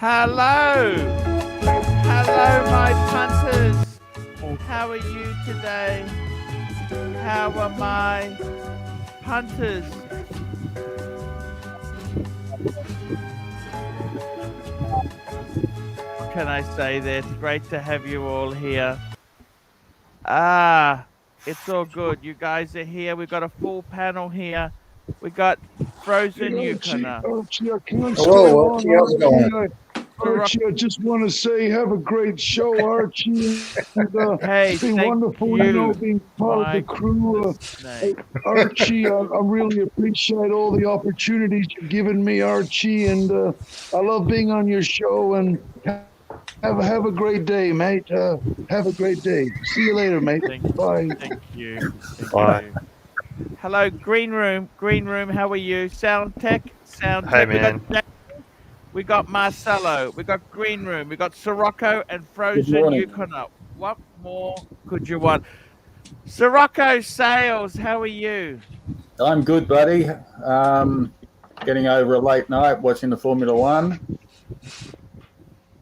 Hello, my punters. How are you today? How are my punters? What can I say there? It's great to have you all here. It's all good. You guys are here. We've got a full panel here. We got Frozen Yukoner. Archie, I can't Hello, Archie. How's it going? Archie, I just want to say have a great show, Archie. And, Hey, it's been thank wonderful, you. being part of the crew. Archie, I really appreciate all the opportunities you've given me, Archie, and I love being on your show. And have a great day, mate. Have a great day. See you later, mate. Bye. Thank you. Bye. You. Hello, Green Room. Green Room, how are you? Sound Tech. Hey, man. We got Marcelo. We got Green Room. We got Sirocco and Frozen Yukoner. What more could you want? Sirocco Sales, how are you? I'm good, buddy. Getting over a late night watching the Formula One.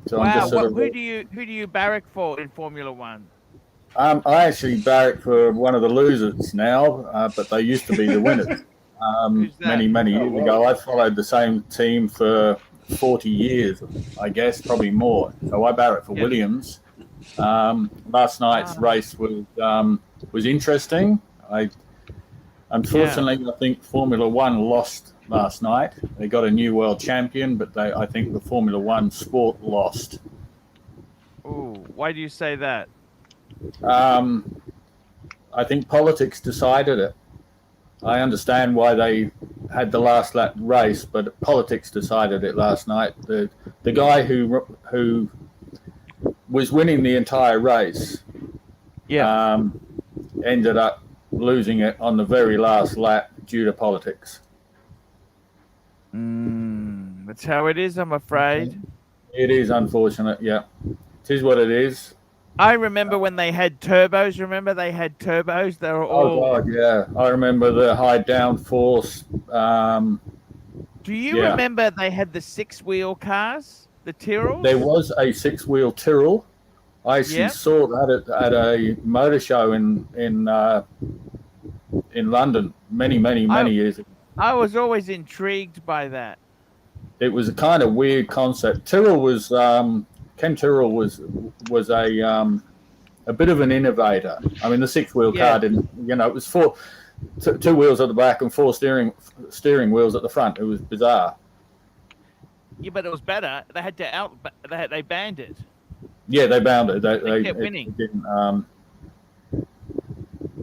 So wow. I'm just who do you barrack for in Formula One? I actually barrack for one of the losers now, but they used to be the winners. Many years ago. I followed the same team for 40 years, I guess, probably more. So I barrack for Williams. Last night's race was interesting. Unfortunately, I think Formula One lost last night. They got a new world champion, but I think the Formula One sport lost. Ooh, why do you say that? I think politics decided it. I understand why they had the last lap race, but politics decided it last night. The guy who was winning the entire race, ended up losing it on the very last lap due to politics. That's how it is, I'm afraid. It is unfortunate, yeah. It is what it is. I remember when they had turbos. Remember they had turbos? They were all... Oh, God, yeah. I remember the high downforce. Do you remember they had the six-wheel cars, the Tyrrells? There was a six-wheel Tyrrell. I actually saw that at a motor show in London many years ago. I was always intrigued by that. It was a kind of weird concept. Tyrrell was... Ken Tyrrell was a bit of an innovator. I mean, the six-wheel car didn't, it was two wheels at the back and four steering wheels at the front. It was bizarre. Yeah, but it was better. They had to they banned it. Yeah, they banned it. They kept winning. Didn't,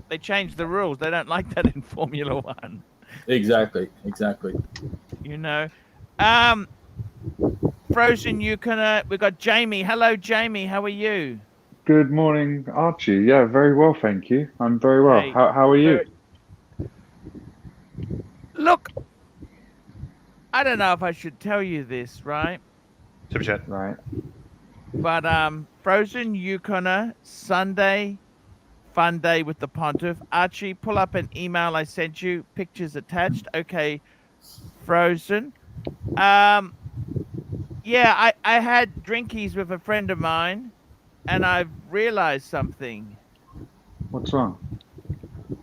they changed the rules. They don't like that in Formula One. Exactly. Frozen Yukon. We got Jamie. Hello, Jamie. How are you? Good morning, Archie. Yeah, very well, thank you. I'm very well. Hey, How are you? Look, I don't know if I should tell you this, right? Super chat. Right. But Frozen Yukoner, Sunday, Funday with the Pontiff. Archie, pull up an email I sent you. Pictures attached. Okay, Frozen. Yeah, I had drinkies with a friend of mine, and I've realized something. What's wrong?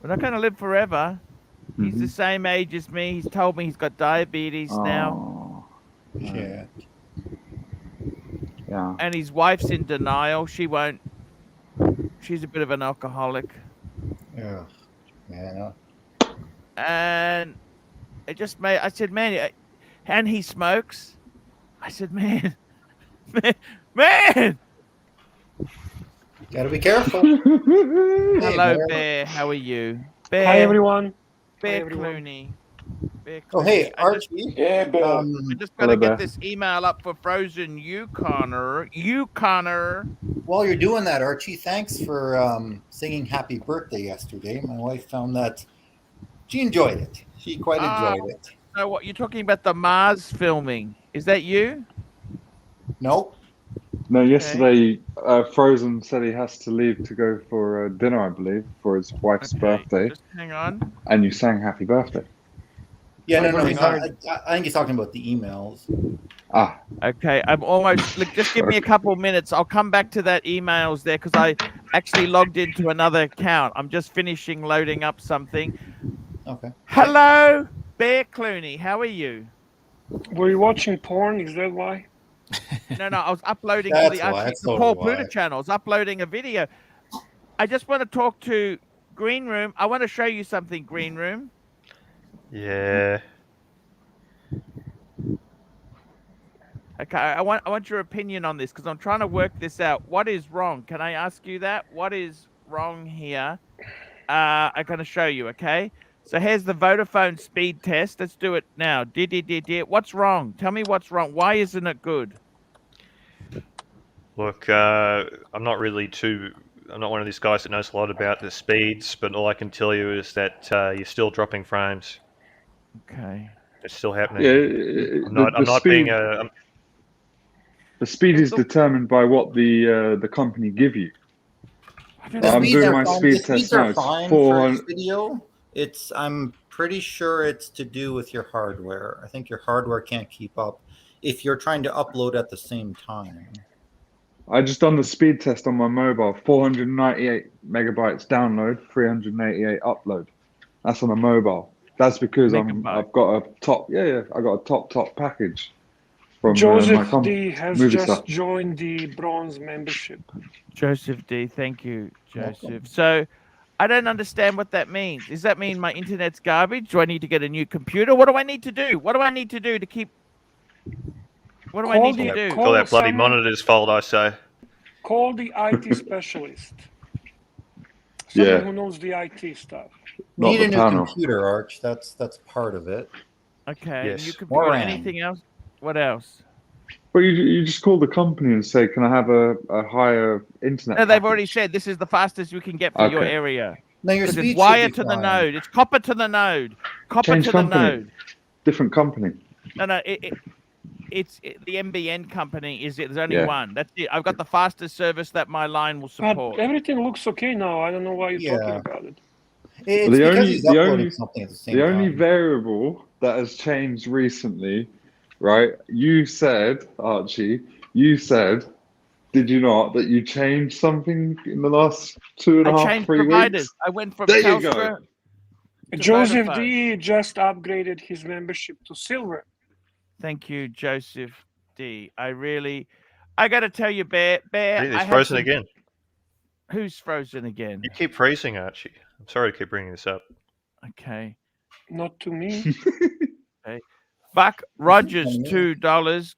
We're not going to live forever. He's the Mhm. same age as me. He's told me he's got diabetes now. Oh, Yeah. yeah. And his wife's in denial. She won't. She's a bit of an alcoholic. Yeah. Yeah. And it just made. I said, man, and he smokes. I said, man. Gotta be careful. Hello, Bear. Bear. How are you? Bear. Hi everyone. Bear Hi, everyone. Clooney. Bear Oh, Clooney. hey, I just, Archie. Yeah, Bear. I just got Hello, to Bear. get this email up for Frozen Yukoner. While you're doing that, Archie, thanks for singing Happy Birthday yesterday. My wife found that she enjoyed it. She quite enjoyed it. So what you're talking about the Mars filming? Is that you? Nope. No, yesterday Frozen said he has to leave to go for dinner, I believe, for his wife's birthday, Just hang on. and you sang Happy Birthday. Yeah, no, I've he's already not, I think he's talking about the emails. Ah, Okay, I'm almost. Look, just give me a couple minutes. I'll come back to that emails there because I actually logged into another account. I'm just finishing loading up something. Okay. Hello, Bear Clooney. How are you? Were you watching porn? Is that why? No, I was uploading to That's the, why, Archie, that's the totally Paul Pluta why. channel. I was uploading a video. I just want to talk to Green Room. I want to show you something, Green Room. Yeah. Okay, I want your opinion on this because I'm trying to work this out. What is wrong? Can I ask you that? What is wrong here? I'm going to show you, okay? So here's the Vodafone speed test. Let's do it now. What's wrong? Tell me what's wrong. Why isn't it good? Look, I'm not one of these guys that knows a lot about the speeds, but all I can tell you is that you're still dropping frames. Okay. It's still happening. yeah. The speed is determined by what the company give you. I'm doing my speed test now. It's fine 400. for video. I'm pretty sure it's to do with your hardware. I think your hardware can't keep up if you're trying to upload at the same time. I just done the speed test on my mobile. 498 megabytes download, 388 upload. That's on a mobile. That's because I've got a top. I got a top package from Joseph my D has movie just stuff. joined the bronze membership. Joseph D, thank you, Joseph. So I don't understand what that means. Does that mean my internet's garbage? Do I need to get a new computer? What do I need to do? What do I need to do to keep? What do I need to do? Call that bloody monitor's fault, I say. Call the IT specialist. Someone who knows the IT stuff. You need a new computer, Arch. That's part of it. Okay. Yes. New computer. Anything else? What else? Well, you just call the company and say, "Can I have a higher internet?" No, they've already said this is the fastest we can get for your area. No, your Because speed it's wire to the node. It's copper to the node. Copper Change to company. the node. Different company. No. It's the MBN company. There's only one. That's it. I've got the fastest service that my line will support. But everything looks okay now. I don't know why you're talking about it. It's because he's uploading something at the same time. The only variable that has changed recently, right? You said, Archie, did you not, that you changed something in the last 2.5, 3 providers. weeks? I went from there Telstra you go. to Joseph Vodafone. D just upgraded his membership to silver. Thank you, Joseph D. I got to tell you, Bear. He's frozen again. Who's frozen again? You keep freezing, Archie. I'm sorry to keep bringing this up. Okay. Not to me. Okay. Buck Rogers, $2.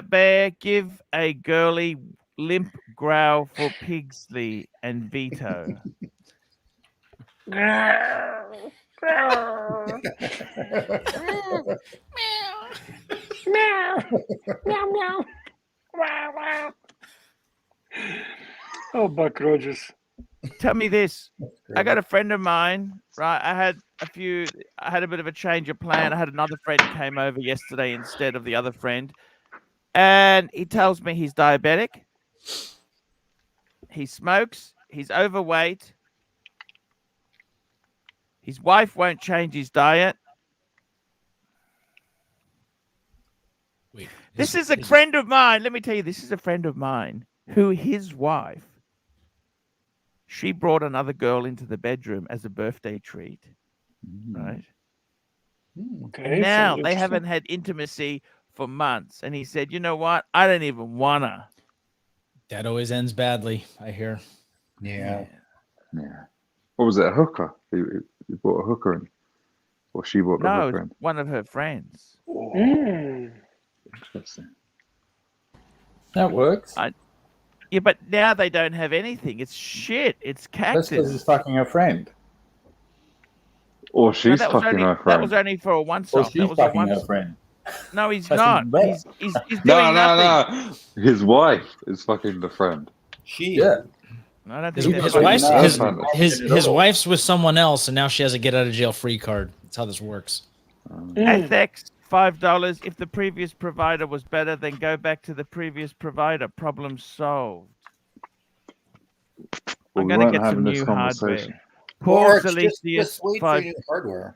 Bear, give a girly limp growl for Pigsley and Vito. Meow. Meow, meow. Wow, wow. Oh, Buck Rogers. Tell me this. I got a friend of mine, right? I had a bit of a change of plan. I had another friend came over yesterday instead of the other friend. And he tells me he's diabetic. He smokes. He's overweight. His wife won't change his diet. Wait, This is a friend of mine. Let me tell you, this is a friend of mine who his wife, she brought another girl into the bedroom as a birthday treat, right? Okay. And now sounds they interesting. haven't had intimacy for months. And he said, you know what? I don't even want to. That always ends badly, I hear. Yeah. Yeah. What was it? A hooker? He brought a hooker in, or she brought the No, hooker it's in. one of her friends. Interesting. That works. Yeah, but now they don't have anything. It's shit. It's That's because cactus. he's fucking a friend. Or No, she's that was fucking only her that friend. was only for a Or once-off. she's That was a fucking once. her friend. No, he's That's not. even better. He's doing No, nothing. no. His wife is fucking the friend. She. Yeah. I don't His think they're His fucking- wife's no, his no. his wife's with someone else, and now she has a get out of jail free card. That's how this works. FX $5. If the previous provider was better, then go back to the previous provider. Problem solved. Well, I'm we gonna weren't get some having this new conversation. hardware. Paul Or just Salesius, wait for 5. your hardware.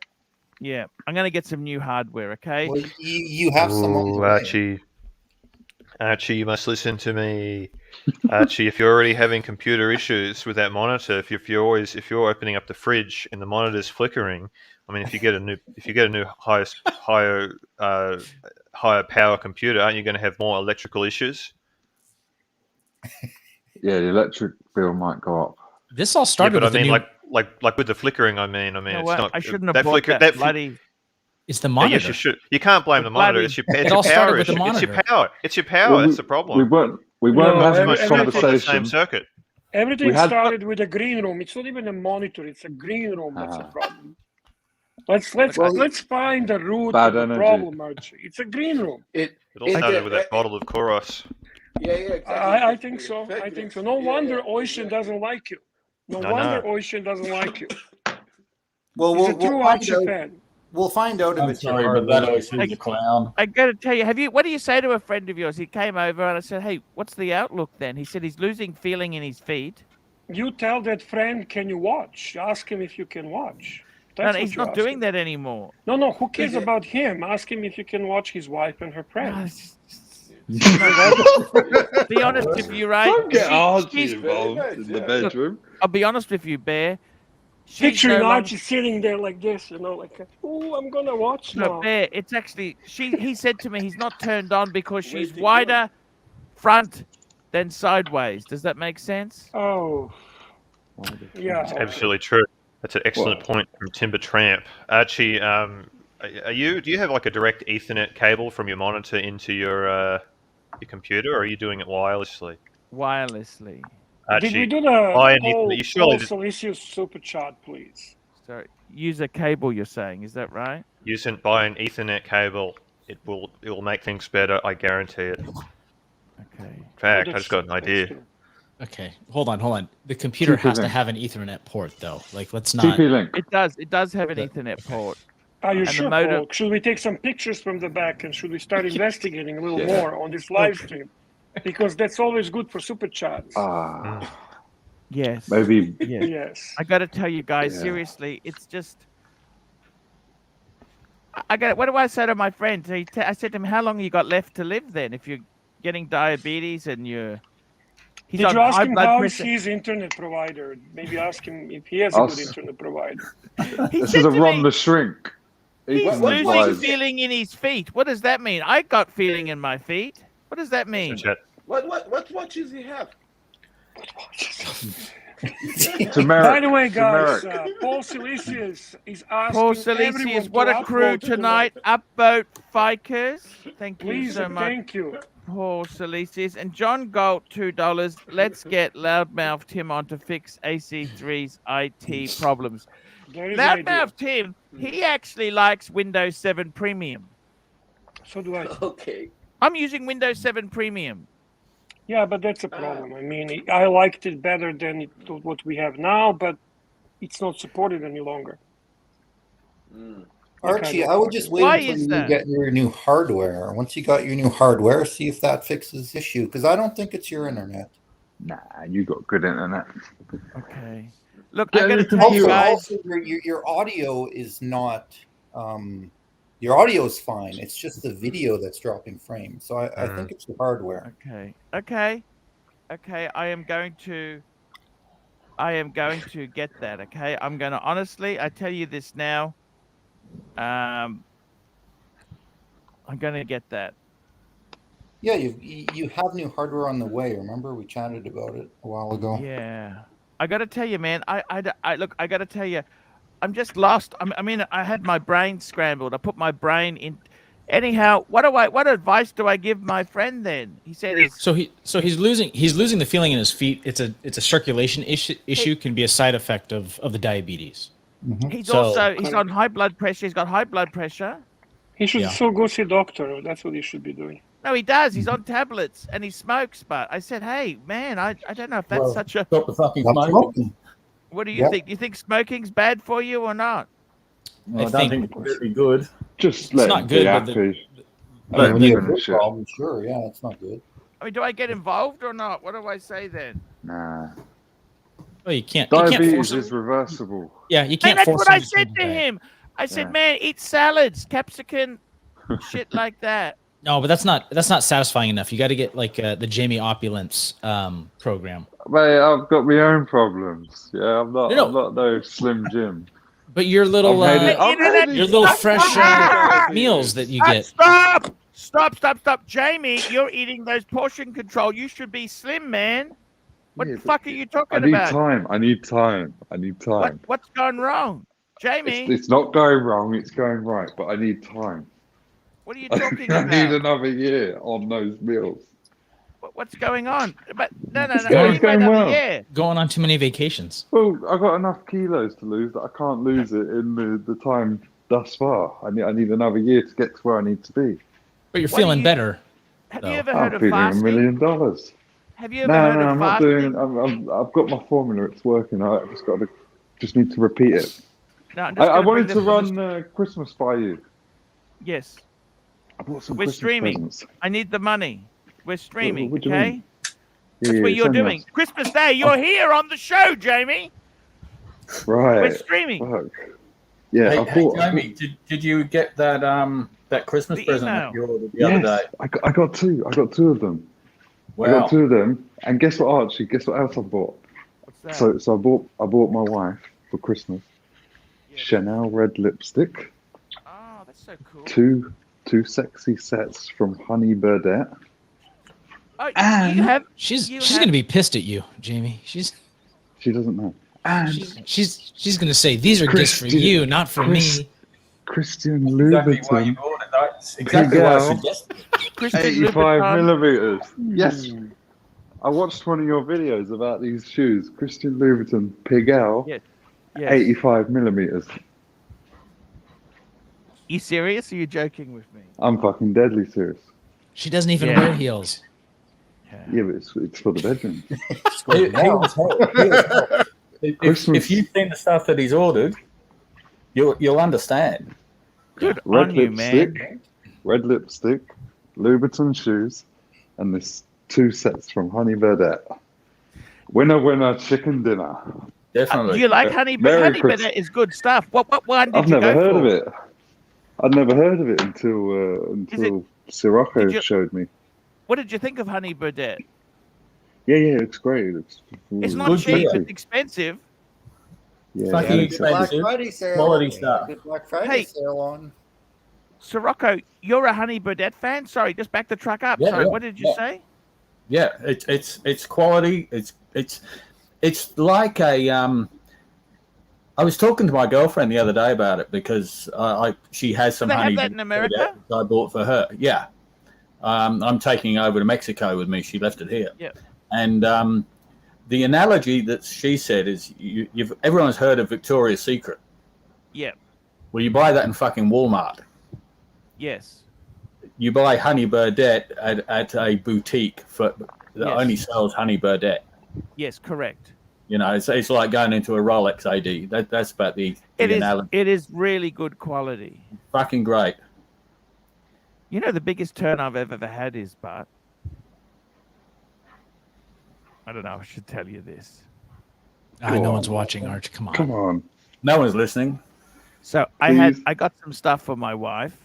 Yeah, I'm gonna get some new hardware. Okay. Well, you have some on the Ooh, way. Archie, you must listen to me. Archie, if you're already having computer issues with that monitor, if you're opening up the fridge and the monitor's flickering, I mean, if you get a new higher power computer, aren't you going to have more electrical issues? Yeah, the electric bill might go up. This all Yeah, started but I with the mean, new. like with the flickering. I mean, You know it's what? not. I shouldn't have bought that bloody. It's the Yes, monitor. you should. You can't blame the monitor. bloody- It's your It all power started with the issue. It's your monitor. power. It's your power. Well, That's the problem. We weren't No, having Much this stuff on the same conversation. circuit. Everything We had- started with a green room. It's not even a monitor. It's a green room. That's a Ah. problem. Let's find the root Bad of the energy. problem, Archie. It's a green room. It all started with that bottle of Koros. Yeah, exactly. I think so. I think so. No wonder Ocean doesn't like you. No I wonder know. Ocean doesn't like you. Well, He's a we'll true find Archie out. fan. We'll find out if I'm it's your sorry, but hardware. that Ocean's a clown. I gotta tell you, what do you say to a friend of yours? He came over and I said, "Hey, what's the outlook then?" He said he's losing feeling in his feet. You tell that friend, can you watch? Ask him if you can watch. No, That's no, what he's you not ask doing him. that anymore. No, who cares about him? Ask him if you can watch his wife and her Ah, friend. it's just- Be honest with you, right? Don't get Archie she's- involved in the bedroom. I'll be honest with you, Bear. She's Picturing no longer- Archie sitting there like this, oh, I'm gonna watch No, now. Bear, it's actually he said to me he's not turned on because she's wider front than sideways. Does that make sense? Oh, yeah. It's absolutely true. That's an excellent point from Timber Tramp. Archie, do you have like a direct Ethernet cable from your monitor into your computer, or are you doing it wirelessly? Wirelessly. Archie, Did we do buy an the Ethernet. You surely did- Solicius super chat, please? So use a cable, you're saying, is that right? buy an Ethernet cable. It will make things better. I guarantee it. In Okay. fact, I just got an idea. Okay, hold on. The computer TP has to link. have an Ethernet port, though. Like, let's not. TP link. It does have an Ethernet port. Are you And the sure, motor- Paul? Should we take some pictures from the back and should we start investigating a little more on this live stream? Because that's always good for super chats. Yes. Maybe. Yes. Yes. I got to tell you guys, Yeah. seriously, it's just. What do I say to my friend? I said to him, "How long you got left to live then? If you're getting diabetes and you're." He's Did on you ask high him blood how is pressure. his internet provider? Maybe ask him if he has a good internet provider. He This said is a to Ron me, the Shrink. He's Ethan losing advised. feeling in his feet. What does that mean? I got feeling in my feet. What does that mean? What watches he have? Turmeric. By the way, guys, Turmeric. Paul Silesius is asking Paul everyone Salesius, to what a crew upvote tonight. Upvote Fikers. Thank you Please so and much. thank you. Paul Salesius and John Galt, $2. Let's get Loudmouth Tim on to fix AC3's IT problems. There is an idea. Loudmouth Tim, he actually likes Windows 7 Premium. So do I. Okay. I'm using Windows 7 Premium. Yeah, but that's a problem. I mean, I liked it better than what we have now, but it's not supported any longer. Archie, I would just wait Why until is you that? get your new hardware. Once you got your new hardware, see if that fixes the issue. Because I don't think it's your internet. Nah, you got good internet. Okay. Look, Yeah, I gotta you can tell you do it. guys. Also, your audio is not. Your audio is fine. It's just the video that's dropping frames. So I think it's the hardware. Okay. Okay. Okay. I am going to get that. Okay. I'm gonna honestly. I tell you this now. I'm gonna get that. Yeah, you have new hardware on the way. Remember we chatted about it a while ago. Yeah. I gotta tell you, man. I look. I gotta tell you. I'm just lost. I mean, I had my brain scrambled. I put my brain in. Anyhow, what advice do I give my friend then? He said, he's losing the feeling in his feet. It's a circulation issue. Can be a side effect of the diabetes. He's on high blood pressure. He's got high blood pressure. He should still go see a doctor. That's what he should be doing. No, he does. He's on tablets and he smokes. But I said, hey, man, I don't know if that's such a. Stop the fucking smoking. What do you think? Do you think smoking's bad for you or not? Well, I don't think it's really good. Just it's not good. But when you have a problem, sure, yeah, it's not good. I mean, do I get involved or not? What do I say then? Nah. Well, you can't. Diabetes is reversible. Yeah, you can't. And that's force what I him to said change to his diet. him. I said, man, eat salads, capsicum, shit like that. No, but that's not satisfying enough. You got to get like the Jamie Opulence program. Mate, I've got my own problems. Yeah, I'm not no Slim Jim. But your little fresh meals that you get. Stop, Jamie! You're eating those portion control. You should be slim, man. What the fuck are you talking about? I need time. What's gone wrong, Jamie? It's not going wrong. It's going right. But I need time. What are you talking I about? need another year on those meals. What's going on? But no. Going on too many vacations. Well, I got enough kilos to lose that I can't lose it in the time thus far. I need another year to get to where I need to be. But you're feeling better. Have you ever heard of I'm fasting? feeling $1 million. Have you ever heard of I'm not fasting? doing. I've got my formula. It's working. I just need to repeat it. No, I wanted to run Christmas by you. Yes. I bought some We're Christmas streaming. presents. I need the money. We're streaming, What do you okay? mean? That's what you're send doing. us. Christmas Day, you're here on the show, Jamie. Right. We're streaming. Fuck. Yeah, Hey, Jamie, did you get that Christmas present that you ordered the other day? I got two. I got two of them. Wow. I got two of them. And guess what, Archie? Guess what else I bought? What's that? So I bought my wife for Christmas Chanel red lipstick. Oh, that's so cool. Two sexy sets from Honey Birdette. Oh, And she's gonna be pissed at you, Jamie. She doesn't know. And she's gonna say these are gifts for you, not for me. Christian Louboutin. Exactly why you ordered that. It's exactly what I suggested. 85 millimeters. Yes. I watched one of your videos about these shoes. Christian Louboutin Piguel. Yes. 85 millimeters. You serious or are you joking with me? I'm fucking deadly serious. She doesn't even wear heels. Yeah, but it's for the bedroom. If you've seen the stuff that he's ordered, you'll understand. Good Red on you, lipstick, man. red lipstick, Louboutin shoes, and this two sets from Honey Birdette. Winner, chicken dinner. Definitely. Do you like Honey Birdette is good stuff. What one did I've you never go heard for? of it. I'd never heard of it until Sirocco showed me. What did you think of Honey Birdette? Yeah, it's great. It's not cheap, it's expensive. Yeah, Fucking expensive. expensive. Black Friday sale. Quality stuff. Good Black Friday sale on. Sirocco, you're a Honey Birdette fan? Sorry, just back the truck up. Yeah, Sorry, yeah, what did you say? Yeah, it's quality. It's like a I was talking to my girlfriend the other day about it because she has some Do they honey. have that in America? I bought for her. Yeah, I'm taking over to Mexico with me. She left it here. Yeah. And the analogy that she said is, everyone's heard of Victoria's Secret. Yeah. Well, you buy that in fucking Walmart. Yes. you buy honey burdette at a boutique that only sells honey burdette. Yes, correct. You know, it's like going into a Rolex AD. That's about the analogy. It is really good quality. Fucking great. You know, the biggest turn I've ever had is, Bart. I don't know. I should tell you this. No one's watching, Arch. Come on. Come on. No one's listening. So I got some stuff for my wife.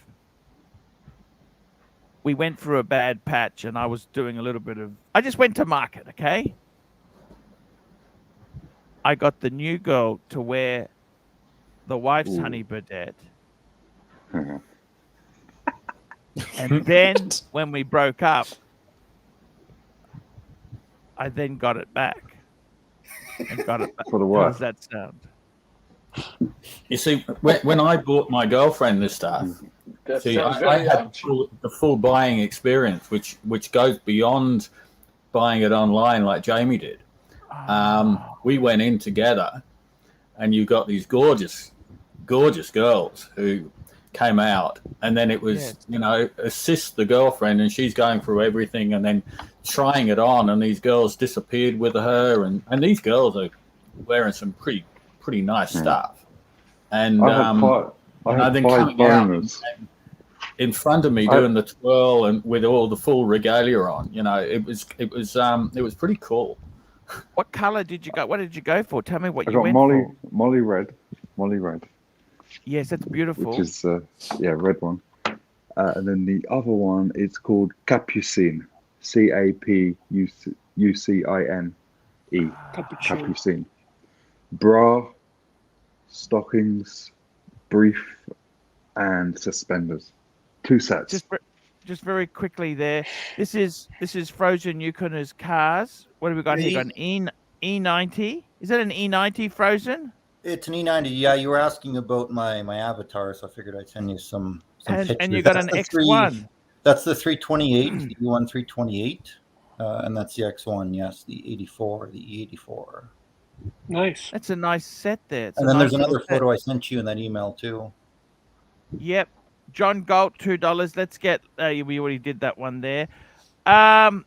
We went through a bad patch, and I was doing a little bit of. I just went to market, okay. I got the new girl to wear the wife's honey burdette. And then when we broke up, I then got it back. And got it back. For the How wife. does that sound? You see, when I bought my girlfriend this stuff, I had the full buying experience, which goes beyond buying it online like Jamie did. We went in together, and you got these gorgeous girls who came out, and then it was assist the girlfriend, and she's going through everything and then trying it on, and these girls disappeared with her, and these girls are wearing some pretty nice stuff, and I had then 5 coming out boners in front of me doing the twirl and with all the full regalia on. You know, it was pretty cool. What color did you go? What did you go for? Tell me what I you got went Molly for. Molly red. Yes, that's beautiful. Which is red one. And then the other one is called Capucine. CAPUCINE. Capucine. Bra, stockings, brief, and suspenders. 2 sets. Just very quickly there. This is Frozen Yukona's cars. What have we got here? Got an E90. Is that an E90 Frozen? It's an E90. Yeah, you were asking about my avatar, so I figured I'd send you some pictures. And you got an X1. That's the 328, the E1 328, and that's the X1. Yes, the 84, the E84. Nice. That's a nice set there. And then there's another photo I sent you in that email too. Yep. John Galt, $2. Let's get. We already did that one there. Paul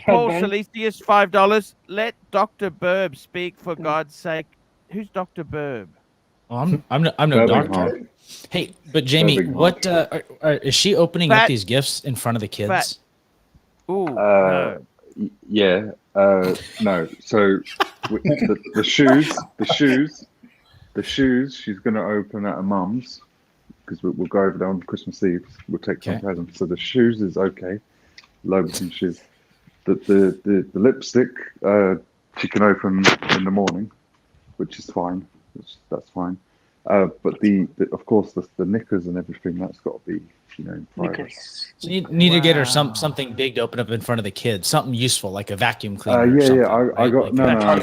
Salesius, $5. Let Dr. Burb speak for God's sake. Who's Dr. Burb? Well, I'm no doctor. Hey, but Jamie, what is she opening up these gifts in front of the kids? Ooh, no. Yeah. No. So the shoes. She's going to open at her mum's because we'll go over there on Christmas Eve. We'll take some presents. So the shoes is okay. Load some shoes. The lipstick she can open in the morning, which is fine. That's fine. But of course the knickers and everything, that's got to be private. So you need to get her something big to open up in front of the kids, something useful like a vacuum cleaner. I got a vacuum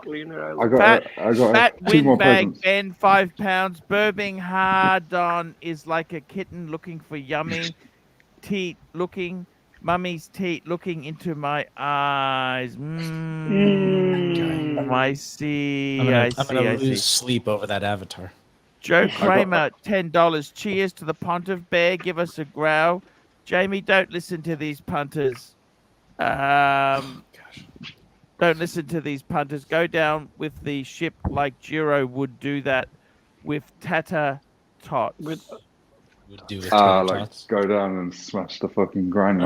cleaner. I got Fat 2 more windbag, presents. Ben, 5 pounds. Burbing hard on is like a kitten looking for yummy teat looking. Mummy's teat looking into my eyes. I see. I'm gonna lose sleep over that avatar. Joe Kramer, $10. Cheers to the Pontiff Bear. Give us a growl. Jamie, don't listen to these punters. Don't listen to these punters. Go down with the ship like Jiro would do that with Tata Tots. Go down and smash the fucking granny.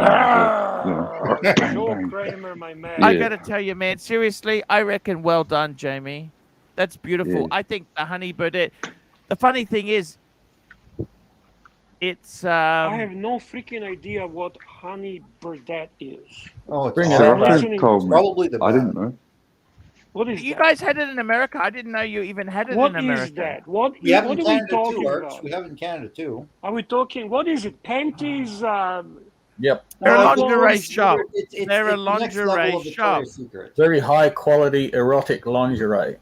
Joe Kramer, my man. I gotta tell you, man, seriously, I reckon well done, Jamie. That's beautiful. Yeah. I think the honey burdette. The funny thing is, it's I have no freaking idea what honey burdette is. Oh, it's probably the I didn't know. What is you that? guys had it in America? I didn't know you even had it What in America. is that? What We have are it in we Canada talking too, Arch. about? We have it in Canada too. Are we talking? What is it? Panties? Yep. They're a Well, lingerie it's- shop. It's They're a the next level lingerie of shop. Victoria's Secret. Very high quality erotic lingerie.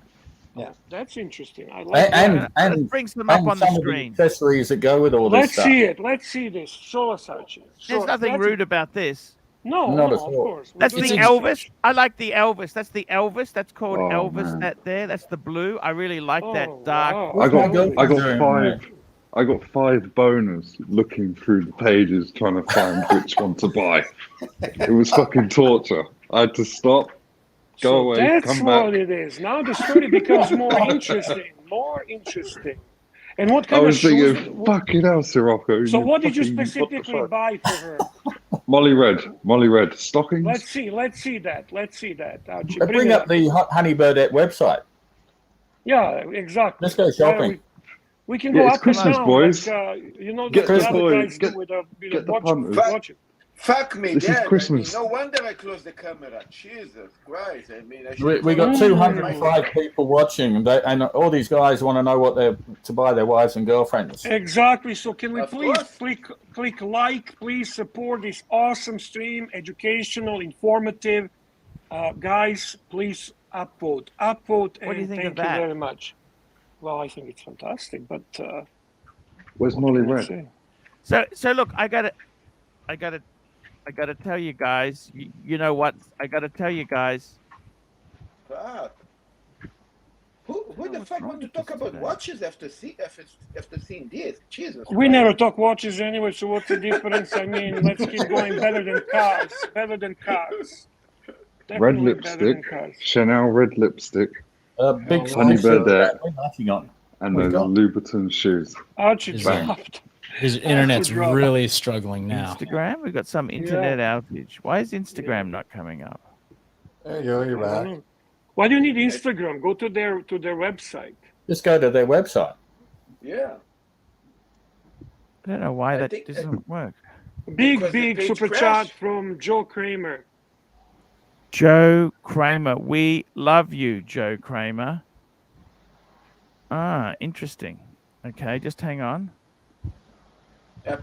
Yeah, that's interesting. I like And that. Let's bring some up on the some of screen. accessories that go with all this Let's stuff. see it. Let's see this. Show us, Archie. There's nothing rude about this. No, Not at of all. course. That's the Elvis. I like the Elvis. That's the Elvis. That's called Oh, Elvis. man. That's the blue. I really like that Oh, dark. wow. I got What's my girlfriend doing, I got 5 boners looking through the pages trying to find which one to buy. It was fucking torture. I had to stop, go away, that's come back. what it is. Now the story becomes more interesting. More interesting. And what kind I of was shoes? thinking, fucking hell, Sirocco. So what did you fucking- what the specifically fuck? buy for her? Molly Red stockings. Let's see that. Archie, Bring it up the Honey Birdette website. Yeah, exactly. Let's go shopping. We can Yeah, go it's up Christmas, and down, boys. like, you know, Get the this, other boys. guys do with the punters. watch it. Fuck me, This is Dad. Christmas. I mean, no wonder I closed the camera. Jesus Christ! I mean, We got 205 people watching, and all these guys want to know what they're to buy their wives and girlfriends. Exactly. So can we Of please course. click like? Please support this awesome stream, educational, informative. Guys, please upvote. What do you think thank of that? you very much. Well, I think it's fantastic, but Where's what Molly can I Red? say? So look, I gotta tell you guys. You know what? I gotta tell you guys. Fuck. Who the fuck want to talk about watches after seeing this? Jesus. We Christ. never talk watches anyway, so what's the difference? I mean, let's keep going. Better than cars. Definitely Red better than lipstick, cars. Chanel red lipstick, Big Honey sponsor Birdette, we're knocking on. and We've those got- Louboutin shoes. Archie Is dropped. His internet's drop. really struggling now. Instagram. We got some internet outage. Why is Instagram not coming up? There you go. You're I don't back. know. Why do you need Instagram? Go to their website. Just go to their website. Yeah. I don't know why I that think- doesn't work. Big Because the page super crashed. chat from Joe Kramer. Joe Kramer, we love you, Joe Kramer. Ah, interesting. Okay, just hang on.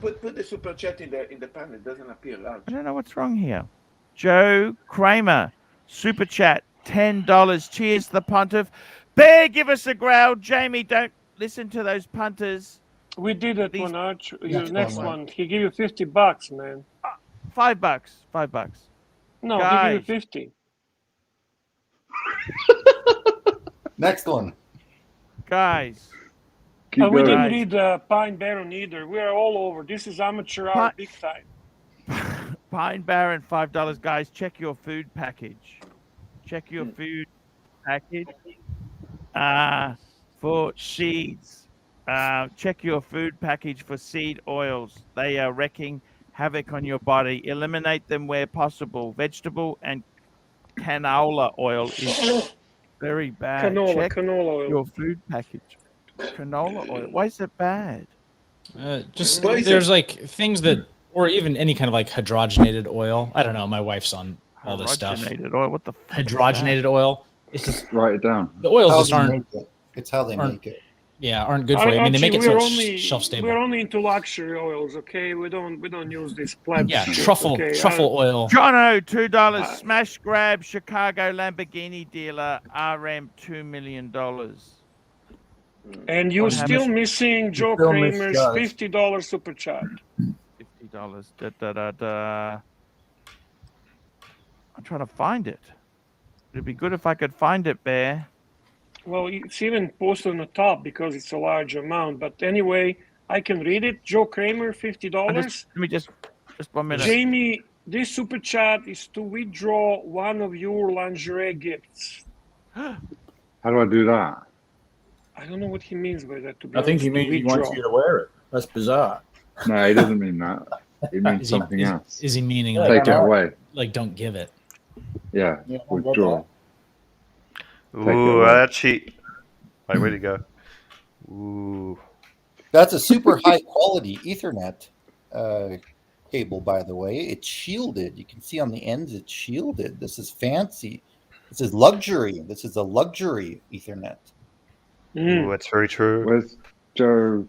Put the super chat in the panel. It doesn't appear large. I don't know what's wrong here. Joe Kramer, super chat, $10. Cheers, the pontiff. Bear, give us a growl. Jamie, don't listen to those punters. We did it These- one, Arch. Next Next one, one. He gave you $50, man. $5. $5. No, he Guys. gave you 50. Next one. Guys, Keep And we going. didn't read Pine Baron either. We are all over. This is amateur hour big time. Pine Baron, $5. Guys, check your food package. Check your food package for seeds. Check your food package for seed oils. They are wreaking havoc on your body. Eliminate them where possible. Vegetable and canola oil is very bad. Check Canola oil. your food package. Canola oil. Why is it bad? Just What is there's it? like things that, or even any kind of like hydrogenated oil. I don't know. My wife's on all this stuff. Hydrogenated oil. What the fuck is that? Hydrogenated oil. It's just Write it down. the oils How just they aren't. make it. It's how they aren't- make it. Yeah, aren't good for you. I mean, they make it so it's shelf We're stable. only into luxury oils, okay? We don't use this pleb Yeah, shit, truffle okay? oil. Jono, $2. Smash grab Chicago Lamborghini dealer RM $2 million. And you're What still happens- missing Joe still miss Kramer's guys. $50 super chat. $50. I'm trying to find it. It'd be good if I could find it, Bear. Well, it's even posted on the top because it's a large amount. But anyway, I can read it. Joe Kramer, $50. Let me just 1 minute. Jamie, this super chat is to withdraw one of your lingerie gifts. How do I do that? I don't know what he means by that. To be I think he honest, means he wants withdraw. you to wear it. That's bizarre. No, he doesn't mean that. He means something else. Is he meaning Take it away. like don't give it? Yeah, withdraw. Ooh, Archie. Wait, where'd he go? Ooh. That's a super high quality Ethernet cable, by the way. It's shielded. You can see on the ends it's shielded. This is fancy. This is luxury. This is a luxury Ethernet. Ooh, that's very true. Where's Joe?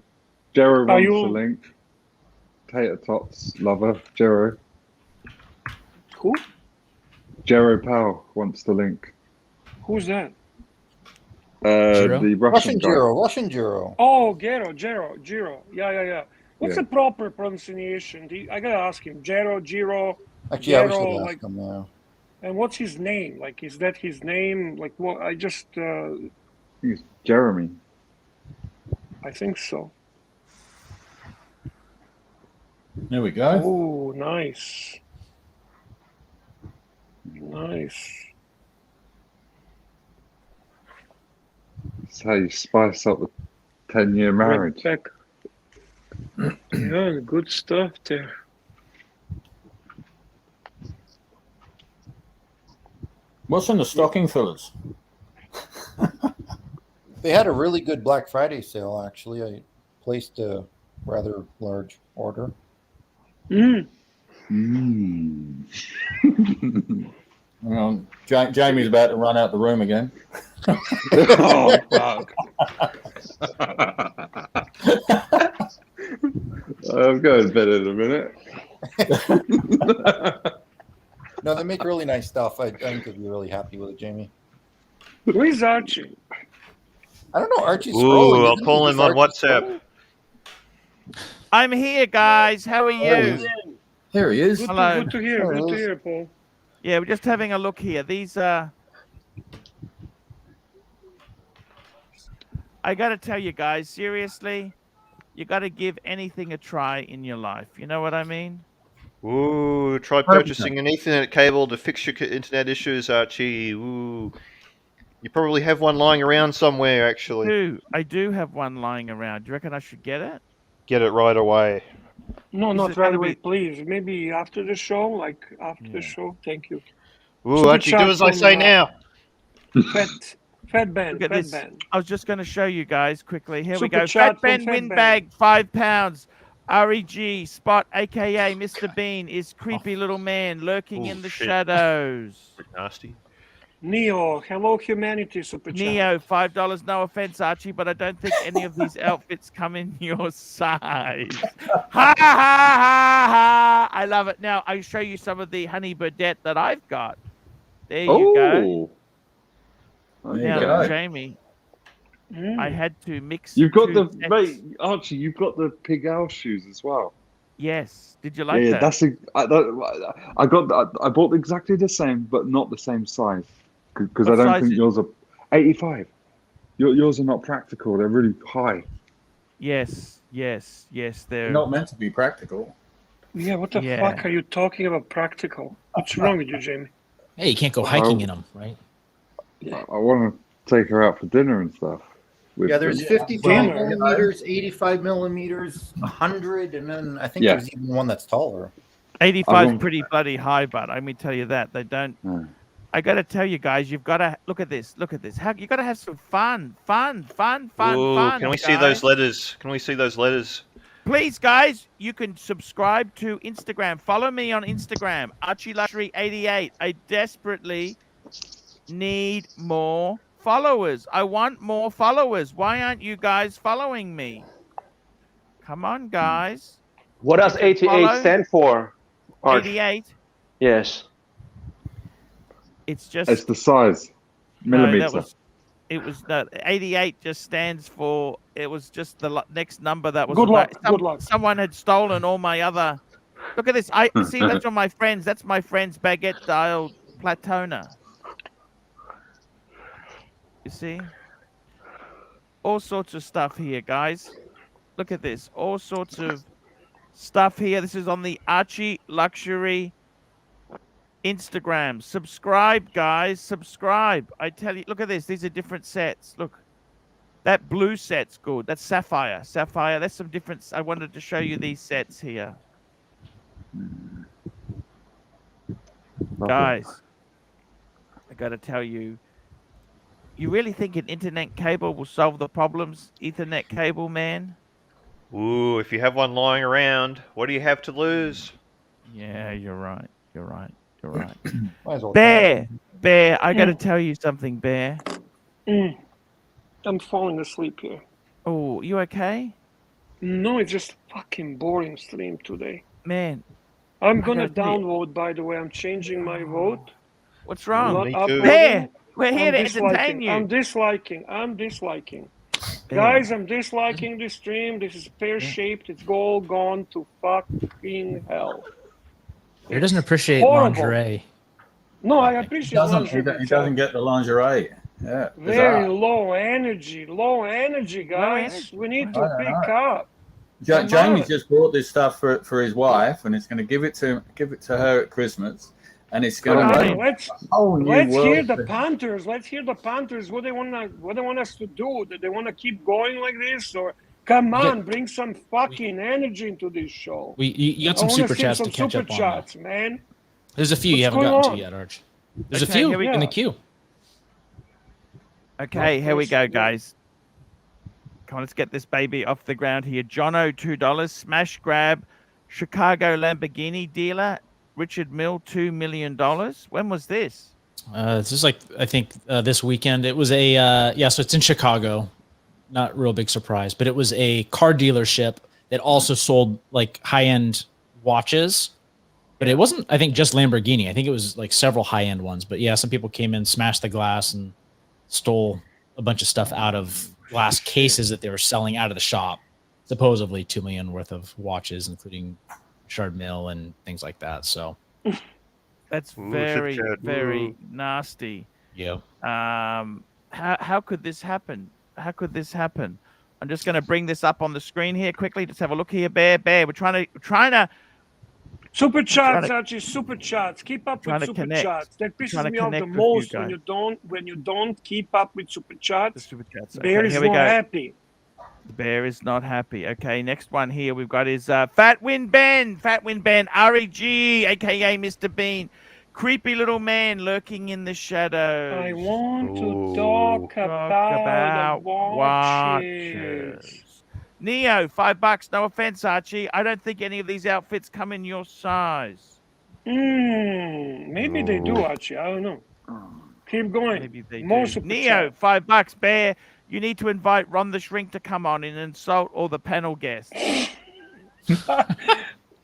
Jero wants you- the link. Tater Tots lover, Jero. Who? Jero Powell wants the link. Who's that? The Russian Russian guy. Giro. Russian Giro. Oh, Giro. Yeah. What's Yeah. the proper pronunciation? I gotta ask him. Giro. Actually, I was Gero, going to like- ask him now. And what's his name? Like, is that his name? Like, what? I just, I think it's Jeremy. I think so. There we go. Oh, nice. Nice. That's how you spice up a 10-year marriage. Back. Yeah, good stuff there. What's in the stocking fillers? They had a really good Black Friday sale, actually. I placed a rather large order. Well, Jamie's about to run out the room again. Oh, fuck. I'm going to bed in a minute. No, they make really nice stuff. I think you'll be really happy with it, Jamie. Where's Archie? I don't know. Archie's Ooh, scrolling. I'll call him on WhatsApp. I'm here, guys. How are you? Here he is. Hello. Good to hear. Good to hear, Paul. Yeah, we're just having a look here. These are... I got to tell you guys, seriously, you got to give anything a try in your life. You know what I mean? Ooh, try purchasing an Ethernet cable to fix your internet issues, Archie. Ooh. You probably have one lying around somewhere, actually. I do have one lying around. Do you reckon I should get it? Get it right away. No, Is not it right gonna away, be- please. Maybe after the show, like after the show. Thank you. Ooh, Super Archie, do chat as I from, say now. Fat Ben. Look at Fat this. Ben. I was just going to show you guys quickly. Here we Super go. chat Fat Ben from Fat Ben. Windbag, £5. REG Spot, aka Mr. Bean, is creepy little man lurking in the shadows. Pretty nasty. Neo, hello humanity, super chat. Neo, $5. No offense, Archie, but I don't think any of these outfits come in your size. Ha ha ha ha! I love it. Now I'll show you some of the honey birdette that I've got. There you go. Now, Jamie, I had to mix. You've got two the mate, Archie. You've got the pig owl shoes as well. Yes. Did you like Yeah, that? that's I bought exactly the same, but not the same size because I What don't size think is- yours are 85. Yours are not practical. They're really high. Yes. They're They're not meant to be practical. Yeah, what the fuck are you talking about practical? What's wrong with you, Jamie? Hey, you can't go hiking in them, right? I want to take her out for dinner and stuff. Yeah, there's 55 millimeters, 85 millimeters, 100, and then I think there's even one that's taller. 85 is pretty bloody high, but let me tell you that they don't. I got to tell you guys, you've got to look at this. Look at this. How you got to have some fun. Ooh, can we see those letters? Can we see those letters? Please, guys, you can subscribe to Instagram. Follow me on Instagram, ArchieLuxury88. I desperately need more followers. I want more followers. Why aren't you guys following me? Come on, guys. What does 88 stand for? 88? Yes. It's just... It's the size. Millimeter. No, it was 88 just stands for... It was just the next number that was... Good luck. Someone had stolen all my other... Look at this. I see, that's from my friends. That's my friend's baguette dial Platona. You see? All sorts of stuff here, guys. Look at this. All sorts of stuff here. This is on the ArchieLuxury Instagram. Subscribe, guys. Subscribe. I tell you, look at this. These are different sets. Look. That blue set's good. That's sapphire. Sapphire. That's some different... I wanted to show you these sets here. Guys, I got to tell you, you really think an internet cable will solve the problems? Ethernet cable, man? Ooh, if you have one lying around, what do you have to lose? Yeah, you're right. You're right. You're right. Well Bear, I got to tell you something, Bear. I'm falling asleep here. Oh, you okay? No, it's just fucking boring stream today. Man. I'm gonna downvote, by the way. I'm changing my vote. What's wrong? Bear, we're here to entertain you. I'm disliking. Guys, I'm disliking this stream. This is pear-shaped. It's all gone to fucking hell. He doesn't appreciate horrible. lingerie. No, I appreciate lingerie. He doesn't get the lingerie. Yeah. Very low energy, guys. We need to pick up. Jamie's just bought this stuff for his wife, and it's going to give it to her at Christmas, and it's going to let's hear the Panthers. Let's hear the Panthers. What they want us to do? Do they want to keep going like this, or come on, bring some fucking energy into this show? You got some super chats to catch up on, man. There's a few you haven't gotten to yet, Arch. There's a few in the queue. Okay, here we go, guys. Come on, let's get this baby off the ground here. Jono, $2. Smash grab. Chicago Lamborghini dealer. Richard Mill, $2 million. When was this? This is like, I think this weekend. It was a, so it's in Chicago. Not real big surprise, but it was a car dealership that also sold like high-end watches. But it wasn't, I think, just Lamborghini. I think it was like several high-end ones. But yeah, some people came in, smashed the glass, and stole a bunch of stuff out of glass cases that they were selling out of the shop. Supposedly $2 million worth of watches, including shard mill and things like that. So that's very, very nasty. Yeah. How could this happen? How could this happen? I'm just going to bring this up on the screen here quickly. Let's have a look here. Bear. We're trying to. Super chats, Archie. Super chats. Keep up with super chats. That pisses me off the most when you don't keep up with super chats. Bear is not happy. The bear is not happy. Okay, next one here we've got is Fat Win Ben. REG, aka Mr. Bean. Creepy little man lurking in the shadows. I want to talk about watches. Neo, $5. No offense, Archie. I don't think any of these outfits come in your size. Maybe they do, Archie. I don't know. Keep going. Maybe they More do. Neo, $5. Bear, you need to invite Ron the Shrink to come on and insult all the panel guests.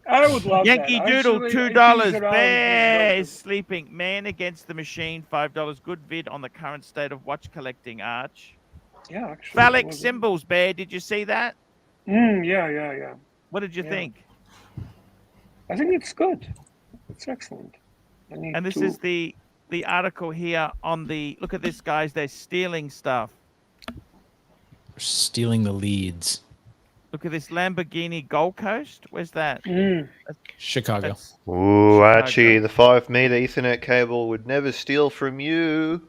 I would love Yankee that. Doodle, Actually, $2. Bear is sleeping. Man Against the Machine, $5. Good vid on the current state of watch collecting, Arch. Yeah, actually. Phallic Symbols, Bear. Did you see that? Yeah. What did you think? I think it's good. It's excellent. And this is the article here on the. Look at this, guys. They're stealing stuff. Stealing the leads. Look at this Lamborghini Gold Coast. Where's that? Chicago. Ooh, Archie, the 5-meter Ethernet cable would never steal from you.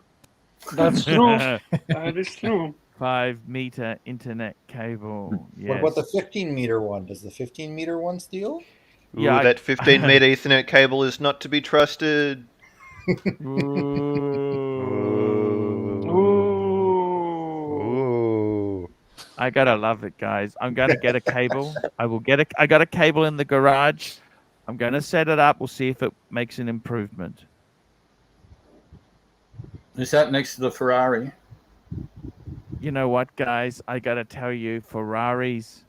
That's true. That is true. 5-meter internet cable. Yes. What about the 15-meter one? Does the 15-meter one steal? Ooh, that 15-meter Ethernet cable is not to be trusted. Ooh. I gotta love it, guys. I'm gonna get a cable. I got a cable in the garage. I'm gonna set it up. We'll see if it makes an improvement. Is that next to the Ferrari? You know what, guys? I gotta tell you, Ferraris.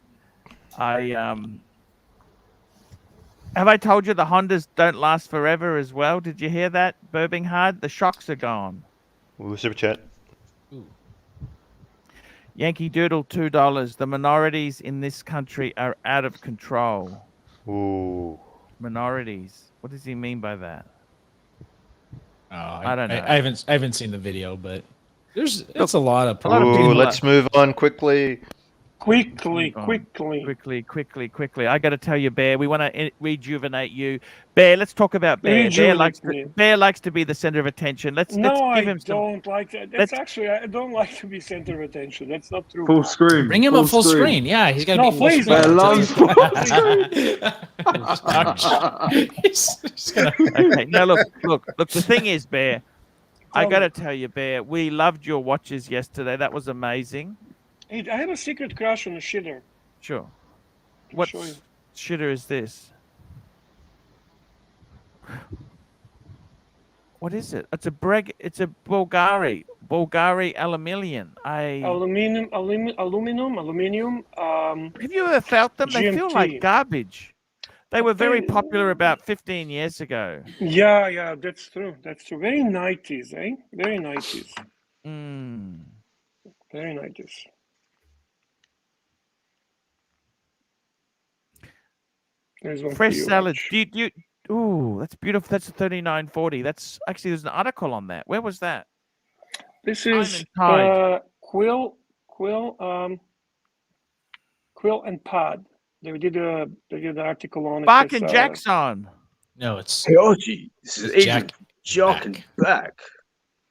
Have I told you the Hondas don't last forever as well? Did you hear that, Birmingham? The shocks are gone. Ooh, super chat. Yankee Doodle, $2. The minorities in this country are out of control. Ooh. Minorities. What does he mean by that? I don't know. I haven't seen the video, but it's a lot of Ooh, let's move on quickly. Quickly. I got to tell you, Bear, we want to rejuvenate you. Bear, let's talk about Bear. Bear likes to be the center of attention. Let's give him some. I don't like that. That's actually, I don't like to be center of attention. That's not true. Full screen. Bring him up full screen. Yeah, he's got to be please. Bear loves full screen. Okay, now look. The thing is, Bear, I got to tell you, Bear, we loved your watches yesterday. That was amazing. Hey, I have a secret crush on a shitter. Sure. What shitter is this? What is it? It's a Bulgari aluminium. Aluminium. Have you ever felt them? They feel like garbage. They were very popular about 15 years ago. Yeah, that's true. Very 90s, eh? Very 90s. Very 90s. Fresh salads. Ooh, that's beautiful. That's a 39.40. That's actually, there's an article on that. Where was that? This is Quill and Pod. They did an article on it. Bark and Jackson. No, it's Hey Archie, this is it's Adrian. Jack and back.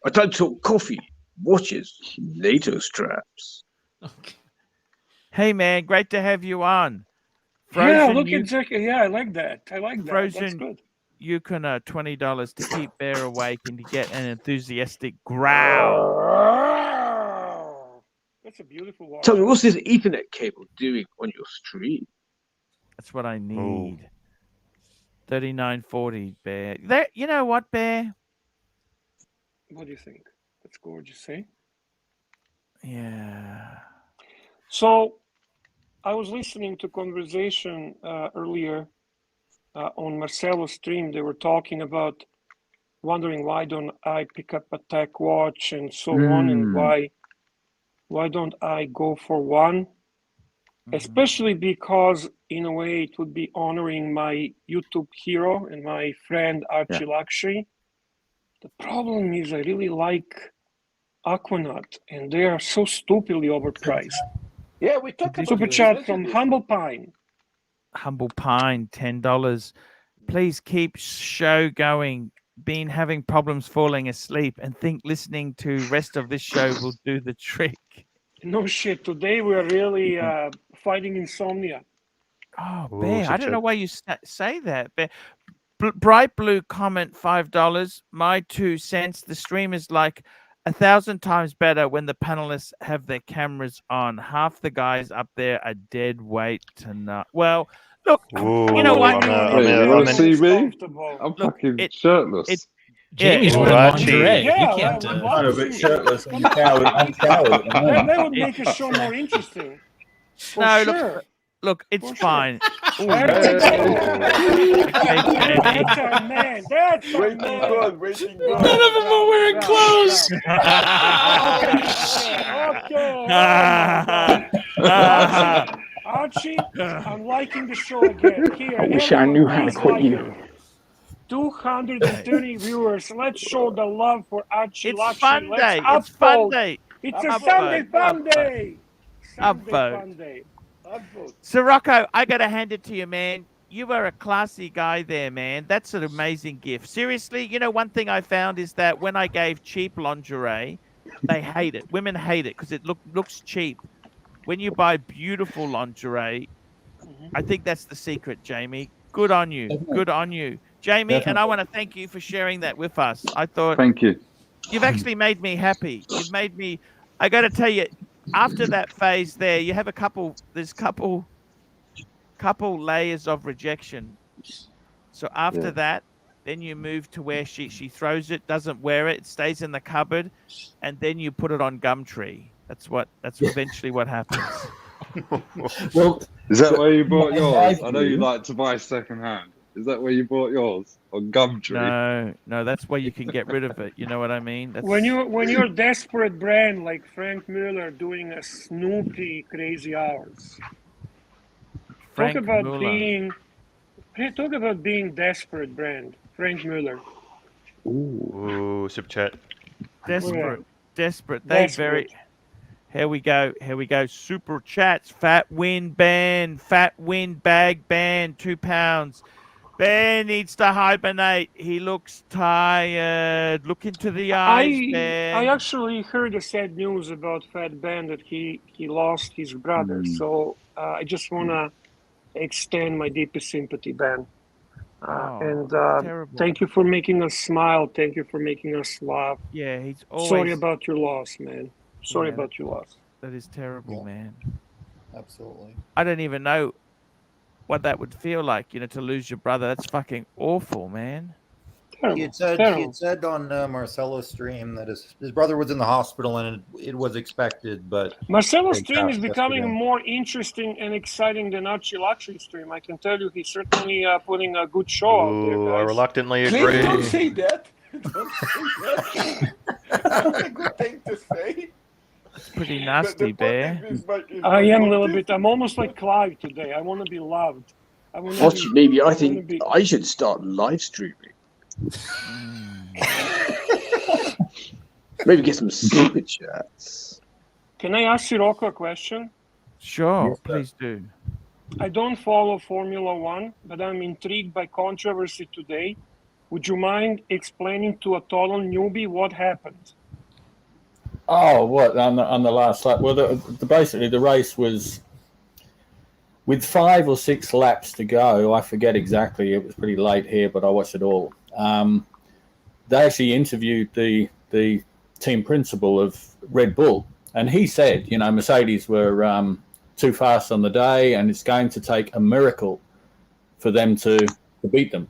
I don't talk coffee, watches, NATO straps. Hey man, great to have you on. Yeah, look at Jack. Yeah, I like that. Frozen, That's good. Yukon, $20 to keep Bear awake and to get an enthusiastic growl. That's a beautiful one. Tell me, what's this Ethernet cable doing on your stream? That's what I need. 3940, Bear. There, you know what, Bear? What do you think? That's gorgeous, eh? Yeah. So, I was listening to conversation earlier on Marcelo's stream. They were talking about wondering why don't I pick up a tech watch and so on, and why don't I go for one? Especially because in a way it would be honoring my YouTube hero and my friend ArchieLuxury. The problem is I really like Aquanaut and they are so stupidly overpriced. Yeah, we talked about Super chat from Humble Pine. Humble Pine, $10. Please keep show going. Been having problems falling asleep and think listening to rest of this show will do the trick. No shit. Today we're really fighting insomnia. Oh, Bear, I don't know why you say that. Bear. Bright Blue comment, $5. My 2 cents. The stream is like 1,000 times better when the panelists have their cameras on. Half the guys up there are dead weight tonight. Well, look, you know what? You want to see me? I'm fucking shirtless. Jamie's wearing lingerie. You can't. I'm a bit shirtless and showered. That would make the show more interesting. No, sure. Look, it's fine. That's our man. That's our man. Waiting None of them are wearing clothes. Archie, I'm liking the show again. Here, I wish I knew how to quit you. 230 viewers. Let's show the love for Archie. It's Funday. It's Funday. It's a Sunday fun day. Upvote. Sirocco, I got to hand it to you, man. You are a classy guy there, man. That's an amazing gift. Seriously, you know, one thing I found is that when I gave cheap lingerie, they hate it. Women hate it because it looks cheap. When you buy beautiful lingerie, I think that's the secret, Jamie. Good on you. Good on you. Jamie, and I want to thank you for sharing that with us. I thought... Thank you. You've actually made me happy. You've made me... I got to tell you, after that phase there, you have there's couple layers of rejection. So after that, then you move to where she throws it, doesn't wear it, stays in the cupboard, and then you put it on Gumtree. That's eventually what happens. Well, is that where you bought yours? I know you like to buy secondhand. Is that where you bought yours on Gumtree? No, that's where you can get rid of it. You know what I mean? When you're a desperate brand like Frank Mueller doing a Snoopy crazy hours. Talk about being desperate brand, Frank Mueller. Ooh, super chat. Desperate. Here we go. Super chats. Fat win ban. Fat win bag ban. £2. Bear needs to hibernate. He looks tired. Look into the eyes, Bear. I actually heard the sad news about Fat Ben that he lost his brother. So I just want to extend my deepest sympathy, Ben. Thank you for making us smile. Thank you for making us laugh. Yeah, he's always... Sorry about your loss, man. Sorry about your loss. That is terrible, man. Absolutely. I don't even know what that would feel like, to lose your brother. That's fucking awful, man. He had said on Marcelo's stream that his brother was in the hospital and it was expected, but Marcelo's stream is becoming more interesting and exciting than ArchieLuxury stream. I can tell you, he's certainly putting a good show out there, guys. I reluctantly agree. Don't say that. Don't say that. That's a good thing to say. It's pretty nasty, Bear. I am a little bit. I'm almost like Clive today. I want to be loved. Maybe I think I should start live streaming. Maybe get some super chats. Can I ask Sirocco a question? Sure, please do. I don't follow Formula One, but I'm intrigued by controversy today. Would you mind explaining to a total newbie what happened? Oh, what on the last lap? Well, basically the race was with 5 or 6 laps to go. I forget exactly. It was pretty late here, but I watched it all. They actually interviewed the team principal of Red Bull, and he said, you know, Mercedes were too fast on the day, and it's going to take a miracle for them to beat them.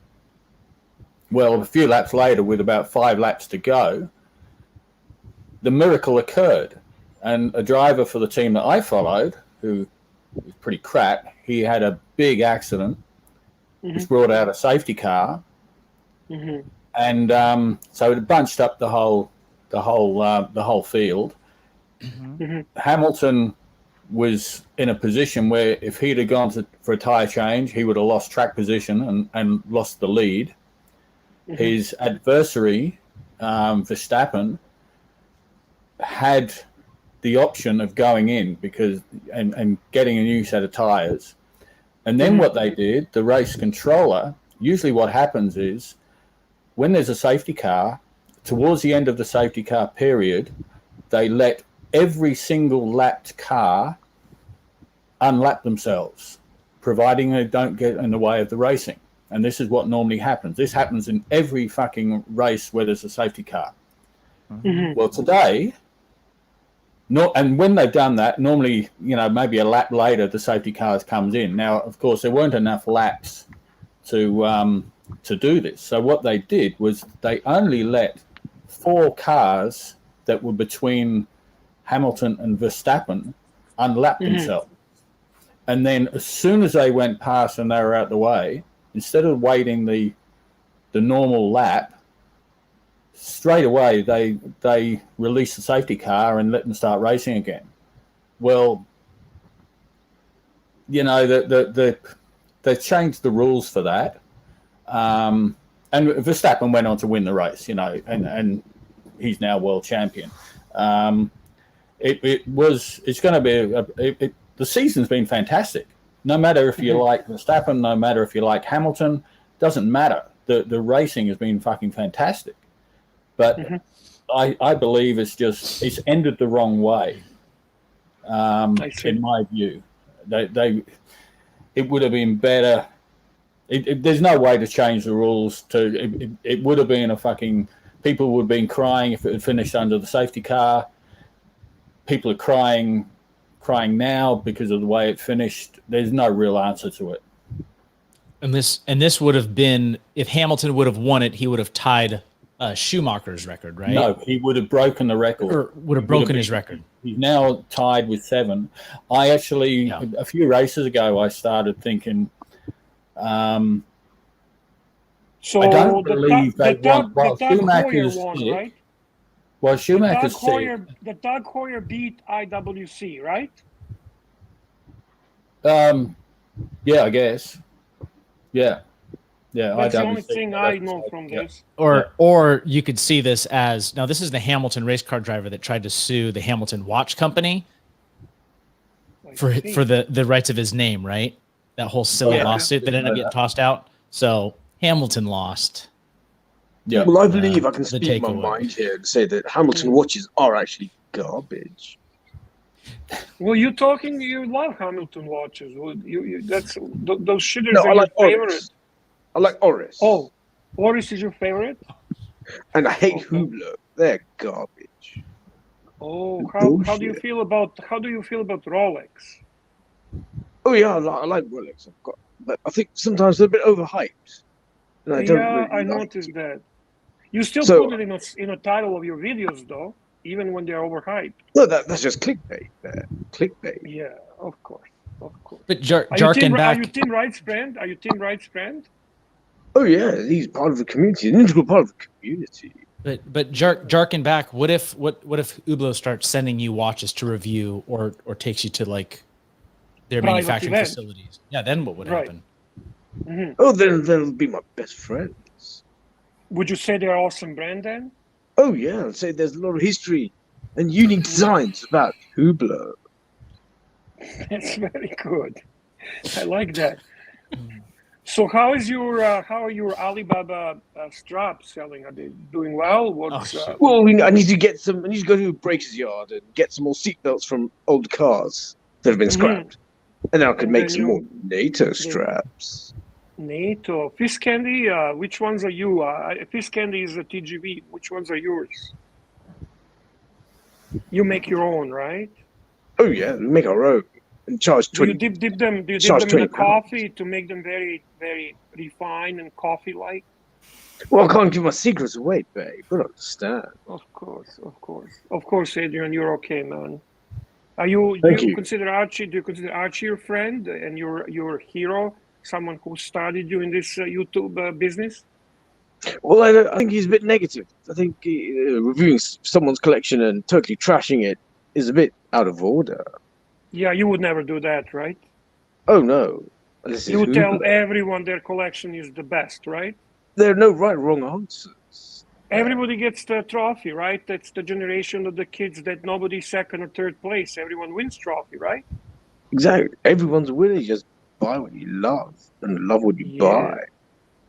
Well, a few laps later, with about 5 laps to go, the miracle occurred, and a driver for the team that I followed, who was pretty crap, he had a big accident, which brought out a safety car, and so it bunched up the whole field. Hamilton was in a position where if he'd have gone for a tyre change, he would have lost track position and lost the lead. His adversary, Verstappen, had the option of going in and getting a new set of tyres. And then what they did, the race controller, usually what happens is when there's a safety car, towards the end of the safety car period, they let every single lapped car unlap themselves, providing they don't get in the way of the racing. And this is what normally happens. This happens in every fucking race where there's a safety car. Well, today, and when they've done that, normally, you know, maybe a lap later, the safety car comes in. Now, of course, there weren't enough laps to do this. So what they did was they only let 4 cars that were between Hamilton and Verstappen unlap themselves. And then as soon as they went past and they were out the way, instead of waiting the normal lap, straight away they released the safety car and let them start racing again. Well, you know, they changed the rules for that. And Verstappen went on to win the race, you know, and he's now world champion. It's going to be the season's been fantastic. No matter if you like Verstappen, no matter if you like Hamilton, doesn't matter. The racing has been fucking fantastic. But I believe it's ended the wrong way. In my view, it would have been better. There's no way to change the rules. It would have been people would have been crying if it had finished under the safety car. People are crying now because of the way it finished. There's no real answer to it. And this would have been, if Hamilton would have won it, he would have tied Schumacher's record, right? No, he would have broken the record. Or would have broken his record. He's now tied with 7. I actually, a few races ago, I started thinking, so I don't believe they won. Well, Schumacher's won, right? Well, Schumacher's the Doug Hoyer beat IWC, right? Yeah, I guess. Yeah. That's the only thing I know from this. Or you could see this as, now this is the Hamilton race car driver that tried to sue the Hamilton watch company for the rights of his name, right? That whole silly lawsuit that ended up getting tossed out. So Hamilton lost. Yeah. Well, I believe I can speak my mind here and say that Hamilton watches are actually garbage. Well, you love Hamilton watches. Well, those shitters No, are I like your Oris. favorite. I like Oris. Oh, Oris is your favorite? And I hate Hublot. They're garbage. Oh, how do you feel about Rolex? Oh yeah, I like Rolex. But I think sometimes they're a bit overhyped. And I don't really noticed that. You still put it in a title of your videos, though, even when they're overhyped. No, that's just clickbait. Clickbait. Yeah, of course. But Jarkin back. Are you Tim Wright's friend? Oh yeah, he's part of the community, an integral part of the community. But Jarkin back. What if Hublot starts sending you watches to review, or takes you to like their manufacturing facilities? Yeah, then what would happen? Oh, then they'll be my best friends. Would you say they're awesome brand then? Oh yeah, I'd say there's a lot of history and unique designs about Hublot. That's very good. I like that. So how are your Alibaba straps selling? Are they doing well? What's Well, I need to get some. I need to go to a breaker's yard and get some more seatbelts from old cars that have been scrapped, and then I could And make then some more NATO straps. NATO Fizz Candy. Which ones are you? Fizz Candy is a TGV. Which ones are yours? You make your own, right? Oh yeah, we make our own and charge Do you 20. dip them? Do you dip charge them in a £20. coffee to make them very, very refined and coffee-like? Well, I can't give my secrets away, babe. You don't understand. Of course, Adrian, you're okay, man. Do you consider Archie? Do you consider Archie your friend and your hero, someone who started you in this YouTube business? Well, I think he's a bit negative. I think reviewing someone's collection and totally trashing it is a bit out of order. Yeah, you would never do that, right? Oh no, You would tell everyone their collection is the best, right? There are no right or wrong answers. Everybody gets the trophy, right? That's the generation of the kids that nobody's second or third place. Everyone wins trophy, right? Exactly. Everyone's a winner. You just buy what you love and love what you buy.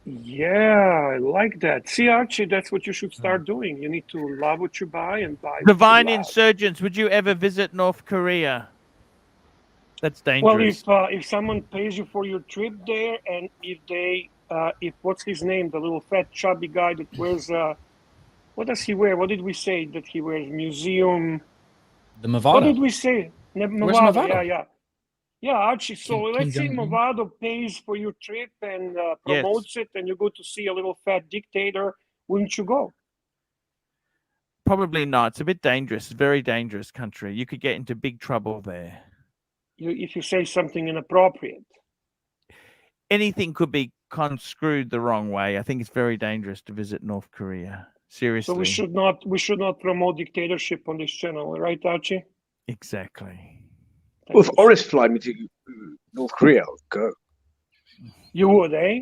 Yeah, I like that. See, Archie, that's what you should start doing. You need to love what you buy and buy what Divine you love. Insurgents, would you ever visit North Korea? That's dangerous. Well, if someone pays you for your trip there, and if what's his name, the little fat chubby guy that wears what does he wear? What did we say that he wears? Museum. The Movado. What did we say? Where's Movado? Yeah, Archie. So let's say Kim Jong-un. Movado pays for your trip and promotes it, and you go to see a little fat dictator. Wouldn't you go? Probably not. It's a bit dangerous. It's a very dangerous country. You could get into big trouble there. If you say something inappropriate. Anything could be construed the wrong way. I think it's very dangerous to visit North Korea. Seriously. So we should not promote dictatorship on this channel, right, Archie? Exactly. Well, if Oris fly me to North Korea, I'll go. You would, eh?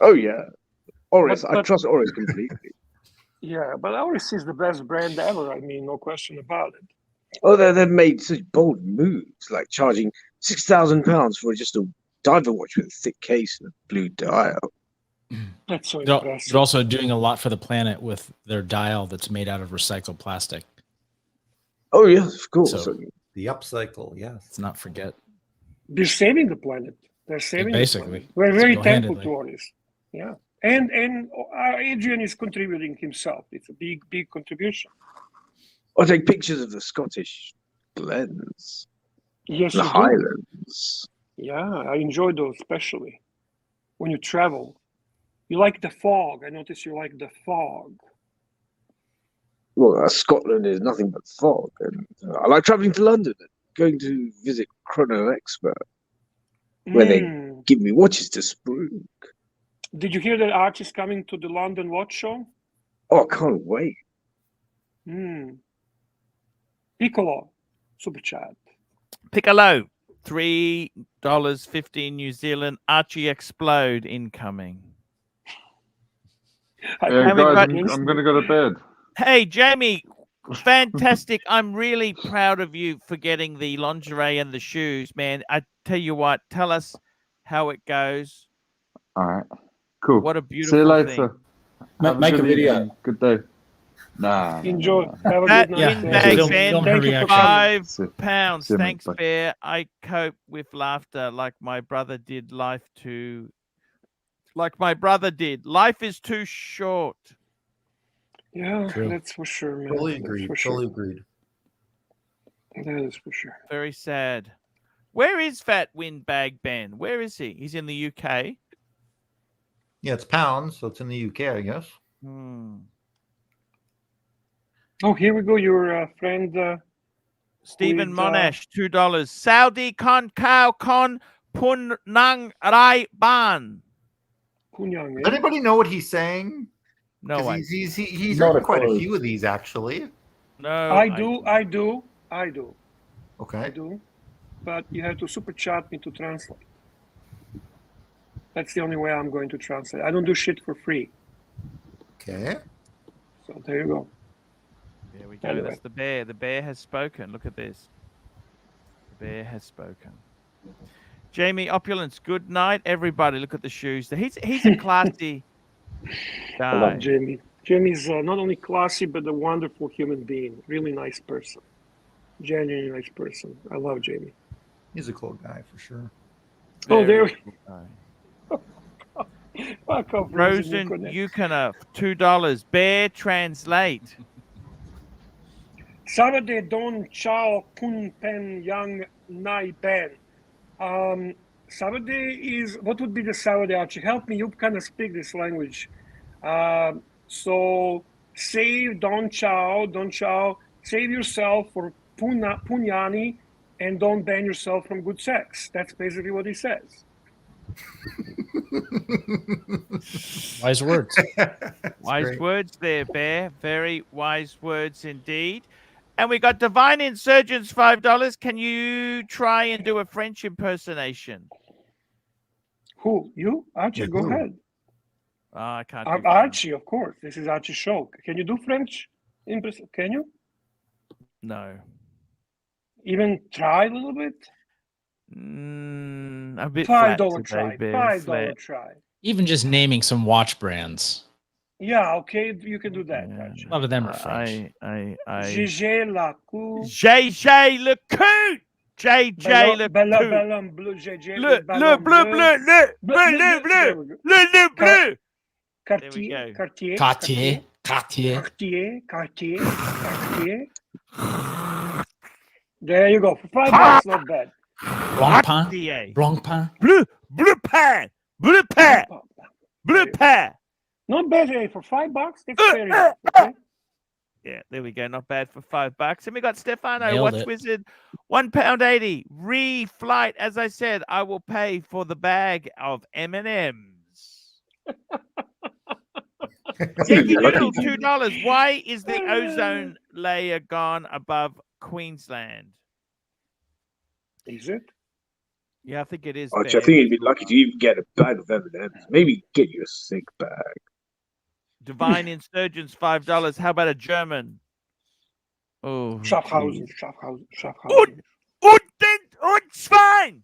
Oh yeah, Oris. I trust Oris completely. Yeah, but Oris is the best brand ever. I mean, no question about it. Oh, they've made such bold moves, like charging £6,000 for just a diver watch with a thick case and a blue dial. That's so They're impressive. also doing a lot for the planet with their dial that's made out of recycled plastic. Oh yeah, of course. So, the upcycle, yes. Let's not forget. They're saving the planet. They're saving basically. the planet. We're very thankful Single-handedly. to Oris. Yeah. And Adrian is contributing himself. It's a big contribution. I take pictures of the Scottish glens, Yes, the you do. Highlands. Yeah, I enjoy those, especially when you travel. You like the fog. I notice you like the fog. Well, Scotland is nothing but fog, and I like traveling to London and going to visit Chrono Expert, where they give me watches to spruik. Did you hear that Archie's coming to the London Watch Show? Oh, I can't wait. Piccolo, super chat. Piccolo, $3.15 New Zealand. Archie Explode incoming. Yeah, guys, I'm going to go to bed. Hey, Jamie, fantastic. I'm really proud of you for getting the lingerie and the shoes, man. I tell you what, tell us how it goes. All right. Cool. What a beautiful See you later. thing. Make a video. Evening. Good day. Nah. Enjoy. Have a That good night. £5. See you, Thanks, mate. Bye. Bear. I cope with laughter like my brother did. Life is too short. Yeah, True. that's for sure, man. Totally That's agreed. for sure. Totally agreed. That is for sure. Very sad. Where is Fat Windbag Ben? Where is he? He's in the UK. Yeah, it's pounds, so it's in the UK, I guess. Oh, here we go. Your friend Stephen with, Monash, $2. Saudi con cow con pun nang rai ban. Kunyang, Does anybody know what he's saying? No, 'Cause he's Not written a quite a clue. few of these, actually. No, I do. Okay. I do. But you have to super chat me to translate. That's the only way I'm going to translate. I don't do shit for free. Okay. So there you go. There we go. Anyway. That's the bear. The bear has spoken. Look at this. The bear has spoken. Jamie Opulence, good night, everybody. Look at the shoes. He's a classy guy. I love Jamie. Jamie's not only classy, but a wonderful human being. Really nice person. Genuinely nice person. I love Jamie. He's a cool guy for sure. Oh, there we go. Fuck off, Rosen Yukona, $2. Bear translate. Savade Don Chao Kun Pen Yang Nai Ben. Savade is, what would be the Savade, Archie? Help me, you kind of speak this language. So save Don Chao, save yourself for Punyani and don't ban yourself from good sex. That's basically what he says. Wise words. Wise words there, Bear. Very wise words indeed. And we got Divine Insurgents, $5. Can you try and do a French impersonation? Who? You? Archie, go ahead. Oh, I can't. Archie, of course. This is Archie's show. Can you do French? Can you? No. Even try a little bit? A bit $5 flat today, try. Bear. $5 try. Even just naming some watch brands. Yeah, okay, you can do that. A lot of them are French. GG Lacour. JJ Lecout. JJ Lecout. Bellum bleu, JJ. Le bleu, bleu. Cartier. There you go. For $5, not bad. Blancpain. Bleu pain. Not bad, hey, for $5. It's fair enough. Okay? Yeah, there we go. Not bad for $5. And we got Stefano, Nailed Watch it. Wizard, £1.80. Reflight, as I said, I will pay for the bag of M&Ms. Jiggy Doodle, $2. Why is the ozone layer gone above Queensland? Is it? Yeah, I think it is. Archie, I think you'd be lucky to even get a bag of M&Ms. Maybe get you a sick bag. Divine Insurgents, $5. How about a German? Oh, Schaffhausen. Und Schwein!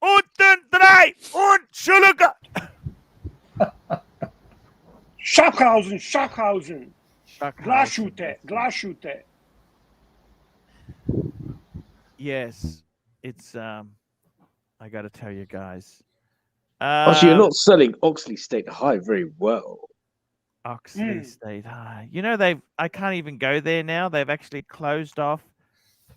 Und drei! Und Schuluga! Schaffhausen. Glashute. Yes, it's I gotta tell you guys. Actually, you're not selling Oxley State High very well. Oxley State High. You know, I can't even go there now. They've actually closed off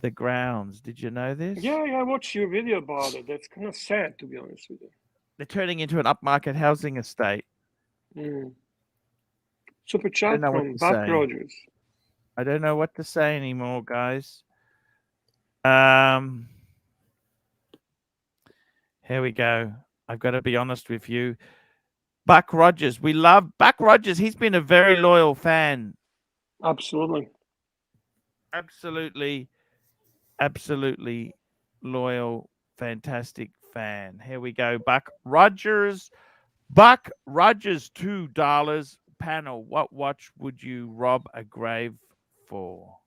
the grounds. Did you know this? Yeah, I watched your video about it. That's kind of sad, to be honest with you. They're turning into an upmarket housing estate. Super chat from Buck Rogers. I don't know what to say anymore, guys. Here we go. I've got to be honest with you. Buck Rogers. We love Buck Rogers. He's been a very loyal fan. Absolutely loyal, fantastic fan. Here we go. Buck Rogers, $2. Panel, what watch would you rob a grave for?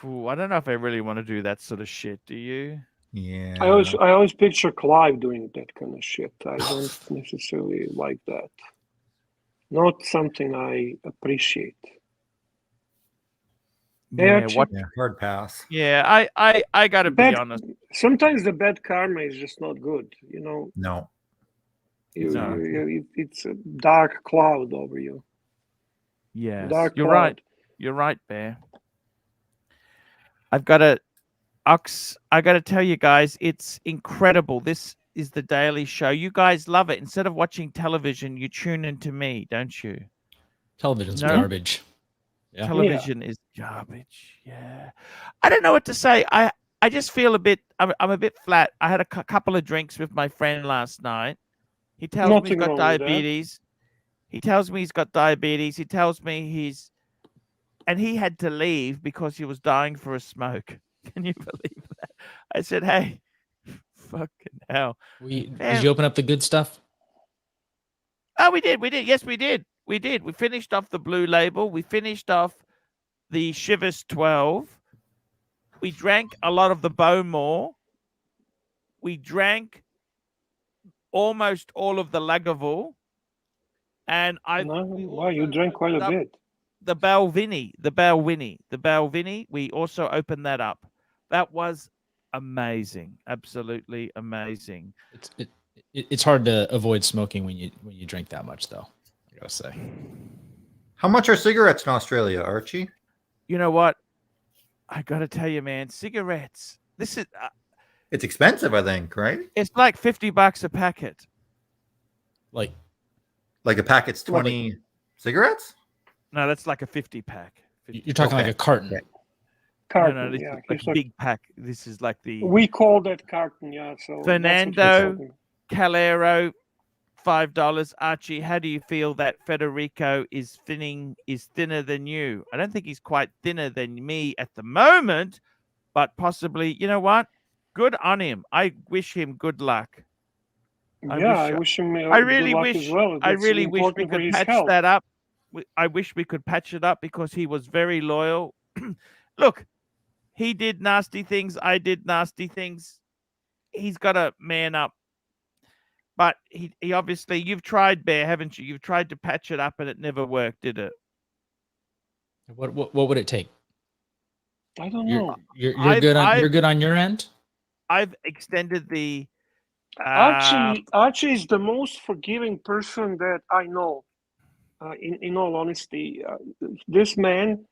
I don't know if I really want to do that sort of shit. Do you? Yeah. I always picture Clive doing that kind of shit. I don't necessarily like that. Not something I appreciate. Hard pass. Yeah, I gotta be honest. Sometimes the bad karma is just not good, you know. No. It's a dark cloud over you. Yes, Dark you're cloud. right. You're right, Bear. I gotta tell you guys, it's incredible. This is the Daily Show. You guys love it. Instead of watching television, you tune into me, don't you? Television's garbage. Yeah. Television is garbage. Yeah. I don't know what to say. I just feel a bit, I'm a bit flat. I had a couple of drinks with my friend last night. He tells me he's got diabetes. He tells me he's got diabetes. He tells me and he had to leave because he was dying for a smoke. Can you believe that? I said, hey, fucking hell. Did you open up the good stuff? Oh, we did. Yes, we did. We finished off the Blue Label. We finished off the Chivas 12. We drank a lot of the Bowmore. We drank almost all of the Lagavulin. And wow, you drank quite a bit. The Balvenie. We also opened that up. That was amazing, absolutely amazing. It's hard to avoid smoking when you drink that much, though. I gotta say. How much are cigarettes in Australia, Archie? You know what? I gotta tell you, man, cigarettes. This is. It's expensive, I think, right? It's like $50 a packet. Like a packet's 20 cigarettes? No, that's like a 50 pack. You're talking like a carton. No, this is like a big pack. This is like the. We call that carton, yeah. So Fernando Calero, $5. Archie, how do you feel that Federico is thinner than you? I don't think he's quite thinner than me at the moment, but possibly. You know what? Good on him. I wish him good luck. I wish him. I really wish. As well. I really wish we could patch that up. I wish we could patch it up because he was very loyal. Look, he did nasty things. I did nasty things. He's got to man up. But he obviously, you've tried, Bear, haven't you? You've tried to patch it up and it never worked, did it? What would it take? I don't know. You're good on your end? I've extended the Archie is the most forgiving person that I know. In all honesty, this man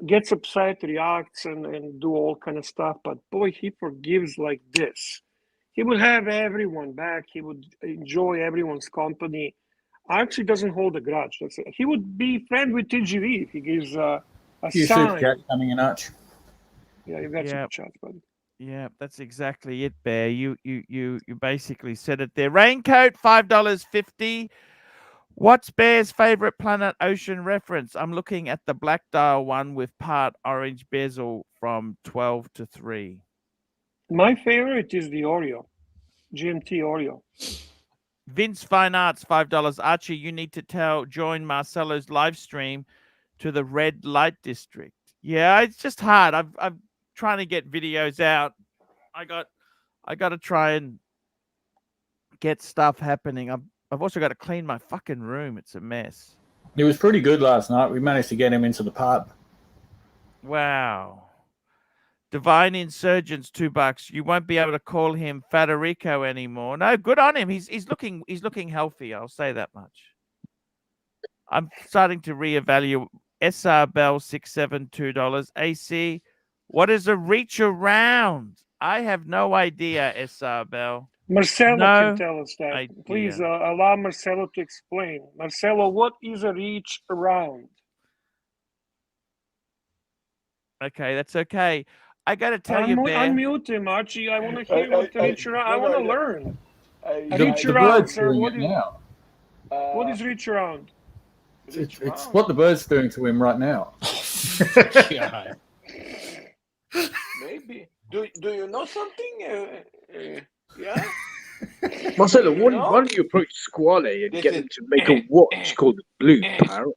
gets upset, reacts, and do all kind of stuff. But boy, he forgives like this. He would have everyone back. He would enjoy everyone's company. Archie doesn't hold a grudge. He would be friend with TGV if he gives a sign. Super chat coming in, Arch. Yeah, you got super chats, buddy. Yeah, that's exactly it, Bear. You basically said it there. Raincoat, $5.50. What's Bear's favorite planet ocean reference? I'm looking at the black dial one with part orange bezel from 12 to 3. My favorite is the Oreo, GMT Oreo. Vince Fine Arts, $5. Archie, you need to join Marcelo's live stream to the red light district. Yeah, it's just hard. I'm trying to get videos out. I got to try and get stuff happening. I've also got to clean my fucking room. It's a mess. It was pretty good last night. We managed to get him into the pub. Wow. Divine Insurgents, $2. You won't be able to call him Federico anymore. No, good on him. He's looking healthy. I'll say that much. I'm starting to reevaluate. SR Bell, $672. AC, what is a reach around? I have no idea, SR Bell. Marcelo can tell us that. Idea. Please allow Marcelo to explain. Marcelo, what is a reach around? Okay, that's okay. I got to tell you, Bear. Unmute him, Archie. I want to hear what the reach around. I want to learn. Reach around, sir. What is reach around? It's what the bird's doing to him right now. God. Maybe. Do you know something? Yeah. Marcelo, why don't you approach Squale and get him to make a watch called the Blue Parrot?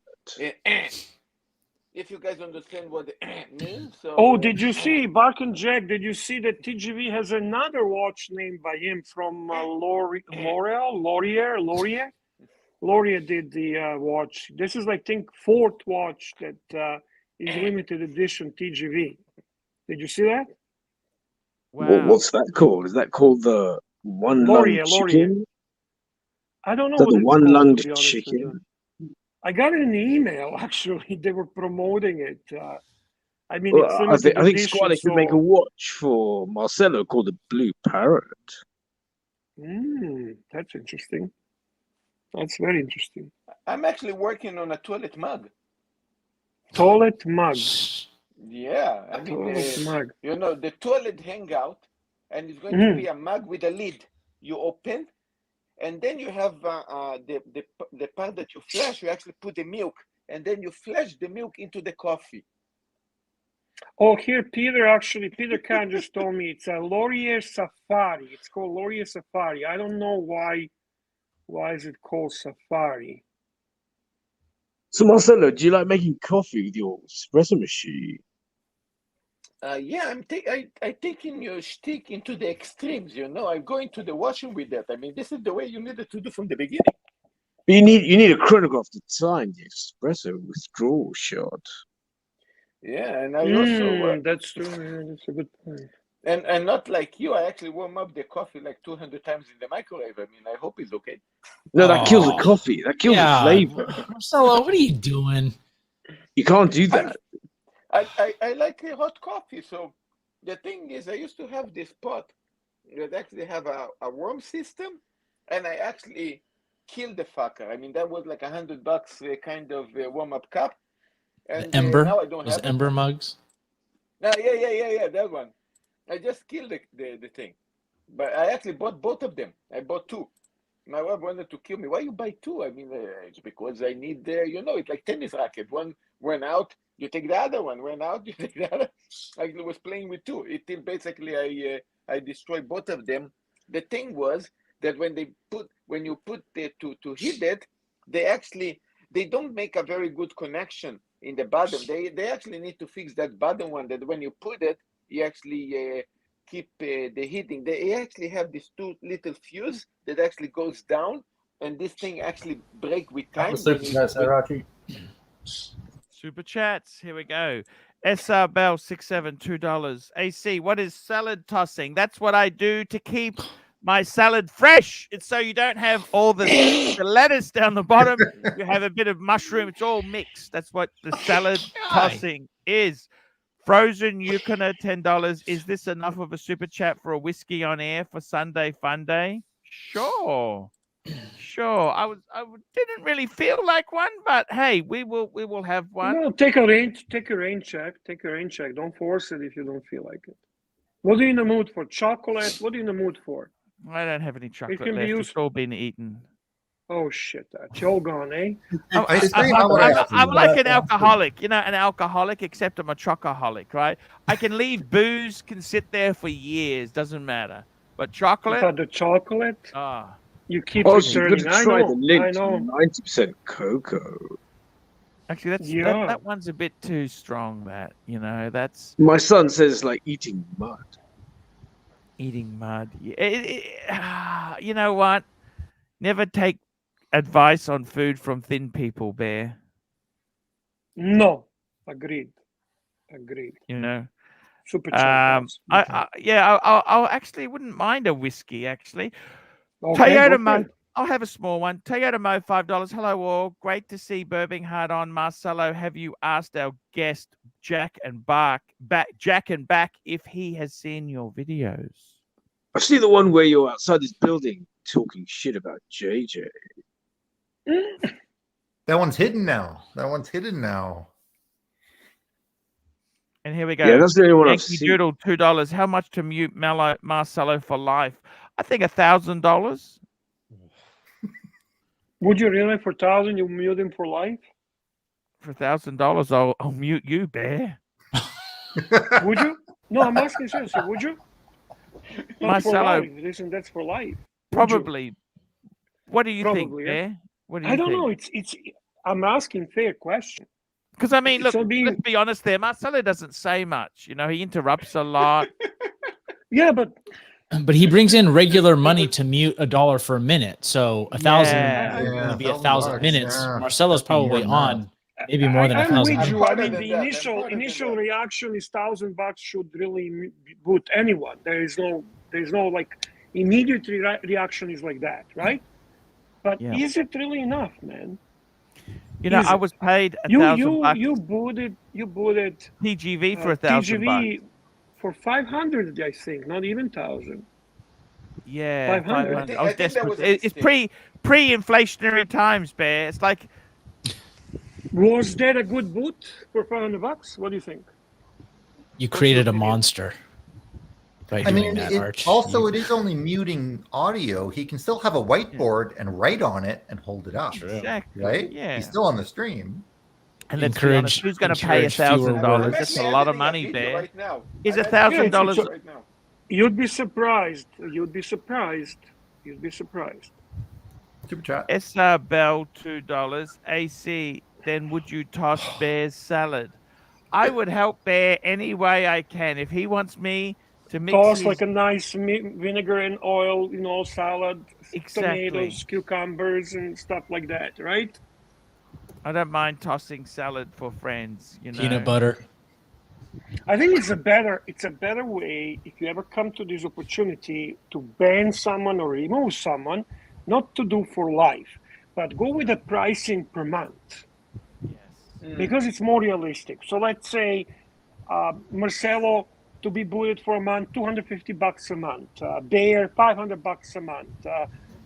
If you guys understand what it means. So, oh, did you see, Bark and Jack, did you see that TGV has another watch named by him from Laurier? Laurier did the watch. This is, I think, 4th watch that is limited edition TGV. Did you see that? Wow. What's that called? Is that called the one-lunged chicken? I don't know. The one-lunged chicken? I got an email, actually. They were promoting it. I mean, well, I think Squale could make a watch for Marcelo called the Blue Parrot. That's interesting. That's very interesting. I'm actually working on a toilet mug. Toilet mug? Yeah. I mean, mug. You know, the toilet hangout, and it's going to be a mug with a lid. You open, and then you have the part that you flash, you actually put the milk, and then you flash the milk into the coffee. Oh, here, Peter Khan just told me it's a Laurier Safari. It's called Laurier Safari. I don't know why is it called Safari. So, Marcelo, do you like making coffee with your espresso machine? Yeah, I taking your shtick into the extremes. I'm going to the washing with that. I mean, this is the way you needed to do from the beginning. But you need a chronograph to time the espresso withdrawal shot. Yeah, and I also that's true. Yeah, that's a good point. And not like you. I actually warm up the coffee like 200 times in the microwave. I mean, I hope it's okay. No, that kills the coffee. That kills the flavor. Marcelo, what are you doing? You can't do that. I like a hot coffee. So the thing is, I used to have this pot that actually have a warm system, and I actually killed the fucker. I mean, that was like $100 kind of warm up cup. And the Ember? Now I don't Those have Ember it. mugs? No, yeah, that one. I just killed the thing. But I actually bought both of them. I bought two. My wife wanted to kill me. Why you buy two? I mean, it's because I need, it's like tennis racket. One went out, you take the other one. Went out, you take the other. I was playing with two. Until basically I destroyed both of them. The thing was that when you put the to heat it, they don't make a very good connection in the bottom. They actually need to fix that bottom one, that when you put it, you actually keep the heating. They actually have these two little fuse that actually goes down, and this thing actually break with time. Super chats. Here we go. SR Bell $672. AC, what is salad tossing? That's what I do to keep my salad fresh. It's so you don't have all the lettuce down the bottom. You have a bit of mushroom. It's all mixed. That's what the salad tossing is. Frozen Yukona, $10. Is this enough of a super chat for a whiskey on air for Sunday Funday? Sure. I didn't really feel like one, but hey, we will have one. No, take a rain check. Don't force it if you don't feel like it. What are you in the mood for? Chocolate? What are you in the mood for? I don't have any chocolate can be left. used- It's all been eaten. Oh shit, that's all gone, eh? I'm like an alcoholic, an alcoholic, except I'm a chocoholic, right? I can leave booze, can sit there for years, doesn't matter. But chocolate? But the chocolate? You keep So returning. you've got to try the Lindt, I know. 90% cocoa. Actually, that one's a bit too strong. That's. My son says it's like eating mud. Eating mud. Yeah. You know what? Never take advice on food from thin people, Bear. No, agreed. Super chat. I actually wouldn't mind a whiskey. Actually, Okay, Toyota go for Mo. it. I'll have a small one. Toyota Mo, $5. Hello all. Great to see Burping Hard on. Marcelo, have you asked our guest Jack and Back if he has seen your videos? I've seen the one where you're outside this building talking shit about JJ. That one's hidden now. And here we go. Yeah, that's the only one I've Yankee seen. Doodle, $2. How much to mute Marcelo for life? I think $1,000. Would you really for 1,000 you mute him for life? For $1,000, I'll mute you, Bear. Would you? No, I'm asking seriously. Would you? Not for Marcelo, life. Listen, that's for life. probably. What do you think, Probably, yeah. Bear? What do you I don't think? know. It's. I'm asking fair question. Because I mean, It's look, all being- let's be honest. There, Marcelo doesn't say much. He interrupts a lot. Yeah, but he brings in regular money to mute $1 for a minute. So 1,000 Yeah. is going to be $1,000 1,000 minutes. yeah. Marcelo's probably on maybe more than I'm 1,000. with you. I Harder mean, than the that. initial reaction is $1,000 should really boot anyone. There's no like immediate reaction is like that, right? But Yeah. is it really enough, man? I was paid $1,000. You booted TGV for $1,000. TGV for 500, I think, not even 1,000. Yeah, 500. 500. I I was think that desperate. was a It's mistake. pre-inflationary times, Bear. It's like Was that a good boot for $500? What do you think? You created a monster by doing that, Arch. It is only muting audio. He can still have a whiteboard and write on it and hold it up. exactly. Right? Yeah. He's still on the stream. And let's be honest, who's going to pay encourage fewer $1,000? words. That's a Actually lot of editing a money, video Bear. right now. Is I'm $1,000? editing right now. You'd be surprised. Super chat. SR Bell, $2. AC, then would you toss Bear's salad? I would help Bear any way I can. If he wants me to mix Toss his... like a nice vinegar and oil, salad, Exactly. tomatoes, cucumbers, and stuff like that, right? I don't mind tossing salad for friends, Peanut butter. I think it's a better way if you ever come to this opportunity to ban someone or remove someone, not to do for life, but go with the pricing per month. Yes. Because it's more realistic. So let's say Marcelo to be booted for a month, $250 a month. Bear, $500 a month.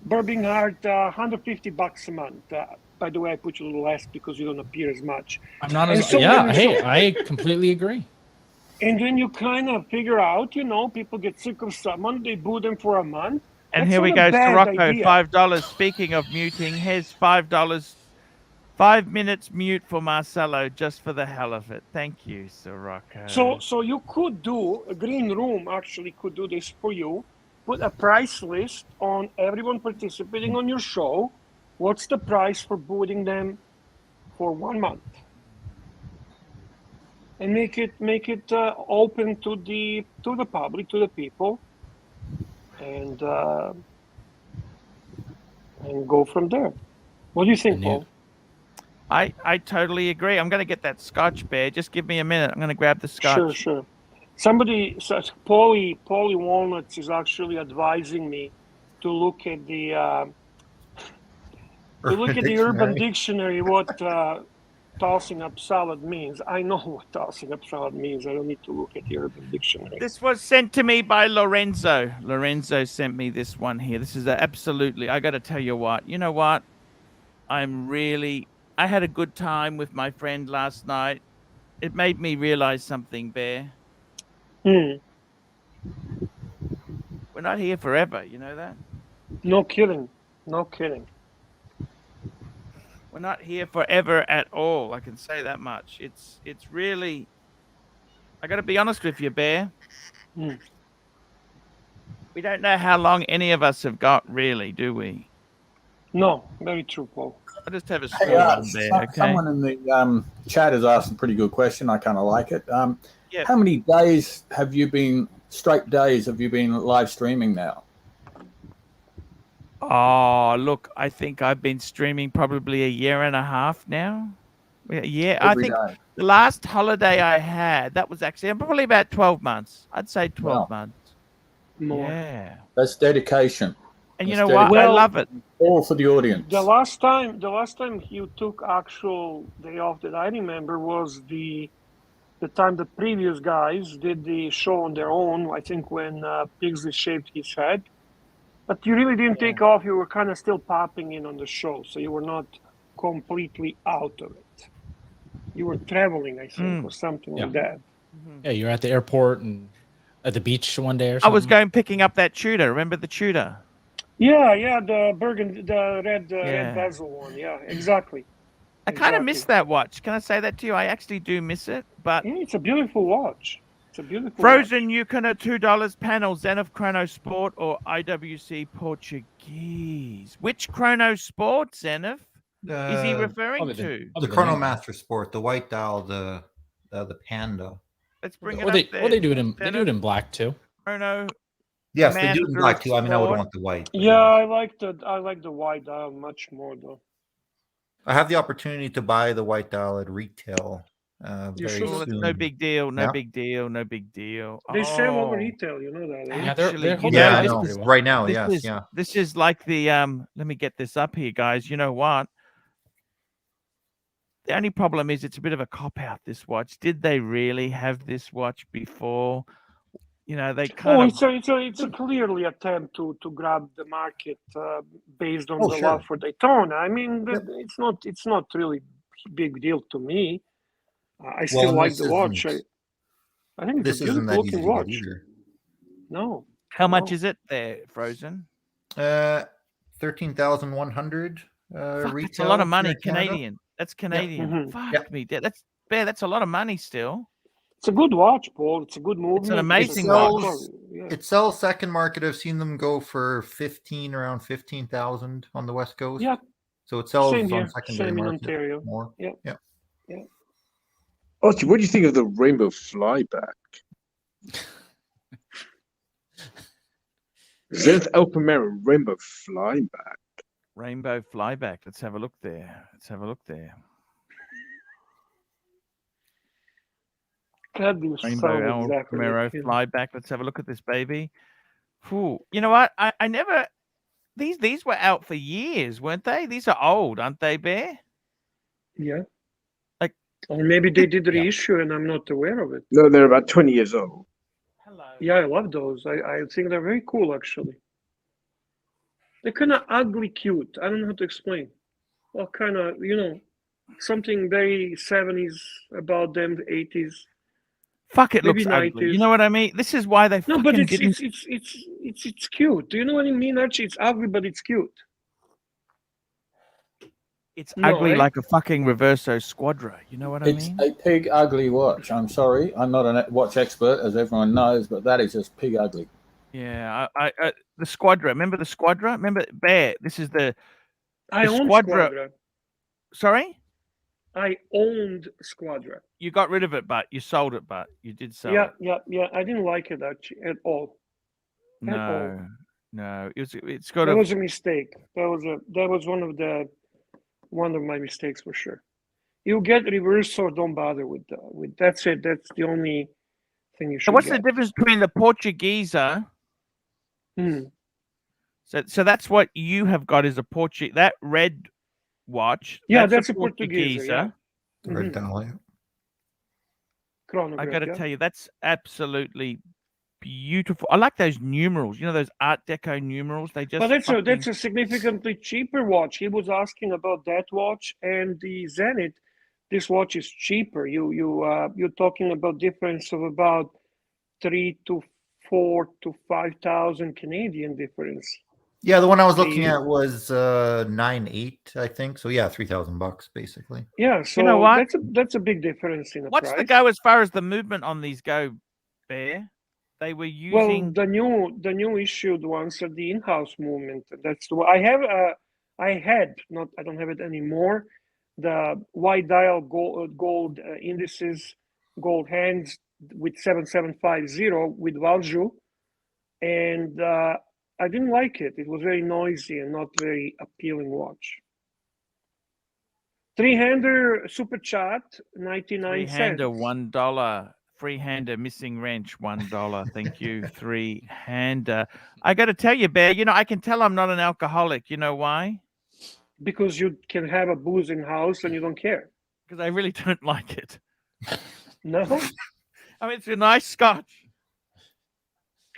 Birmingham, $150 a month. By the way, I put you a little less because you don't appear as much. I'm not as I completely agree. And then you kind of figure out, people get sick of someone, they boot them for a month. And That's here we not go, a bad Sirocco, idea. $5. Speaking of muting, here's $5. 5 minutes mute for Marcelo just for the hell of it. Thank you, Sirocco. So you could do, a green room actually could do this for you. Put a price list on everyone participating on your show. What's the price for booting them for 1 month? And make it open to the public, to the people, and go from there. What do you think, Paul? I totally agree. I'm going to get that scotch, Bear. Just give me a minute. I'm going to grab the scotch. Sure. Somebody says Paulie Walnuts is actually advising me to look at the Urban Dictionary what tossing up salad means. I know what tossing up salad means. I don't need to look at the Urban Dictionary. This was sent to me by Lorenzo. Lorenzo sent me this one here. This is absolutely, I got to tell you what. You know what? I had a good time with my friend last night. It made me realize something, Bear. We're not here forever, you know that? No kidding. We're not here forever at all. I can say that much. It's really, I got to be honest with you, Bear. We don't know how long any of us have got, really, do we? No, very true, Paul. I just have a scroll on there. Okay. Someone in the chat has asked a pretty good question. I kind of like it. How many days have you been live streaming now? Oh, look, I think I've been streaming probably a year and a half now. Yeah, I think the last holiday I had, that was actually probably about 12 months. I'd say 12 months. More. Yeah. That's dedication. And you know what? I love it. All for the audience. The last time you took actual day off that I remember was the time the previous guys did the show on their own. I think when Pigsley shaved his head. But you really didn't take off. You were kind of still popping in on the show, so you were not completely out of it. You were traveling, I think, or something like that. Yeah, you were at the airport and at the beach one day or something. I was picking up that Tudor. Remember the Tudor? Yeah, the burgundy, the red bezel one. Yeah, exactly. I kind of miss that watch. Can I say that to you? I actually do miss it, but yeah, it's a beautiful watch. It's a beautiful Frozen Yukon at $2 panel, Zenith Chrono Sport or IWC Portuguese. Which Chrono Sport, Zenith? Is he referring to? The Chrono Master Sport, the white dial, the Panda. Let's bring it up there. They do it in black too. Chrono. Yes, they do it in black too. I mean, I would want the white. Yeah, I like the white dial much more though. I have the opportunity to buy the white dial at retail. Very soon. No big deal. No big deal. No big deal. They sell over retail, you know that. Yeah, I know. Right now, This is like the let me get this up here, guys. You know what? The only problem is it's a bit of a cop out. This watch. Did they really have this watch before? You know, they kind of. It's a clearly attempt to grab the market based on the love for Daytona. I mean, it's not really big deal to me. I still like the watch. I think it's a beautiful looking watch. No. How much is it there, Frozen? 13,100 retail. That's a lot of money, Canadian. That's Canadian. Fuck me. That's a lot of money still. It's a good watch, Paul. It's a good movement. It's an amazing watch. It sells second market. I've seen them go for around 15,000 on the West Coast. Yeah. So it sells Same on here. secondary Same market in Ontario. more. Yeah. Archie, what do you think of the rainbow flyback? Zenith Alpamera rainbow flyback. Rainbow flyback. Let's have a look there. Let's have a look there. Rainbow Alpamera flyback. Let's have a look at this baby. Ooh, you know what? I never. These were out for years, weren't they? These are old, aren't they, Bear? Yeah. Like, or maybe they did reissue and I'm not aware of it. No, they're about 20 years old. Hello. Yeah, I love those. I think they're very cool, actually. They're kind of ugly cute. I don't know how to explain. Well, kind of, something very 70s about them, the 80s. Fuck, it maybe looks 90s. ugly. You know what I mean? This is why they No, fucking but it's didn't. it's cute. Do you know what I mean, Archie? It's ugly, but it's cute. It's ugly like a fucking Reverso Squadra. You know what I mean? It's a pig ugly watch. I'm sorry. I'm not a watch expert, as everyone knows, but that is just pig ugly. Yeah, the Squadra. Remember the Squadra? Remember Bear? This is the owned Squadra. Sorry? I owned Squadra. You got rid of it, but you sold it, but you did sell it. Yeah. I didn't like it actually at all. No. It's got. That was a mistake. That was one of my mistakes for sure. You get reverse or don't bother with that's it. That's the only thing you should. So what's get. the difference between the Portuguesa? So that's what you have got is a Portuguese. That red watch. Yeah, that's a Portuguesa. Yeah. Red Dahlia. I got to tell you, that's absolutely beautiful. I like those numerals. You know those Art Deco numerals. They just. But that's a significantly cheaper watch. He was asking about that watch and the Zenith. This watch is cheaper. You're talking about difference of about 3 to 4 to 5,000 Canadian difference. Yeah, the one I was looking at was 9.8, I think. So yeah, $3,000 basically. Yeah, so you know what? That's a big difference in the What's price. the go as far as the movement on these go, Bear? They were using the new issued ones are the in-house movement. That's the I don't have it anymore. The white dial gold indices, gold hands with 7750 with Valjoux, and I didn't like it. It was very noisy and not very appealing watch. Three-hander super chat, 99 cents. Three-hander $1. Free-hander missing wrench $1. Thank you. Three-hander. I got to tell you, Bear. I can tell I'm not an alcoholic. You know why? Because you can have a booze in house and you don't care. Because I really don't like it. No. I mean, it's a nice scotch.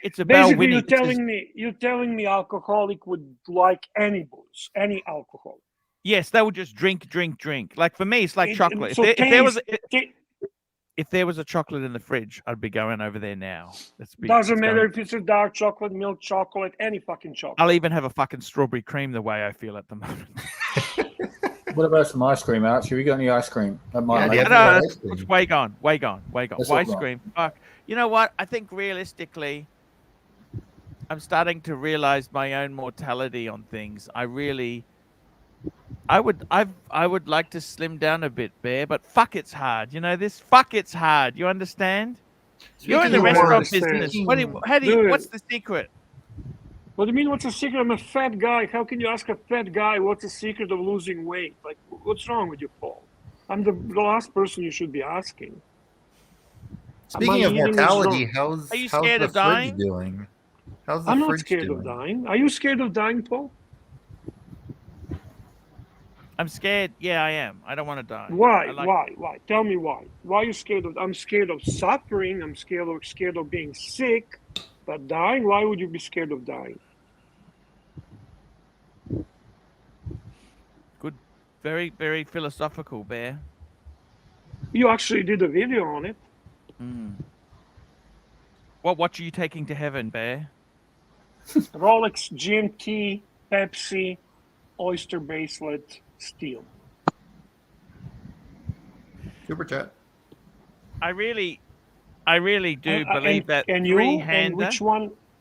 It's a basically you're telling me alcoholic would like any booze, any alcohol. Yes, they would just drink. Like for me, it's like chocolate. So if there was a chocolate in the fridge, I'd be going over there now. Doesn't matter if it's a dark chocolate, milk chocolate, any fucking chocolate. I'll even have a fucking strawberry cream the way I feel at the moment. What about some ice cream, Archie? We got any ice cream? It's way gone. Ice cream. Fuck. You know what? I think realistically, I'm starting to realize my own mortality on things. I would like to slim down a bit, Bear, but fuck, it's hard. You know this? Fuck, it's hard. You understand? You're in the restaurant business. What's the secret? What do you mean, what's the secret? I'm a fat guy. How can you ask a fat guy what's the secret of losing weight? Like, what's wrong with you, Paul? I'm the last person you should be asking. Speaking of mortality, how's you scared the of dying? fridge doing? How's the I'm not fridge scared doing? of dying. Are you scared of dying, Paul? I'm scared. Yeah, I am. I don't want to die. Why? Why? Tell me why. Why are you scared of? I'm scared of suffering. I'm scared of being sick. But dying? Why would you be scared of dying? Good. Very, very philosophical, Bear. You actually did a video on it. What watch are you taking to heaven, Bear? Rolex GMT, Pepsi, Oyster bracelet, steel. Super chat. I really do believe that and three-hander.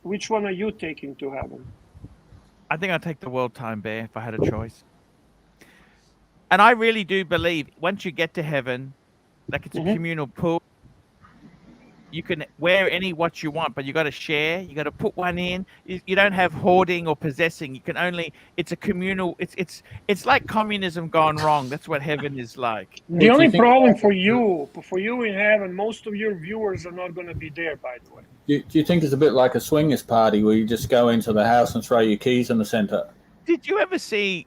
Which one are you taking to heaven? I think I'd take the world time, Bear, if I had a choice. And I really do believe once you get to heaven, like it's a communal pool. You can wear any watch you want, but you got to share. You got to put one in. You don't have hoarding or possessing. You can only. It's a communal. It's like communism gone wrong. That's what heaven is like. The only problem for you in heaven, most of your viewers are not going to be there. By the way, do you think it's a bit like a swingers party where you just go into the house and throw your keys in the center? Did you ever see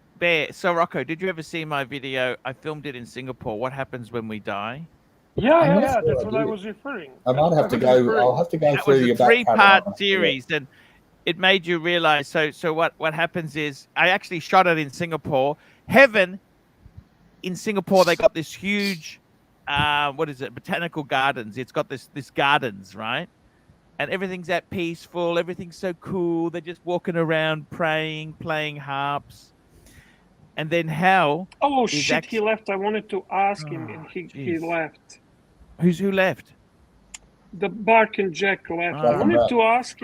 Rocco? Did you ever see my video? I filmed it in Singapore. What happens when we die? Yeah. That's what I was referring. I might have to go. I'll have to go through your back. That was a 3-part series, and it made you realize. So what happens is, I actually shot it in Singapore. Heaven, in Singapore, they got this huge, botanical gardens. It's got this gardens, right? And everything's that peaceful. Everything's so cool. They're just walking around, praying, playing harps. And then hell. Oh shit! He left. I wanted to ask him, and he left. Who left? The Bark and Jack left. I wanted to ask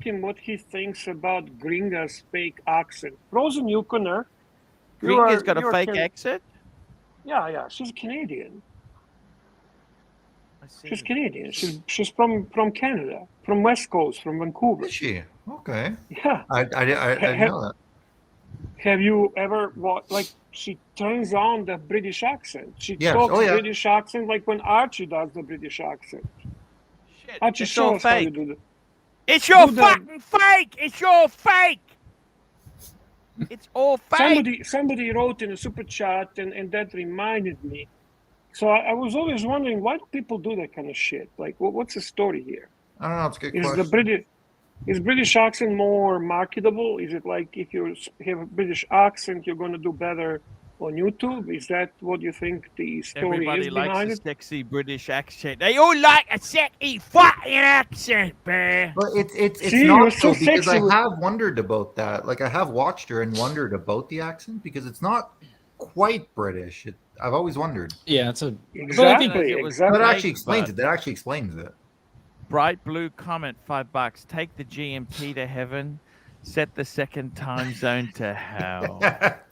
him what he thinks about Gringa's fake accent. Frozen Yukoner. Gringa's got a fake accent? Yeah. She's Canadian. She's Canadian. She's from Canada, from West Coast, from Vancouver. Is she? Okay. Yeah. I didn't know that. Have you ever she turns on the British accent? She talks British accent like when Archie does the British accent. Shit, Archie, it's show all us how you fake. do that. It's your fucking fake! It's your fake! It's all fake! Somebody wrote in a super chat, and that reminded me. So I was always wondering, why do people do that kind of shit? Like, what's the story here? I don't know. It's a good question. Is British accent more marketable? Is it like if you have a British accent, you're going to do better on YouTube? Is that what you think the story Everybody is likes behind a it? sexy British accent. They all like a sexy fucking accent, man. But it's See, not you're so so because sexy I with- have wondered about that. Like I have watched her and wondered about the accent because it's not quite British. I've always wondered. Yeah, it's a Exactly. That actually explains it. That actually explains it. Bright blue comment, $5. Take the GMT to heaven. Set the second time zone to hell.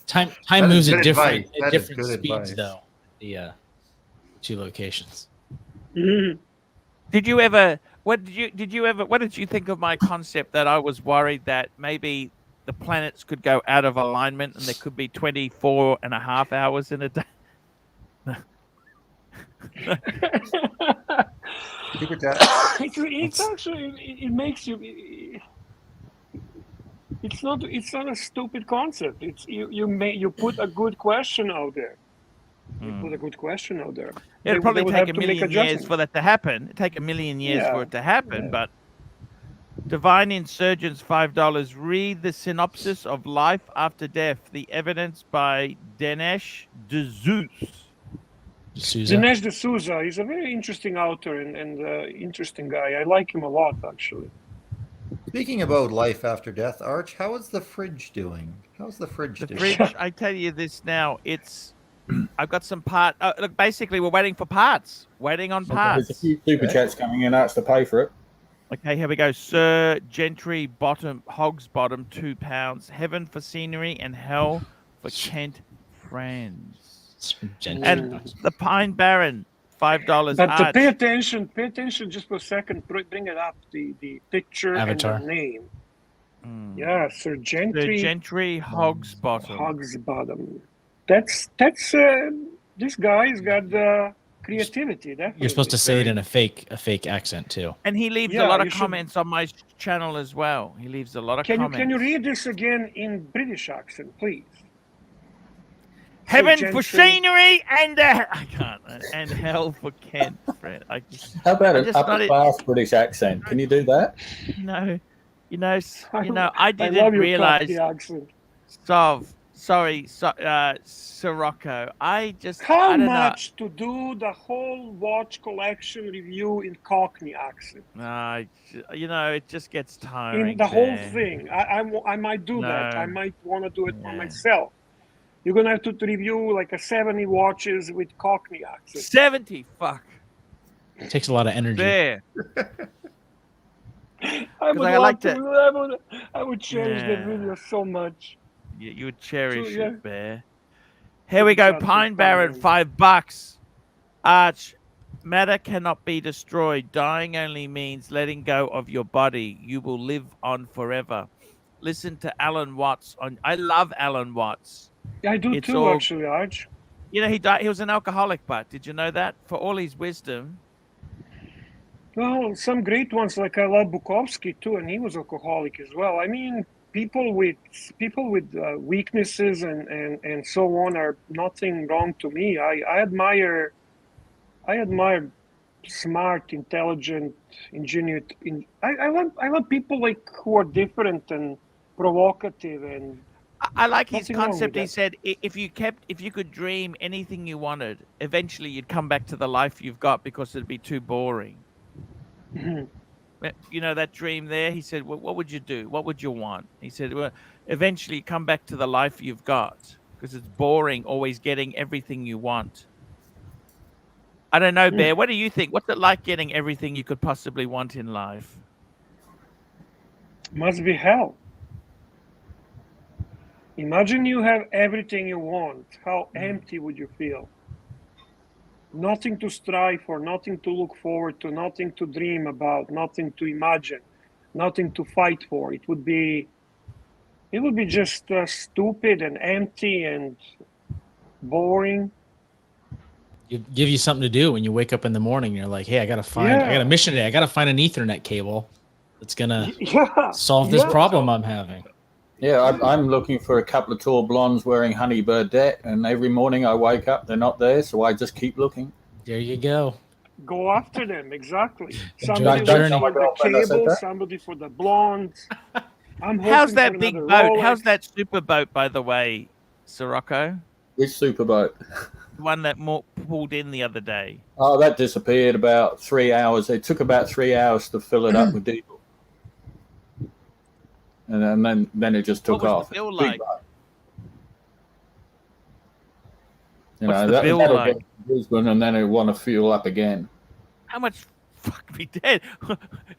Time That is moves at good different advice. That is different good speeds advice. though. The two locations. Did you ever? What did you think of my concept that I was worried that maybe the planets could go out of alignment and there could be 24 and a half hours in a day? It's actually it makes you. It's not a stupid concept. It's you put a good question out there. You put a good question out there. It'd probably would take have a to make million years adjustments. for that to happen. It'd take a million years Yeah. for it to happen, but Divine Insurgents, $5. Read the synopsis of Life After Death, the evidence by Dinesh D'Souza. Dinesh D'Souza. He's a very interesting author and interesting guy. I like him a lot, actually. Speaking about life after death, Arch, how is the fridge doing? How's the fridge doing? Fridge, I tell you this now, I've got some part. Look, basically, we're waiting for parts. Waiting on parts. There's a few super chats coming in. That's to pay for it. Okay, here we go. Sir Gentry Hogs Bottom, £2. Heaven for scenery and hell for Kent friends. And the Pine Baron, $5. But pay attention just for a second. Bring it up, the picture Avatar. and the name. Yeah, Sir Gentry. Sir Gentry Hogs Bottom. Hogs Bottom. That's this guy's got the creativity. Definitely. You're supposed to say it in a fake accent too. And he leaves a lot of comments on my channel as well. He leaves a lot of comments. Can you read this again in British accent, please? Heaven Sir for Gentry. scenery and I can't. And hell for Kent, Fred. How about an upper class British accent? Can you do that? I didn't realize. Sorry, Sirocco. How much to do the whole watch collection review in Cockney accent? It just gets tiring. In the whole thing, I might do that. I might want to do it for myself. You're gonna have to review like 70 watches with Cockney accent. 70, fuck. It takes a lot of energy. There. I would cherish that video so much. You would cherish So, yeah. it, Bear. Here we go. Pine Baron, $5. Arch, matter cannot be destroyed. Dying only means letting go of your body. You will live on forever. Listen to Alan Watts. I love Alan Watts. I do It's too, all, actually, Arch. You know, he died. He was an alcoholic, but did you know that? For all his wisdom. Well, some great ones like I love Bukowski too, and he was alcoholic as well. I mean, people with weaknesses and so on are nothing wrong to me. I admire smart, intelligent, ingenuous. I love people like who are different and provocative, and I like his nothing wrong concept. with He that. said, if you could dream anything you wanted, eventually you'd come back to the life you've got because it'd be too boring. You know that dream there? He said, well, what would you do? What would you want? He said, well, eventually you come back to the life you've got because it's boring always getting everything you want. I don't know, Bear. What do you think? What's it like getting everything you could possibly want in life? Must be hell. Imagine you have everything you want. How empty would you feel? Nothing to strive for, nothing to look forward to, nothing to dream about, nothing to imagine, nothing to fight for. It would be just stupid and empty and boring. Give you something to do when you wake up in the morning. You're like, hey, I got a mission today. I got to find an Ethernet cable that's going to solve this problem I'm having. Yeah, I'm looking for a couple of tall blondes wearing honey birdette, and every morning I wake up, they're not there, so I just keep looking. There you go. Go after them, exactly. Somebody Somebody for the cable, somebody for the blondes. How's that big boat? Rolex. How's that super boat, by the way, Sirocco? Which super boat? The one that pulled in the other day. Oh, that disappeared about 3 hours. It took about 3 hours to fill it up with diesel. And then it just took off. What's the bill like? You know, that'll get to Brisbane, and then it want to fuel up again. How much? Fuck me dead.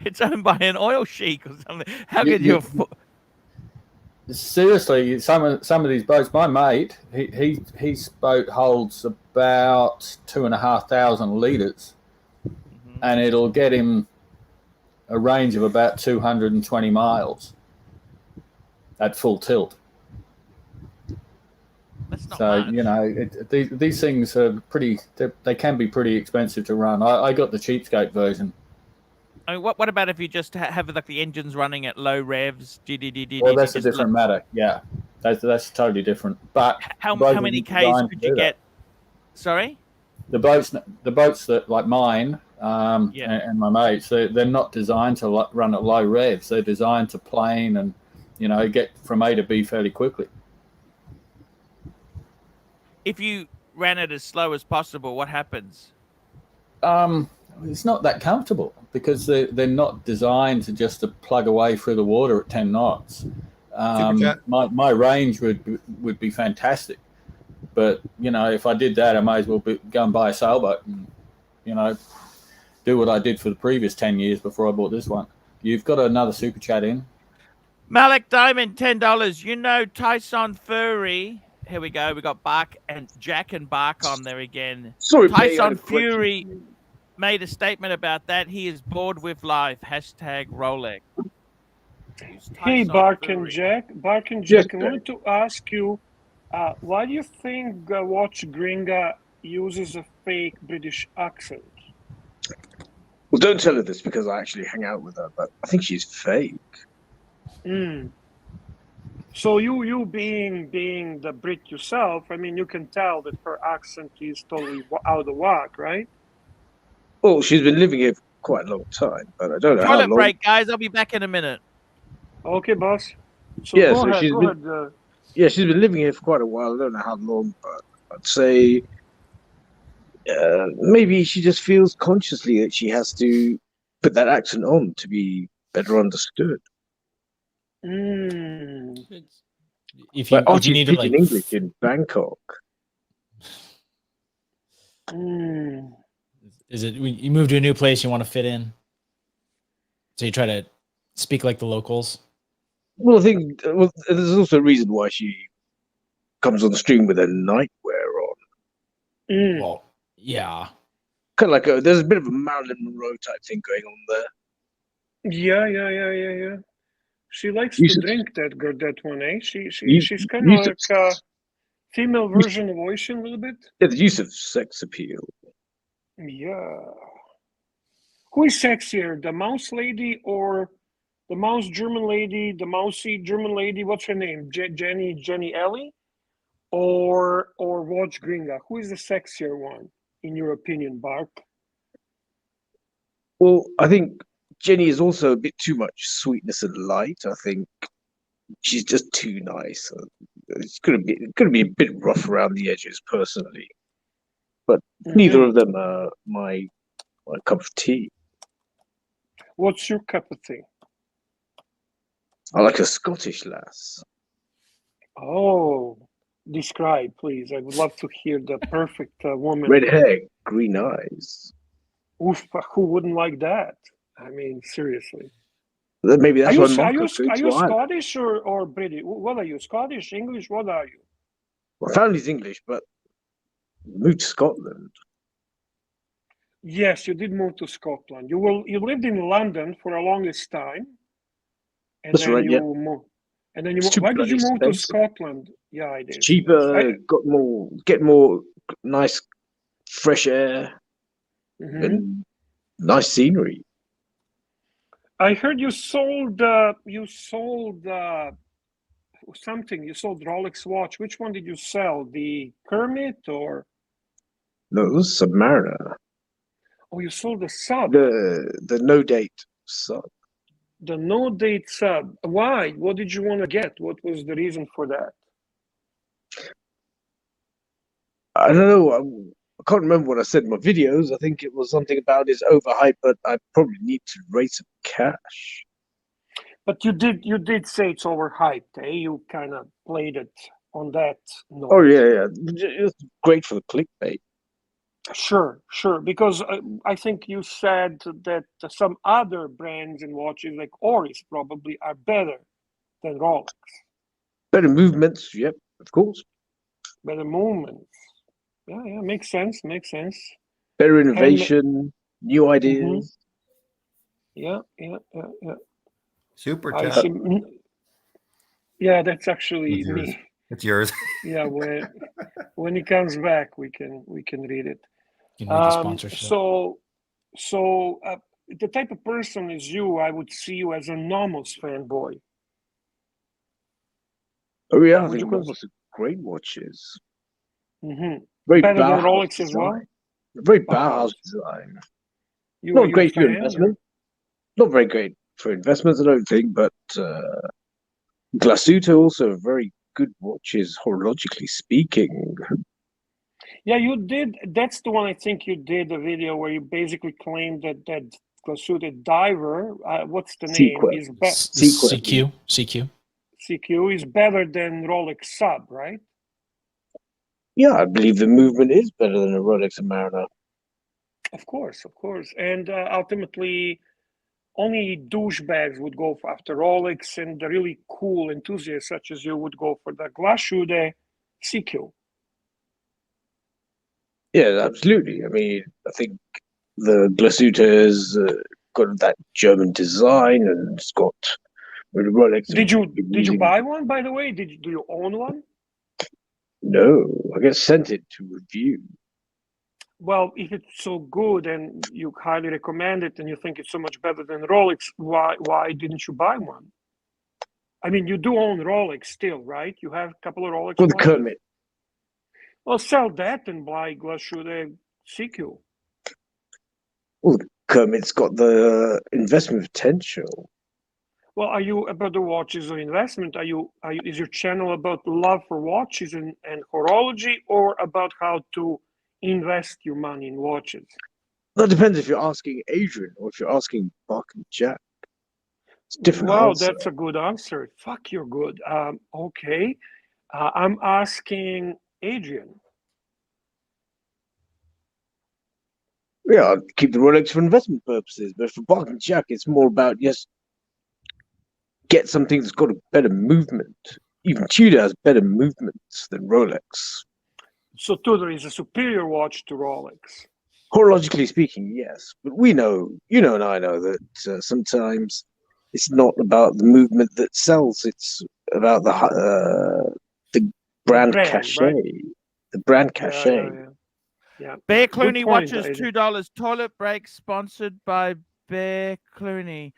It's owned by an oil sheik or something. How could you afford? Seriously, some of these boats. My mate, his boat holds about 2,500 liters, and it'll get him a range of about 220 miles at full tilt. That's not so much. You know, these things are pretty. They can be pretty expensive to run. I got the cheapskate version. I mean, what about if you just have like the engines running at low revs? Well, that's a different matter. Yeah, that's totally different. But how many Ks could you get? Sorry. The boats that like mine and my mates, they're not designed to run at low revs. They're designed to plane and, you know, get from A to B fairly quickly. If you ran it as slow as possible, what happens? It's not that comfortable because they're not designed to just to plug away through the water at 10 knots. My range would be fantastic, but you know, if I did that, I might as well go and buy a sailboat and, you know, do what I did for the previous 10 years before I bought this one. You've got another super chat in. Malik Diamond, $10. You know Tyson Fury. Here we go. We got Bark and Jack and Bark on there again. Sorry, Tyson Fury made a statement about that. He is bored with life. Hashtag Rolex. Hey, Bark and Jack. Bark and Jack, I wanted to ask you, why do you think Watch Gringa uses a fake British accent? Well, don't tell her this because I actually hang out with her, but I think she's fake. So you being the Brit yourself, I mean, you can tell that her accent is totally out of whack, right? Well, she's been living here for quite a long time, but I don't know how long. Toilet break, guys. I'll be back in a minute. Okay, boss. So yeah, go so ahead, she's go been, ahead. Yeah, she's been living here for quite a while. I don't know how long, but I'd say maybe she just feels consciously that she has to put that accent on to be better understood. If you need to like English in Bangkok. Is it you move to a new place, you want to fit in? So you try to speak like the locals? Well, I think there's also a reason why she comes on stream with her nightwear on. Well, yeah. kind of like there's a bit of a Marilyn Monroe type thing going on there. Yeah. She likes to drink that girl, that one, eh? She's kind of like a female version of Ocean a little bit. Yeah, the use of sex appeal. Yeah. Who is sexier, the mouse lady or the mouse German lady, the mousy German lady? What's her name? Jenny Ellie, or Watch Gringa? Who is the sexier one, in your opinion, Bark? Well, I think Jenny is also a bit too much sweetness and light. I think she's just too nice. It's gonna be a bit rough around the edges, personally. But neither of them are my cup of tea. What's your cup of tea? I like a Scottish lass. Oh, describe, please. I would love to hear the perfect woman. Red hair, green eyes. Oof, who wouldn't like that? I mean, seriously. Maybe that's why Are you Scottish or British? What are you? Scottish, English? What are you? My family's English, but moved to Scotland. Yes, you did move to Scotland. You lived in London for the longest time. And that's then right, you moved. And then you moved. Why did you move to Scotland? Yeah, it is. It's cheaper, get more nice fresh air and nice scenery. I heard you sold something. You sold Rolex watch. Which one did you sell? The Kermit or? No, it was Submariner. Oh, you sold the sub. The no date sub. The no date sub. Why? What did you want to get? What was the reason for that? I don't know. I can't remember what I said in my videos. I think it was something about it's overhyped, but I probably need to raise some cash. But you did say it's overhyped, eh? You kind of played it on that note. Oh yeah. It's great for the clickbait. Sure. Because I think you said that some other brands and watches like Oris probably are better than Rolex. Better movements, yep, of course. Better movements. Yeah, makes sense. Better innovation, new ideas. Yeah. Super I chat. see. Yeah, that's actually me. It's yours. Yeah, when he comes back, we can read it. You need the sponsorship. So the type of person is you. I would see you as a Nomos fanboy. Oh yeah, I think Nomos are great watches. Very better than Rolex design. As well. Very Bauhaus design. Not great for investment. Not very great for investments, I don't think. But Glasuto also very good watches, horologically speaking. Yeah, you did. That's the one I think you did a video where you basically claimed that Glasuto Diver. What's the name? CQ is better than Rolex Sub, right? Yeah, I believe the movement is better than a Rolex and Mariner. Of course. And ultimately, only douchebags would go after Rolex, and the really cool enthusiasts such as you would go for the Glasuto CQ. Yeah, absolutely. I mean, I think the Glasuto has got that German design, and it's got Rolex. Did you buy one, by the way? Do you own one? No, I get sent it to review. Well, if it's so good and you highly recommend it, and you think it's so much better than Rolex, why didn't you buy one? I mean, you do own Rolex still, right? You have a couple of Rolex. For the Kermit. Well, sell that and buy Glasuto CQ. Well, the Kermit's got the investment potential. Well, are you about the watches or investment? Is your channel about love for watches and horology, or about how to invest your money in watches? That depends if you're asking Adrian or if you're asking Buck and Jack. It's a different answer. That's a good answer. Fuck, you're good. Okay. I'm asking Adrian. Yeah, I'll keep the Rolex for investment purposes, but for Buck and Jack, it's more about get something that's got a better movement. Even Tudor has better movements than Rolex. So Tudor is a superior watch to Rolex. Chronologically speaking, yes, but we know, you know, and I know that sometimes it's not about the movement that sells; it's about the brand cachet, right? the brand cachet. Yeah. Bear Good Clooney point, watches Aiden. $2. Toilet break sponsored by Bear Clooney.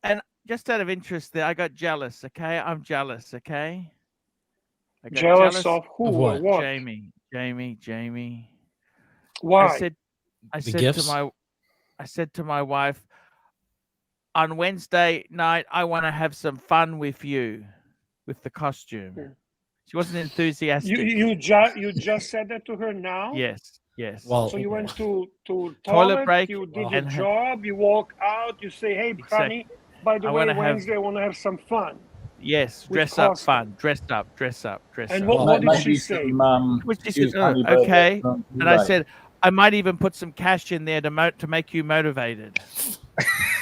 And just out of interest, there, I got jealous. Okay, I'm jealous. Okay, I got Jealous of who or what? Jamie. Why? I said to my wife, on Wednesday night, I want to have some fun with you, with the costume. She wasn't enthusiastic. You just said that to her now? Yes. Well, so you went to toilet break, you did your job, you walk out, you say, hey, honey, by the way, Wednesday I want to have some fun. Yes, dress up, fun, dress up. And what did she say? She said, okay. And I said, I might even put some cash in there to make you motivated.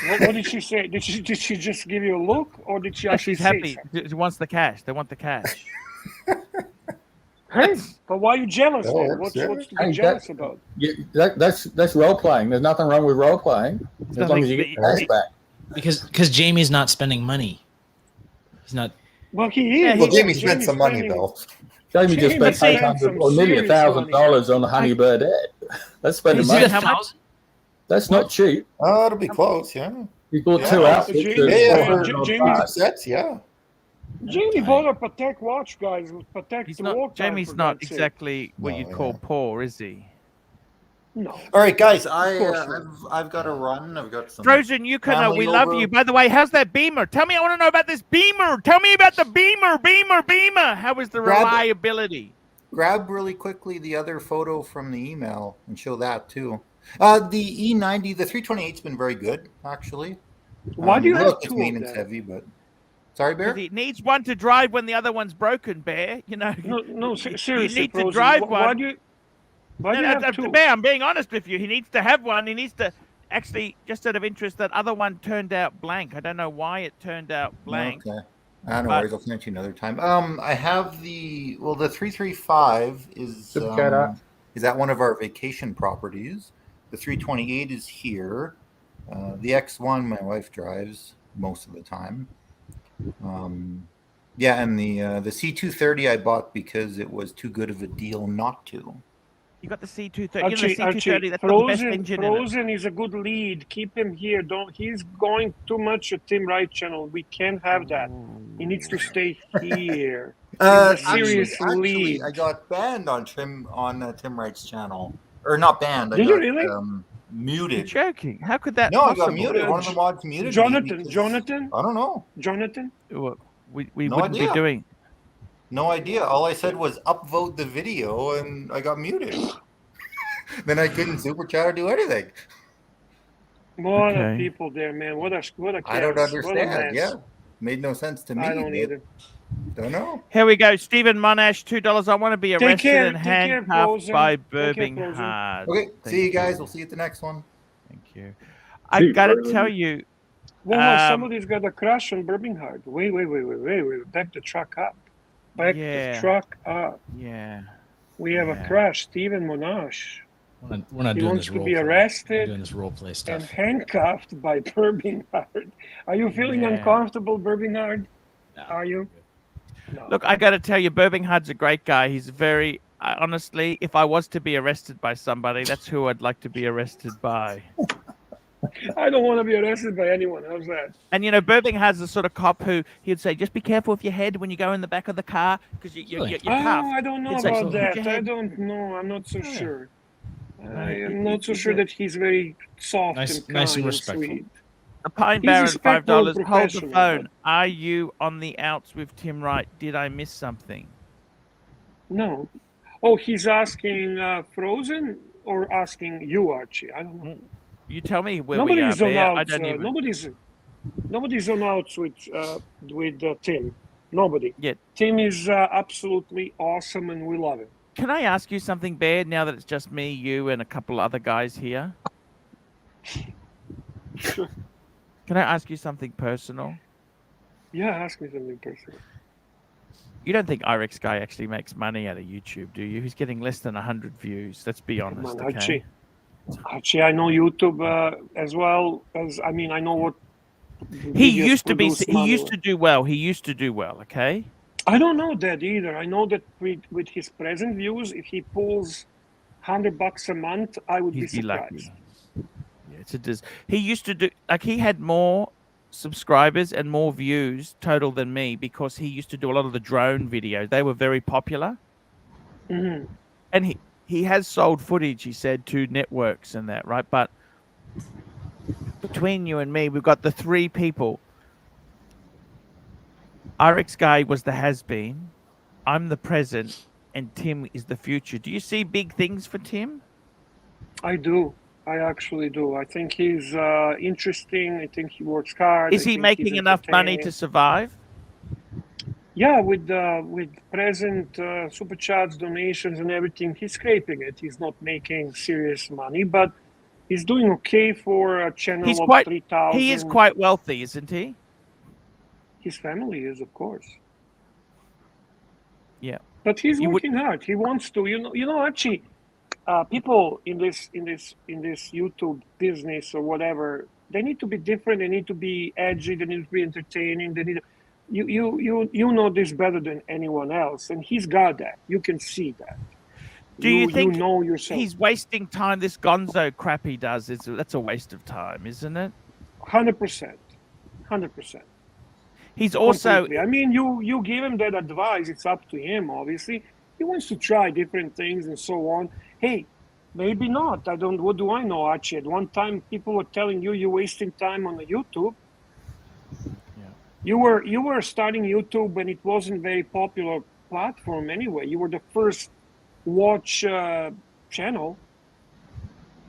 What did she say? Did she just give you a look, or did she actually she's happy. She wants the cash. They want the cash. Hey, but why are you jealous then? What's to be jealous about? Yeah, that's role playing. There's nothing wrong with role playing as long as you get the cash back. Because Jamie's not spending money. He's not. Well, he is. Well, Jamie spent some money, though. Jamie just spent $800 or nearly $1,000 on the honey bird That's spending money. That's not cheap. Oh, it'll be close, yeah. He bought 2 outfits. Jamie bought a Patek watch, guys. Patek Jamie's not exactly what you'd call poor, is he? No. All right, guys. I've got to run. I've got some. Frozen, you can. We love you. By the way, how's that Beamer? Tell me. I want to know about this Beamer. Tell me about the Beamer. How is the reliability? Grab really quickly the other photo from the email and show that too. The E90, the 328's been very good, actually. Why do you have two maintenance heavy, but sorry, Bear. He needs one to drive when the other one's broken, Bear. You know. No, seriously. He needs to drive one. Why do you have two? Bear, I'm being honest with you. He needs to have one. He needs to actually, just out of interest, that other one turned out blank. I don't know why it turned out blank. Okay. No worries. I'll send you another time. I have the 335 is at one of our vacation properties. The 328 is here. The X1 my wife drives most of the time. And the C230 I bought because it was too good of a deal not to. You got the C230. Archie, the C230. That's the best engine. Frozen is a good lead. Keep him here. He's going too much at Tim Wright channel. We can't have that. He needs to stay here. Serious lead. I got banned on Tim Wright's channel, or not banned. Did you really? Muted. You're joking. How could that? No, I got muted. One of the mods muted. Jonathan. I don't know. Jonathan. We wouldn't be doing. No idea. All I said was upvote the video, and I got muted. Then I couldn't super chat or do anything. What are people there, man? What a I don't understand. Yeah, made no sense to me. I don't either. Don't know. Here we go. Stephen Monash, $2. I want to be arrested and handcuffed by Birminghard. Okay, see you guys. We'll see you at the next one. Thank you. I gotta tell you. Well, somebody's got a crash on Birminghard. Wait. Back the truck up. Back the truck up. Yeah. We have a crash. Stephen Monash. We're not doing this role. He wants to be arrested doing this role play stuff. and handcuffed by Birminghard. Are you feeling uncomfortable, Birminghard? No. Are you? No. Look, I got to tell you, Birminghard's a great guy. He's very, honestly, if I was to be arrested by somebody, that's who I'd like to be arrested by. I don't want to be arrested by anyone. How's that? And, you know, Birmingham's the sort of cop who he'd say, just be careful with your head when you go in the back of the car because you're cuffed. I don't know about that. I don't know. I'm not so sure. I am not so sure that he's very soft and kind and sweet. The Pine Baron, $5. Hold the phone. Are you on the outs with Tim Wright? Did I miss something? No. Oh, he's asking Frozen or asking you, Archie? I don't know. You tell me where we are. I don't even... Nobody's on outs with Tim. Nobody. Yeah. Tim is absolutely awesome, and we love him. Can I ask you something, Bear? Now that it's just me, you, and a couple other guys here. Sure. Can I ask you something personal? Yeah, ask me something personal. You don't think Irex Guy actually makes money out of YouTube, do you? He's getting less than 100 views. Let's be honest, Come on, okay? Archie, I know YouTube as well as I mean I know what He used to be. produce He money used with. to do well. He used to do well. Okay. I don't know that either. I know that with his present views, if he pulls $100 a month, I would be surprised. Yeah, he used to do like he had more subscribers and more views total than me because he used to do a lot of the drone videos. They were very popular, and he has sold footage. He said to networks and that, right? But between you and me, we've got the three people. Irex Guy was the has-been. I'm the present, and Tim is the future. Do you see big things for Tim? I do. I actually do. I think he's interesting. I think he works hard. Is he making enough money to survive? Yeah, with present super chats, donations, and everything, he's scraping it. He's not making serious money, but he's doing okay for a channel of 3,000. He is quite wealthy, isn't he? His family is, of course. Yeah, but he's working hard. He wants to. You know, Archie. People in this YouTube business or whatever, they need to be different. They need to be edgy. They need to be entertaining. They need. You know this better than anyone else, and he's got that. You can see that. Do you think you know yourself? He's wasting time? This Gonzo crap he does that's a waste of time, isn't it? 100%. He's also. Completely. I mean, you give him that advice. It's up to him. Obviously, he wants to try different things and so on. Hey, maybe not. I don't. What do I know, Archie? At one time, people were telling you you're wasting time on the YouTube. Yeah. You were starting YouTube when it wasn't a very popular platform anyway. You were the first watch channel.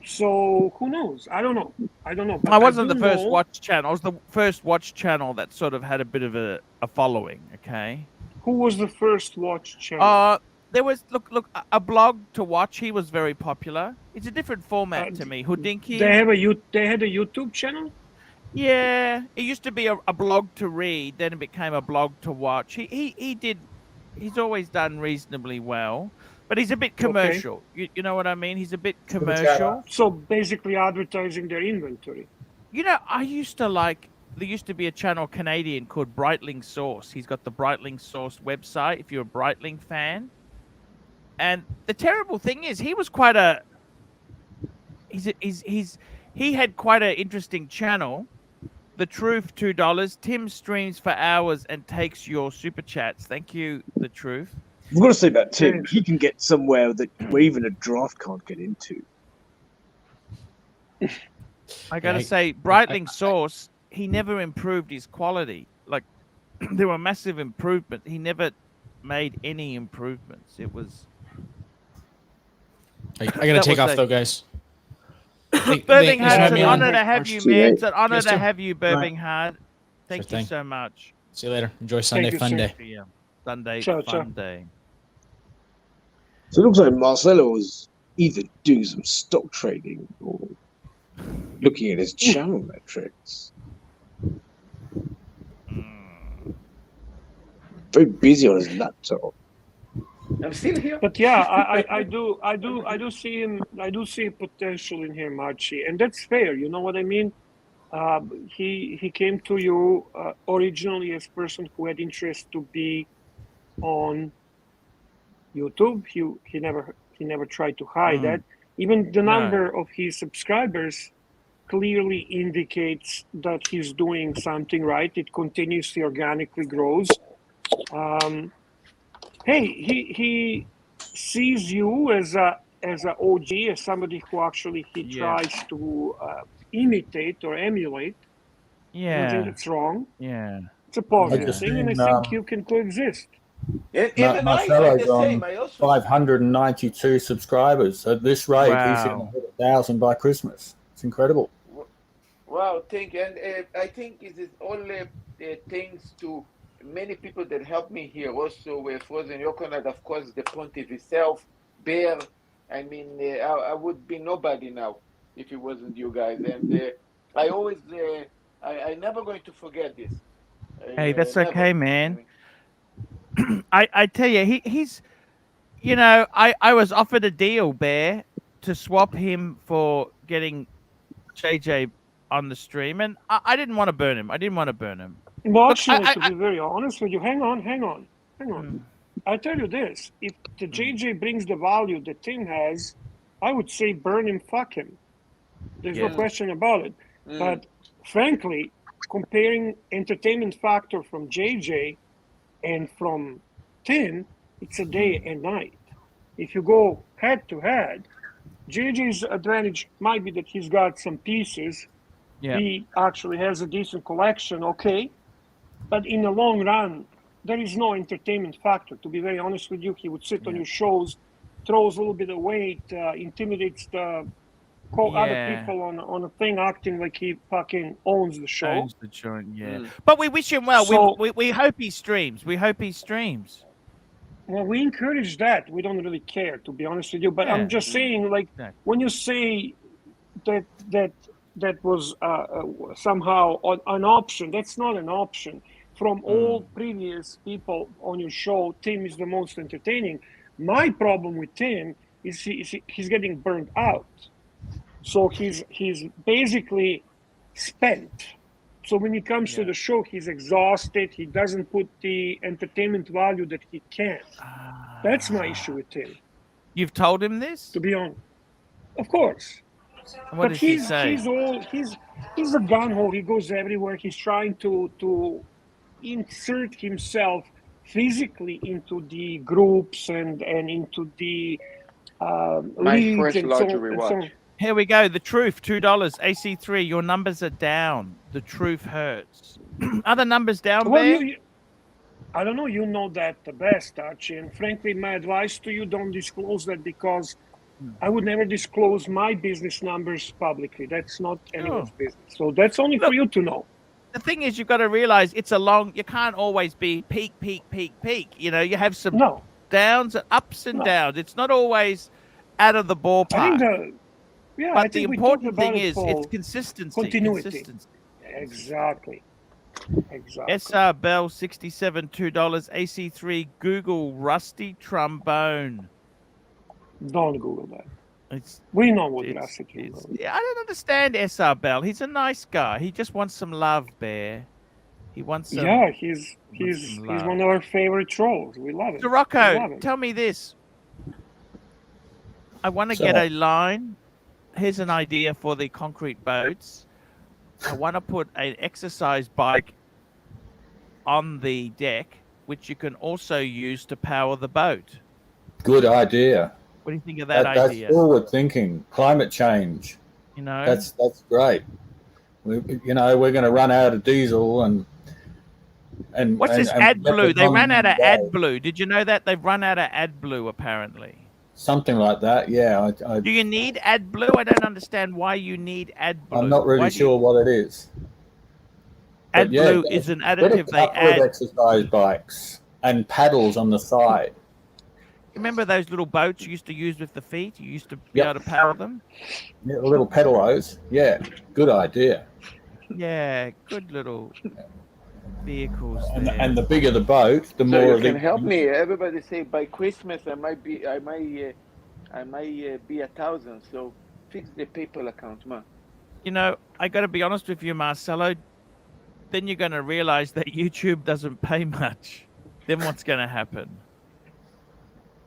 So who knows? I don't know. But I wasn't the first watch channel. I was the first watch channel that sort of had a bit of a following. Okay. Who was the first watch channel? There was a blog to watch. He was very popular. It's a different format to me. Houdinki. They had a YouTube channel. Yeah, it used to be a blog to read. Then it became a blog to watch. He's always done reasonably well, but he's a bit commercial. Okay. You know what I mean? He's a bit commercial. So basically, advertising their inventory. You know, I used to like. There used to be a channel Canadian called Breitling Source. He's got the Breitling Source website. If you're a Breitling fan. And the terrible thing is, he was quite a. He had quite an interesting channel. The Truth, $2. Tim streams for hours and takes your super chats. Thank you, The Truth. I've got to say about Tim, he can get somewhere where even a draft can't get into. I got to say, Breitling Source, he never improved his quality. Like, there were massive improvements. He never made any improvements. It was. I got to take off, though, guys. Birmingham, it's an honor to have you, man. It's an honor to have you, Birmingham. Thank you so much. See you later. Enjoy Sunday Funday. Sunday Funday. So it looks like Marcelo was either doing some stock trading or looking at his channel metrics. Very busy on his laptop. I'm still here. But yeah, I do see him. I do see potential in him, Archie, and that's fair. You know what I mean? He came to you originally as a person who had interest to be on YouTube. He never tried to hide that. Even the number of his subscribers clearly indicates that he's doing something right. It continuously organically grows. Hey, he sees you as a OG, as somebody who actually tries to imitate or emulate. Yeah, I think it's wrong. Yeah, it's a positive thing, and I think you can coexist. Even Marcelo's on 592 subscribers. At this rate, he's hitting 100,000 by Christmas. It's incredible. Wow, thank you. And I think it is all thanks to many people that helped me here. Also, with Frozen Yokonat, of course, the Pontiff himself, Bear. I mean, I would be nobody now if it wasn't you guys. And I always, I'm never going to forget this. Hey, that's okay, man. I tell you, he's, you know, I was offered a deal, Bear, to swap him for getting JJ on the stream, and I didn't want to burn him. I didn't want to burn him. Well, Look, actually, to be very honest with you, hang on. I tell you this: if the JJ brings the value that Tim has, I would say burn him, fuck him. There's no question about it. But frankly, comparing entertainment factor from JJ and from Tim, it's a day and night. If you go head to head, JJ's advantage might be that he's got some pieces. Yeah. He actually has a decent collection, okay. But in the long run, there is no entertainment factor. To be very honest with you, he would sit on your shows, throws a little bit of weight, intimidates the other people on a thing, acting like he fucking owns the show. Owns the joint, yeah. But we wish him well. So- we hope he streams. We hope he streams. Well, we encourage that. We don't really care, to be honest with you. But Yeah. I'm just saying, like, when you say that was somehow an option, that's not an option. From all previous people on your show, Tim is the most entertaining. My problem with Tim is he's getting burned out. So he's basically spent. So when he comes to the show, he's exhausted. He doesn't put the entertainment value that he can. That's my issue with Tim. You've told him this? To be honest, of course. What does he say? He's a gun-ho. He goes everywhere. He's trying to insert himself physically into the groups and into the My leagues first and so luxury and so. watch. Here we go. The truth, $2. AC3, your numbers are down. The truth hurts. Are the numbers down, Well, Bear? I don't know. You know that the best, Archie. And frankly, my advice to you: don't disclose that, because I would never disclose my business numbers publicly. That's not anyone's business. So that's only for you to know. The thing is, you've got to realize it's you can't always be peak. You know, you have some downs and ups and downs. It's not always out of the ballpark. But the important thing is it's consistency. Continuity. Consistency. Exactly. SR Bell 67 $2. AC3 Google Rusty Trombone. Don't Google that. We know what Rusty Trombone is. Yeah, I don't understand SR Bell. He's a nice guy. He just wants some love, Bear. He wants some. Yeah, he's one of our favorite trolls. We love it. Rocco, tell me this. I want to get a line. Here's an idea for the concrete boats. I want to put an exercise bike on the deck, which you can also use to power the boat. Good idea. What do you think of that idea? That's forward thinking. Climate change. You know, that's great. We're going to run out of diesel and what's this AdBlue? They ran out of AdBlue. Did you know that they've run out of AdBlue apparently? Something like that, yeah. Do you need AdBlue? I don't understand why you need AdBlue. I'm not really sure what it is. AdBlue is an additive they add. Exercise bikes and paddles on the side. Remember those little boats you used to use with the feet? You used to be able to power them? Yeah, little pedalos. Yeah, good idea. Yeah, good little vehicles. And the bigger the boat, the more. You can help me. Everybody say by Christmas I might be 1,000. So fix the PayPal account, man. You know, I got to be honest with you, Marcelo. Then you're going to realize that YouTube doesn't pay much. Then what's going to happen?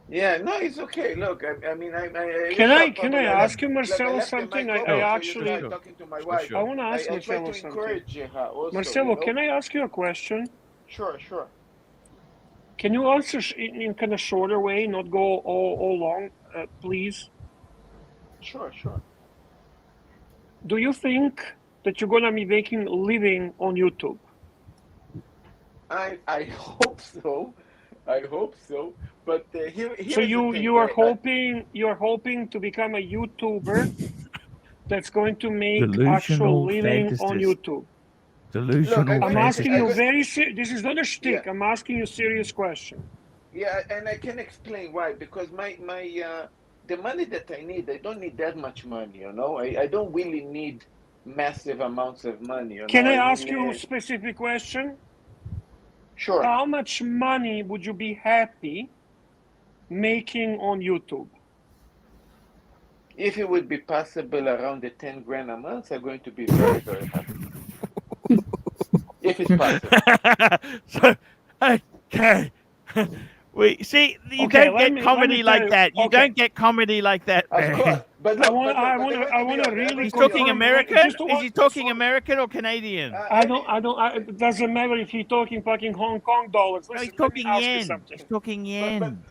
Yeah, no, it's okay. Look, I mean, can I ask you, Marcelo, something? I actually talking to my wife. I want to ask Marcelo something. Marcelo, can I ask you a question? Sure. Can you answer in kind of shorter way, not go all long, please? Sure. Do you think that you're gonna be making a living on YouTube? I hope so. But so you are hoping to become a YouTuber that's going to make actual living on YouTube. Delusional. Look, I'm asking you this is not a shtick. I'm asking you a serious question. Yeah, and I can explain why. Because my the money that I need, I don't need that much money. You know, I don't really need massive amounts of money. Can I ask you a specific question? Sure. How much money would you be happy making on YouTube? If it would be possible around the 10 grand a month, I'm going to be very, very happy. If it's possible. So, okay. We see you Okay, don't let get me comedy tell like you. that. You Okay. don't get comedy like that, Of man. course. But I look, want to really He's talking confirm. American? Just Is he talking American or Canadian? It doesn't matter if you're talking fucking Hong Kong dollars. No, Listen, he's let me talking ask you yen. something. He's talking yen.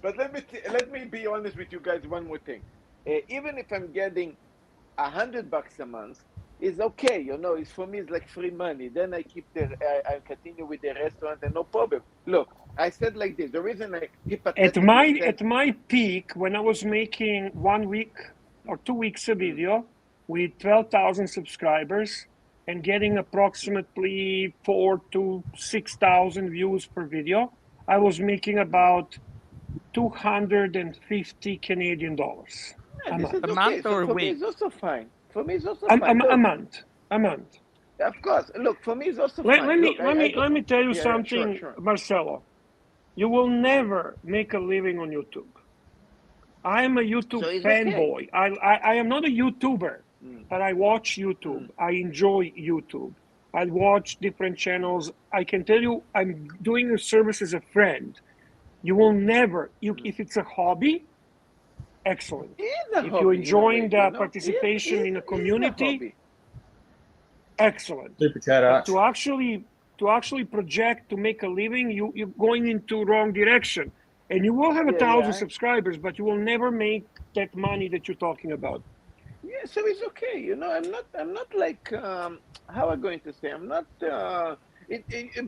But let me be honest with you guys. One more thing. Even if I'm getting $100 a month, it's okay. You know, it's for me. It's like free money. Then I keep I continue with the restaurant and no problem. Look, I said like this. The reason I hypothetically At my peak, when I was making 1 week or 2 weeks a video with 12,000 subscribers and getting approximately 4,000 to 6,000 views per video, I was making about 250 Canadian dollars a month. A month or a for week? me, it's also fine. For me, it's also A fine. Look, month. of course. Look, for me, it's also Let fine. me tell you Yeah, something, sure. Marcelo. You will never make a living on YouTube. I am a YouTube fanboy. I am not a YouTuber, but I watch YouTube. I enjoy YouTube. I watch different channels. I can tell you, I'm doing a service as a friend. You will never, if it's a hobby, excellent. If you're enjoying the participation in a community, excellent. Super chat, But Arch. to actually project to make a living, you're going into wrong direction. And you will have 1,000 subscribers, but you will never make that money that you're talking about. Yeah, so it's okay. You know, I'm not like how am I going to say? I'm not.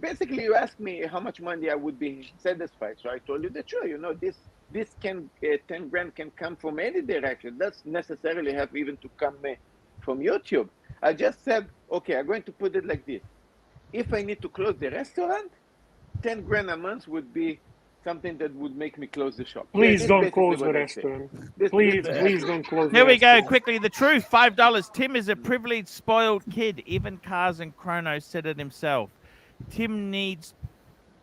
Basically, you asked me how much money I would be satisfied. So I told you the truth. You know, this can 10 grand can come from any direction. Doesn't necessarily have even to come from YouTube. I just said, okay, I'm going to put it like this. If I need to close the restaurant, 10 grand a month would be something that would make me close the shop. Please don't close the restaurant. Please don't close the Here we go. restaurant. Quickly, the truth. $5. Tim is a privileged, spoiled kid. Even Cars and Chrono said it himself. Tim needs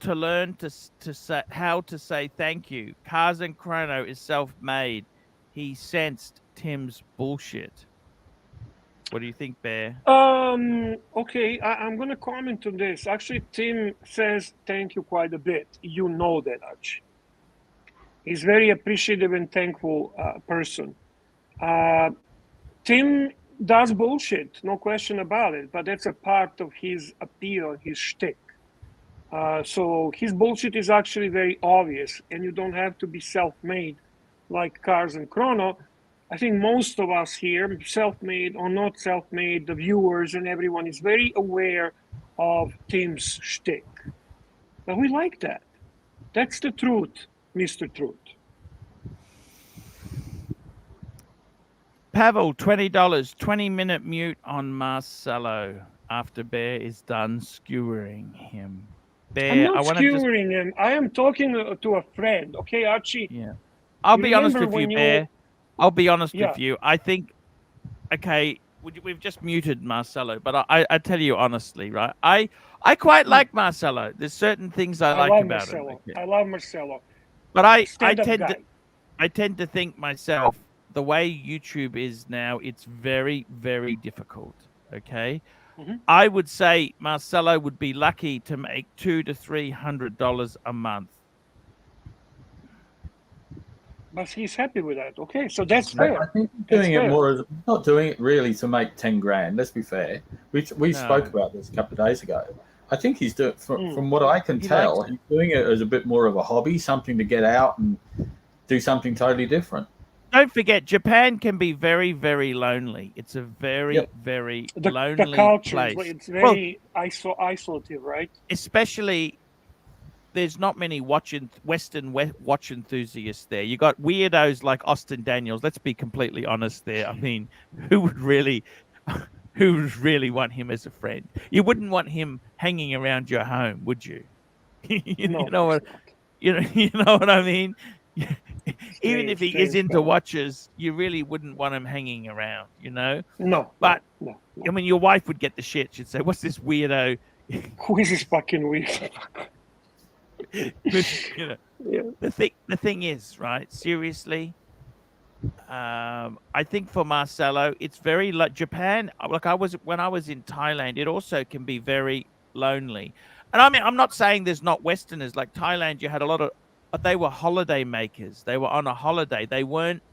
to learn to say how to say thank you. Cars and Chrono is self-made. He sensed Tim's bullshit. What do you think, Bear? Okay, I'm going to comment on this. Actually, Tim says thank you quite a bit. You know that, Archie. He's very appreciative and thankful person. Tim does bullshit, no question about it, but that's a part of his appeal, his shtick. So his bullshit is actually very obvious, and you don't have to be self-made like Cars and Chrono. I think most of us here, self-made or not self-made, the viewers and everyone is very aware of Tim's shtick. But we like that. That's the truth, Mr. Truth. Pavel, $20, 20-minute mute on Marcelo after Bear is done skewering him. Bear, I'm not skewering him. I am talking to a friend. Okay, Archie? Yeah. I'll be honest with you, Bear. I'll be honest with you. I think, okay, we've just muted Marcelo, but I tell you honestly, right? I quite like Marcelo. There's certain things I like about Marcelo. him. Okay. I love Marcelo. But I tend to think myself, the way YouTube is now, it's very, very difficult. Okay. Mm-hmm. I would say Marcelo would be lucky to make $200 to $300 a month. But he's happy with that. Okay, so that's fair. I think he's doing it more as not doing it really to make 10 grand. Let's be fair. We spoke about this a couple of days ago. I think he's doing, from what I can tell, he's doing it as a bit more of a hobby, something to get out and do something totally different. Don't forget, Japan can be very, very lonely. It's a very, very lonely the culture, place. It's very isolative, right? Especially, there's not many Western watch enthusiasts there. You got weirdos like Austin Daniels. Let's be completely honest there. I mean, who would really want him as a friend? You wouldn't want him hanging around your home, would you? You know what I mean? Even if he is into watches, you really wouldn't want him hanging around, you know? No. But, no. I mean, your wife would get the shit. She'd say, what's this weirdo Who is this fucking weird? But, you know, Yeah. the thing is, right? Seriously, I think for Marcelo, it's very like Japan. Like when I was in Thailand, it also can be very lonely. And I mean, I'm not saying there's not Westerners. Like Thailand, you had a lot of, but they were holiday makers. They were on a holiday. They weren't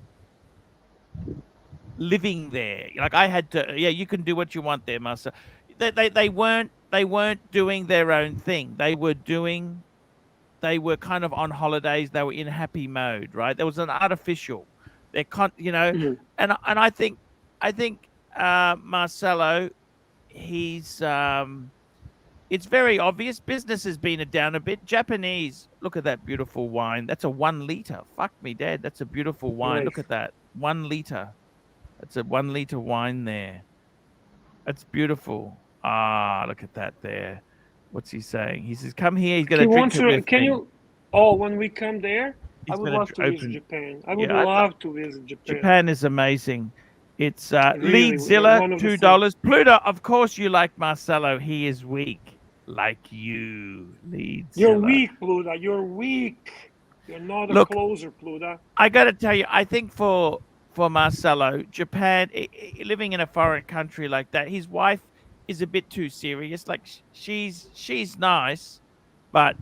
living there. Like I had to. Yeah, you can do what you want there, Marcelo. They weren't doing their own thing. They were kind of on holidays. They were in happy mode, right? There was an artificial. They're and I think Marcelo, he's it's very obvious. Business has been down a bit. Japanese, look at that beautiful wine. That's a 1 liter. Fuck me, Dad. That's a beautiful wine. Nice. Look at that. 1 liter. That's a 1 liter wine there. That's beautiful. Ah, look at that there. What's he saying? He says, "Come here." He's gonna drink it with Can me. you? Oh, when we come there, I He's would gonna love to visit open- Japan. I would Yeah, love to visit Japan. Japan is amazing. It's Really, Leadzilla, one of the $2. Pluto, of course you like Marcelo. He is weak, like you, Leadzilla. You're weak, Pluta. You're weak. You're not a Look, closer, Pluta. I got to tell you, I think for Marcelo, Japan, living in a foreign country like that, his wife is a bit too serious. Like she's nice, but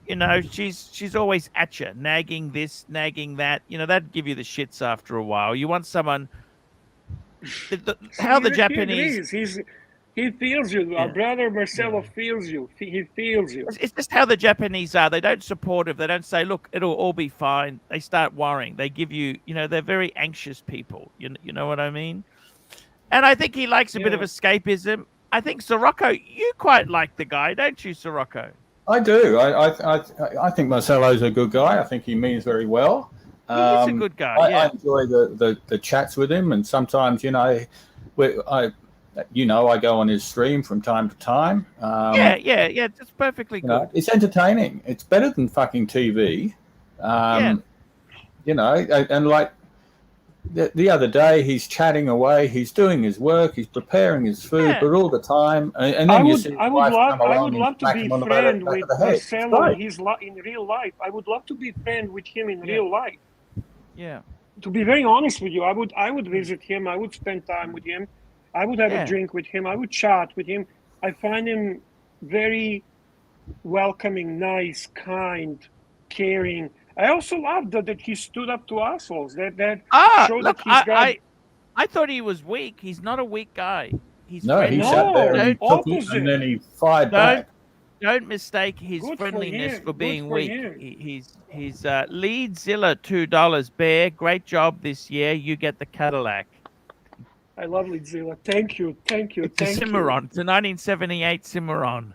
you know she's always at you, nagging this, nagging that. You know that'd give you the shits after a while. You want someone. How the Japanese. He feels you. Our brother Marcelo feels you. He feels you. It's just how the Japanese are. They don't supportive. They don't say, "Look, it'll all be fine." They start worrying. They give you, they're very anxious people. You know what I mean? And I think he likes a bit of escapism. I think Sirocco, you quite like the guy, don't you, Sirocco? I do. I think Marcelo's a good guy. I think he means very well. He's a good guy. I enjoy the chats with him, and sometimes I go on his stream from time to time. It's perfectly good. It's entertaining. It's better than fucking TV. And like the other day, he's chatting away. He's doing his work. He's preparing his food, but all the time. And then I would love to be friend with Marcelo in real life. I would love to be friend with him in real life. Yeah. To be very honest with you, I would visit him. I would spend time with him. I would have a drink with him. I would chat with him. I find him very welcoming, nice, kind, caring. I also love that he stood up to assholes. That showed that he's got. I thought he was weak. He's not a weak guy. He sat there and he took it and then he fired back. Don't mistake his friendliness for being weak. He's Leadzilla, $2. Bear, great job this year. You get the Cadillac. I love Leadzilla. Thank you. It's a Cimarron. It's a 1978 Cimarron.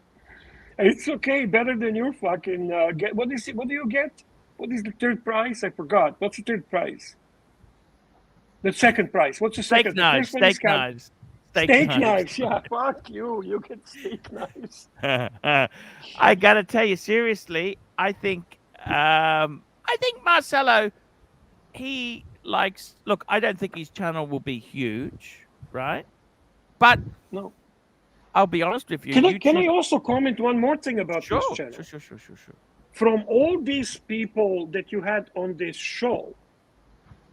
It's okay. Better than your fucking. What do you get? What is the third prize? I forgot. What's the third prize? The second prize. What's the second? Steak knives. Steak knives. Steak knives. Yeah. Fuck you. You get steak knives. I gotta tell you seriously. I think Marcelo. He likes. Look, I don't think his channel will be huge, right? But no. I'll be honest with you. Can I also comment one more thing about this channel? Sure. From all these people that you had on this show,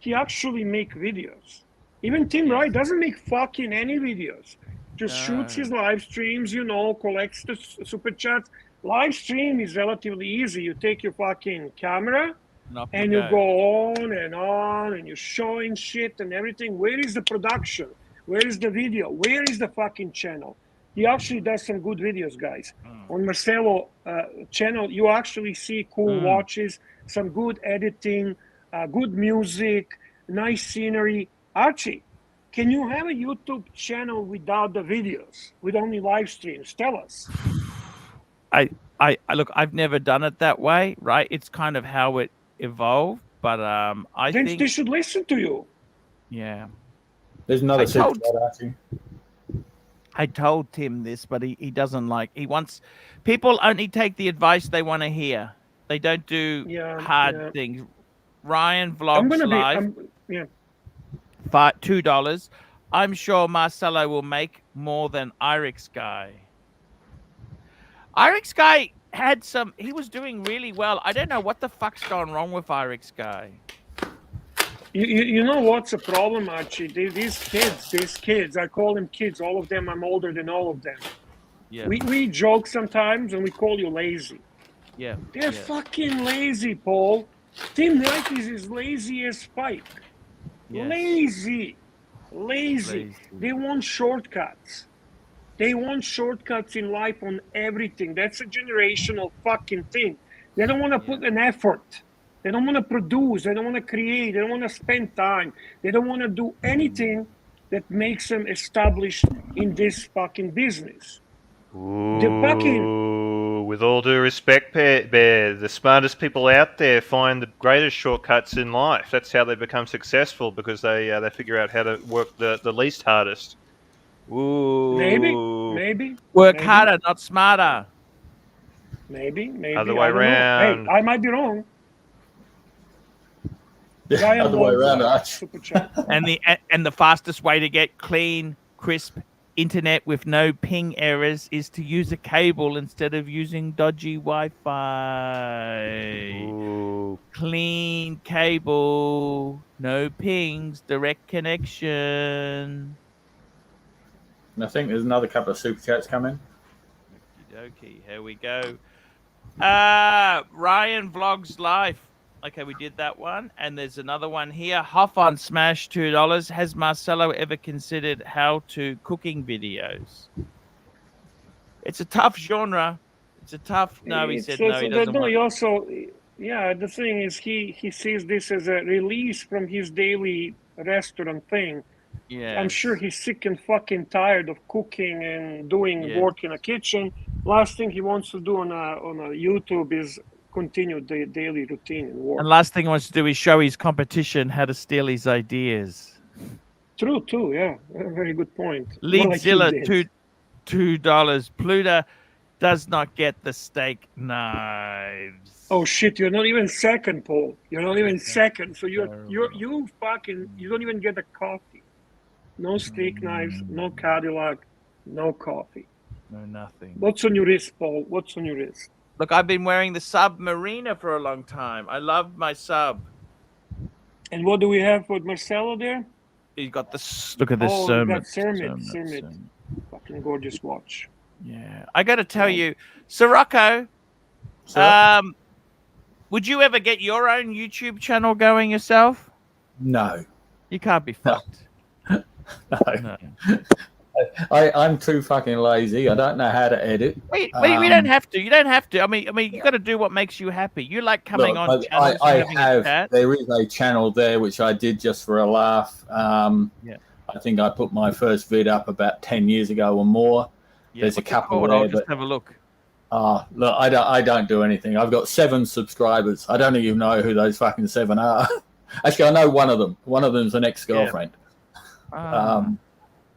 he actually make videos. Even Tim Wright doesn't make fucking any videos. Just shoots his live streams, collects the super chats. Live stream is relatively easy. You take your fucking camera and you go on and you're showing shit and everything. Where is the production? Where is the video? Where is the fucking channel? He actually does some good videos, guys. On Marcelo channel, you actually see cool watches, some good editing, good music, nice scenery. Archie, can you have a YouTube channel without the videos, with only live streams? Tell us. I look, I've never done it that way, right? It's kind of how it evolved, but I think they should listen to you. Yeah. There's another secret, Archie. I told Tim this, but he doesn't like. He wants people only take the advice they want to hear. They don't do hard things. Ryan vlogs live. $2. I'm sure Marcelo will make more than Irix guy. Irix guy had some. He was doing really well. I don't know what the fuck's gone wrong with Irix guy. You know what's the problem, Archie? These kids, I call them kids. All of them, I'm older than all of them. Yeah. We joke sometimes and we call you lazy. Yeah. They're fucking lazy, Paul. Tim Knight is lazy as Spike. Yes. Lazy. They want shortcuts. They want shortcuts in life on everything. That's a generational fucking thing. They don't want to put an effort. They don't want to produce. They don't want to create. They don't want to spend time. They don't want to do anything that makes them established in this fucking business. Ooh, with all due respect, Bear, the smartest people out there find the greatest shortcuts in life. That's how they become successful, because they figure out how to work the least hardest. Ooh. Maybe. Work harder, not smarter. Maybe. Other way around. Hey, I might be wrong. Other way around, Arch. And the fastest way to get clean, crisp internet with no ping errors is to use a cable instead of using dodgy Wi-Fi. Ooh. Clean cable, no pings, direct connection. And I think there's another couple of super chats coming. Okay, here we go. Ryan Vlogs Life. Okay, we did that one. And there's another one here. Hoff on Smash, $2. Has Marcelo ever considered how-to cooking videos? It's a tough genre. It's a tough... No, he said no, he doesn't want... He also... Yeah, the thing is, he sees this as a release from his daily restaurant thing. Yeah. I'm sure he's sick and fucking tired of cooking and doing work in a kitchen. Last thing he wants to do on a YouTube is continue the daily routine and work. And last thing he wants to do is show his competition how to steal his ideas. True, too, yeah. Very good point. Leadzilla, $2. Pluto does not get the steak knives. Oh shit! You're not even second, Paul. You're not even second. So you don't even get a coffee. No steak knives, no Cadillac, no coffee. No nothing. What's on your wrist, Paul? What's on your wrist? Look, I've been wearing the Submariner for a long time. I love my sub. And what do we have with Marcelo there? He's got this. Look at this Cermet. Fucking gorgeous watch. Yeah, I got to tell you, Sirocco. Would you ever get your own YouTube channel going yourself? No. You can't be fucked. No. I'm too fucking lazy. I don't know how to edit. We don't have to. You don't have to. I mean, you got to do what makes you happy. You like coming on channels. There is a channel there which I did just for a laugh. I think I put my first vid up about 10 years ago or more. Yeah, there's a couple there. I'll just have a look. Look, I don't do anything. I've got 7 subscribers. I don't even know who those fucking 7 are. Actually, I know one of them. One of them's an ex-girlfriend.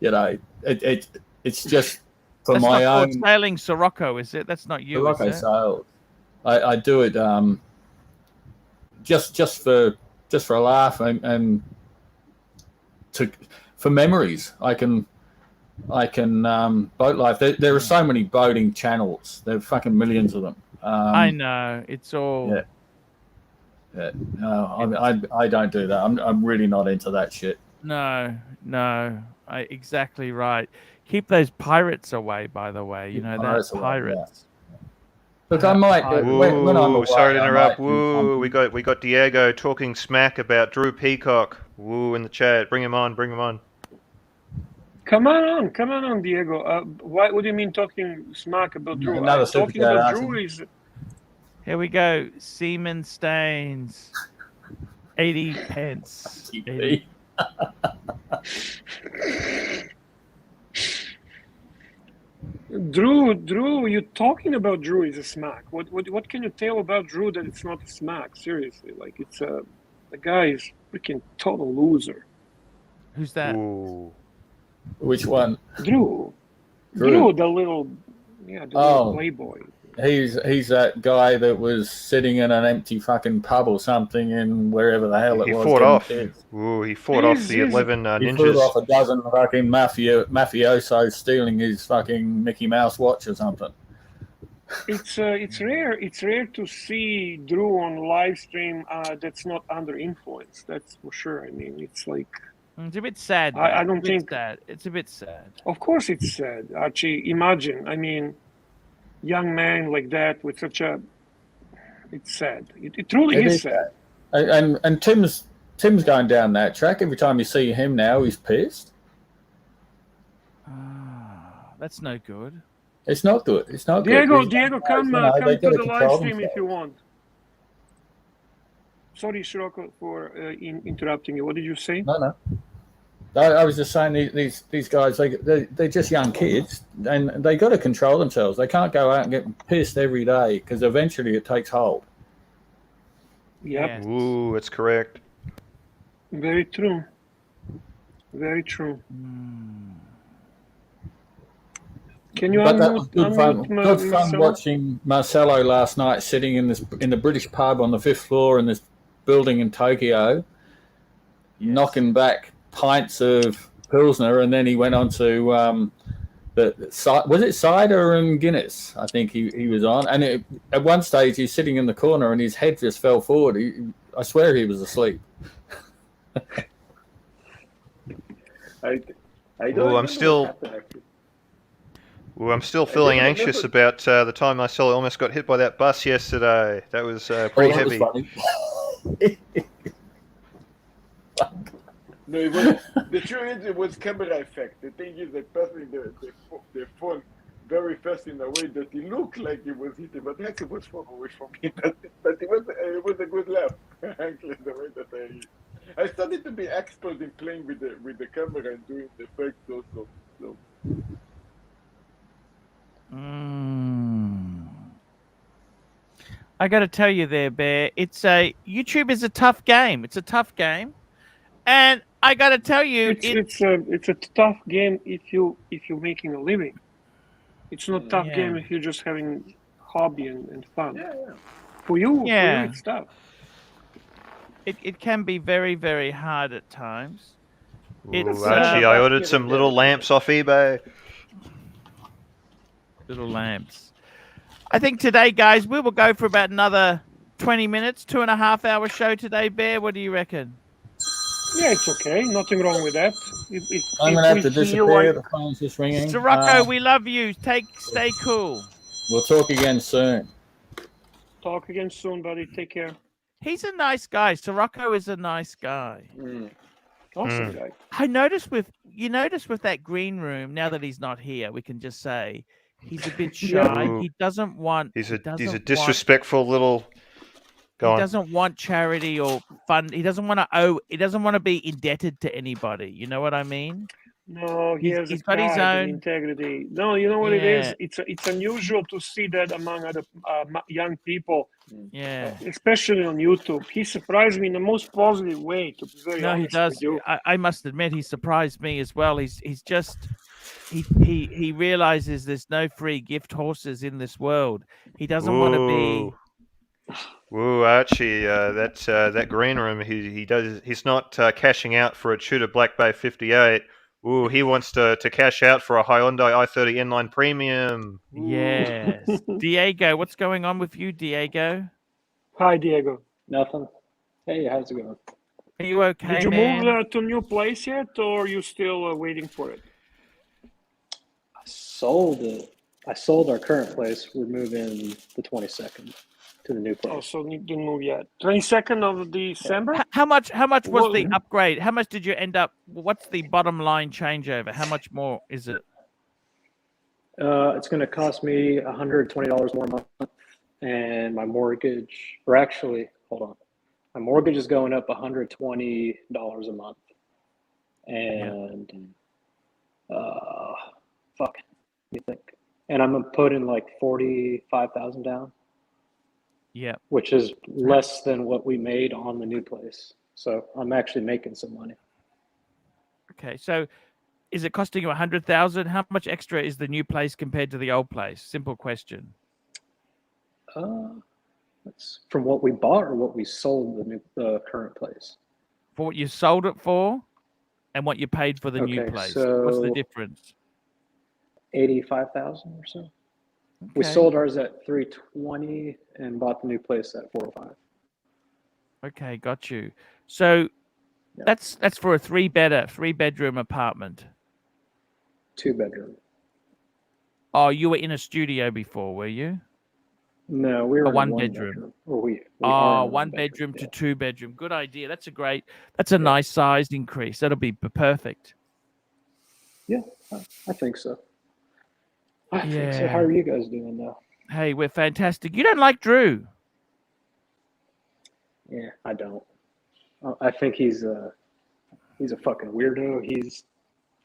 You know, it's just for my own. That's not sailing Sirocco, is it? That's not you. Sirocco sales. I do it just for a laugh and for memories. I can boat life. There are so many boating channels. There are fucking millions of them. I know. It's all. Yeah. No, I don't do that. I'm really not into that shit. No. Exactly right. Keep those pirates away. By the way, you know that's pirates. Look, I might. When I'm away, sorry to interrupt. Woo, we got Diego talking smack about Drew Peacock. Woo, in the chat. Bring him on. Come on, Diego. What do you mean talking smack about Drew? Another talking about Drew is. Here we go. Seaman Stains. 80 pence. 80. Drew, you're talking about Drew is a smack. What can you tell about Drew that it's not a smack? Seriously, like it's the guy is freaking total loser. Who's that? Ooh. Which one? Drew, the little playboy. He's that guy that was sitting in an empty fucking pub or something in wherever the hell it was. He fought off. Ooh, he fought off the 11 ninjas. He fought off a dozen fucking mafiosos stealing his fucking Mickey Mouse watch or something. It's rare. It's rare to see Drew on live stream that's not under influence. That's for sure. I mean, it's like it's a bit sad. I don't think sad. It's a bit sad. Of course, it's sad, Archie. Imagine. I mean, young man like that with such a. It's sad. It truly is sad. And Tim's going down that track. Every time you see him now, he's pissed. That's no good. It's not good. It's not Diego, good. Diego, come to the live stream if you want. Sorry, Shiroko, for interrupting you. What did you say? No. I was just saying these guys, they're just young kids, and they got to control themselves. They can't go out and get pissed every day because eventually it takes hold. Yeah. Ooh, that's correct. Very true. Very true. Can you But that was good unmute fun watching Marcelo last night sitting in the British pub on the 5th floor in this building in Tokyo, knocking back pints of Pilsner, and then he went on to was it cider and Guinness? I think he was on, and at one stage he's sitting in the corner and his head just fell forward. I swear he was asleep. I don't. Ooh, I'm still feeling anxious about the time Marcelo almost got hit by that bus yesterday. That was pretty heavy. No, the truth is it was camera effect. The thing is that passing the phone very fast in a way that it looked like it was hitting, but actually it was far away from me. But it was a good laugh. Actually, the way that I started to be expert in playing with the camera and doing the effects also. So. I got to tell you there, Bear. YouTube is a tough game. It's a tough game, and I got to tell you, it's a tough game if you're making a living. It's not a tough game if you're just having hobby and fun. Yeah. For you, it's tough. It can be very, very hard at times. Ooh, Archie, I ordered some little lamps off eBay. Little lamps. I think today, guys, we will go for about another 20 minutes, 2.5 hour show today, Bear. What do you reckon? Yeah, it's okay. Nothing wrong with that. I'm going to have to disappear. The phone's just ringing. Sirocco, we love you. Stay cool. We'll talk again soon. Talk again soon, buddy. Take care. He's a nice guy. Sirocco is a nice guy. Awesome guy. I noticed with that green room, now that he's not here, we can just say he's a bit shy. He doesn't want. He's a disrespectful little. He doesn't want charity or fun. He doesn't want to owe. He doesn't want to be indebted to anybody. You know what I mean? No, he's got his own integrity. No, you know what it is. It's unusual to see that among other young people. Yeah, especially on YouTube. He surprised me in the most positive way. To be very honest, he does. With you. I must admit, he surprised me as well. He's just he realizes there's no free gift horses in this world. He doesn't want to be. Woo, Archie, that green room. He's not cashing out for a Tudor Black Bay 58. Ooh, he wants to cash out for a Hyundai i30 N-Line Premium. Ooh. Yes. Diego, what's going on with you, Diego? Hi, Diego. Nothing. Hey, how's it going? Are you okay, Did you man? move to a new place yet, or are you still waiting for it? I sold it. I sold our current place. We're moving the 22nd to the new place. Oh, so you didn't move yet. 22nd of December? How much was the upgrade? How much did you end up? What's the bottom line changeover? How much more is it? It's going to cost me $120 more a month, and my mortgage, or actually, hold on, my mortgage is going up $120 a month, and fuck, you think? And I'm gonna put in like 45,000 down. Yeah, which is less than what we made on the new place. So I'm actually making some money. Okay, so is it costing you 100,000? How much extra is the new place compared to the old place? Simple question. That's from what we bought or what we sold the current place. For what you sold it for, and what you paid for the new place. So what's the difference? 85,000 or so. We sold ours at 320 and bought the new place at 405. Okay, got you. So that's for a three-bedroom apartment. 2-bedroom. Oh, you were in a studio before, were you? No, we were a in one one bedroom. Or we are in one bedroom to 2-bedroom. Good idea. That's a nice size increase. That'll be perfect. Yeah, I think so. I think so. How are you guys doing though? Hey, we're fantastic. You don't like Drew? Yeah, I don't. I think he's a fucking weirdo. He's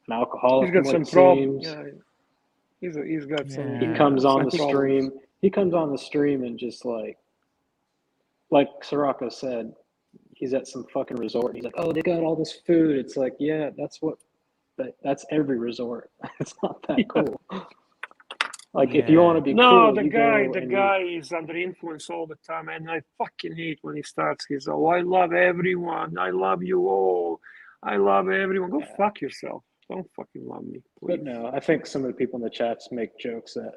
an alcoholic. He's got some problems. Yeah, he's got some. He comes on the stream. He comes on the stream and just like Sirocco said, he's at some fucking resort. He's like, oh, they got all this food. It's like, yeah, that's every resort. It's not that cool. Like if you want to be cool, the guy is under influence all the time, and I fucking hate when he starts his, oh, I love everyone, I love you all, I love everyone. Go fuck yourself. Don't fucking love me, please. But no, I think some of the people in the chats make jokes that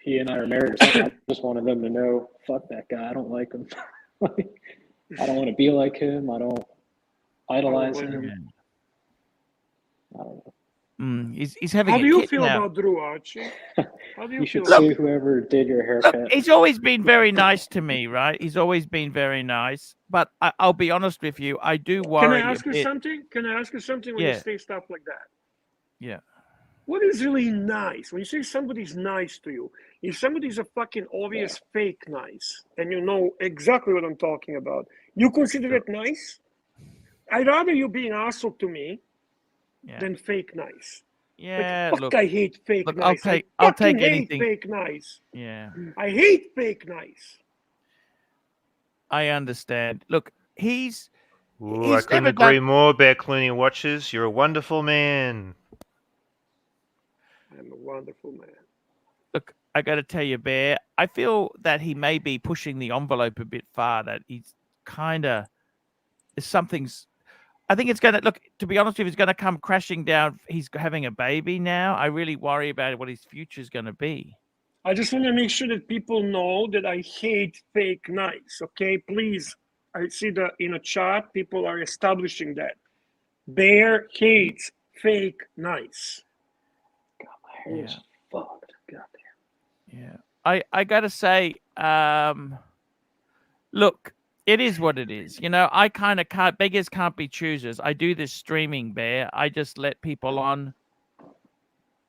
he and I are married or something. I just wanted them to know, fuck that guy. I don't like him. I don't want to be like him. I don't idolize him. I don't know. He's having. How do you feel about Drew, Archie? How do you should see whoever did your haircut. Look, he's always been very nice to me, right? He's always been very nice. But I'll be honest with you, I do worry. Can I ask you something? Can I ask you something when you say stuff like that? Yeah. What is really nice? When you say somebody's nice to you, if somebody's a fucking obvious fake nice, and you know exactly what I'm talking about, you consider it nice? I'd rather you be an asshole to me than fake nice. Yeah, like, look, I hate fake look, nice. I'll take anything. Fake nice. Yeah. I hate fake nice. I understand. Look, he's I couldn't agree more about cleaning watches. You're a wonderful man. I'm a wonderful man. Look, I got to tell you, Bear, I feel that he may be pushing the envelope a bit far, that he's kind of, I think it's going to, look, to be honest with you, it's going to come crashing down. He's having a baby now. I really worry about what his future is going to be. I just want to make sure that people know that I hate fake nice, okay? Please, I see that in a chat, people are establishing that. Bear hates fake nice. God, my hair is fucked. God damn. Yeah. I got to say, look, it is what it is. You know, I kind of can't, beggars can't be choosers. I do this streaming, Bear. I just let people on,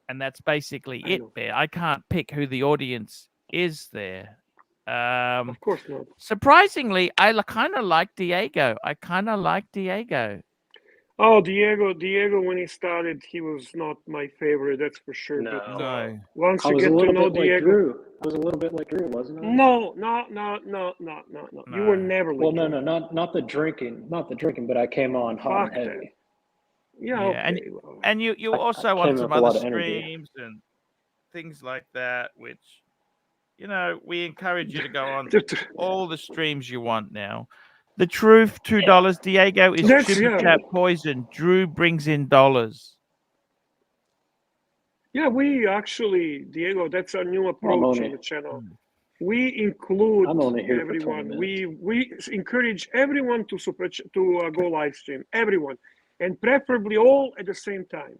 and that's basically it, Bear. I can't pick who the audience is there. Of course not. Surprisingly, I kind of like Diego. Oh, Diego, when he started, he was not my favorite, that's for sure. No. But, once you get to know Diego... I was a little bit like Drew, wasn't I? No. You were never like Drew. No, not the drinking, but I came on hot and heavy. Yeah, okay. And you also on some other streams and things like that, which, you know, we encourage you to go on all the streams you want now. The truth, $2. Diego is super chat poison. Drew brings in dollars. Yeah, we actually, Diego, that's our new approach on the channel. We include everyone. We encourage everyone to go live stream. Everyone, and preferably all at the same time.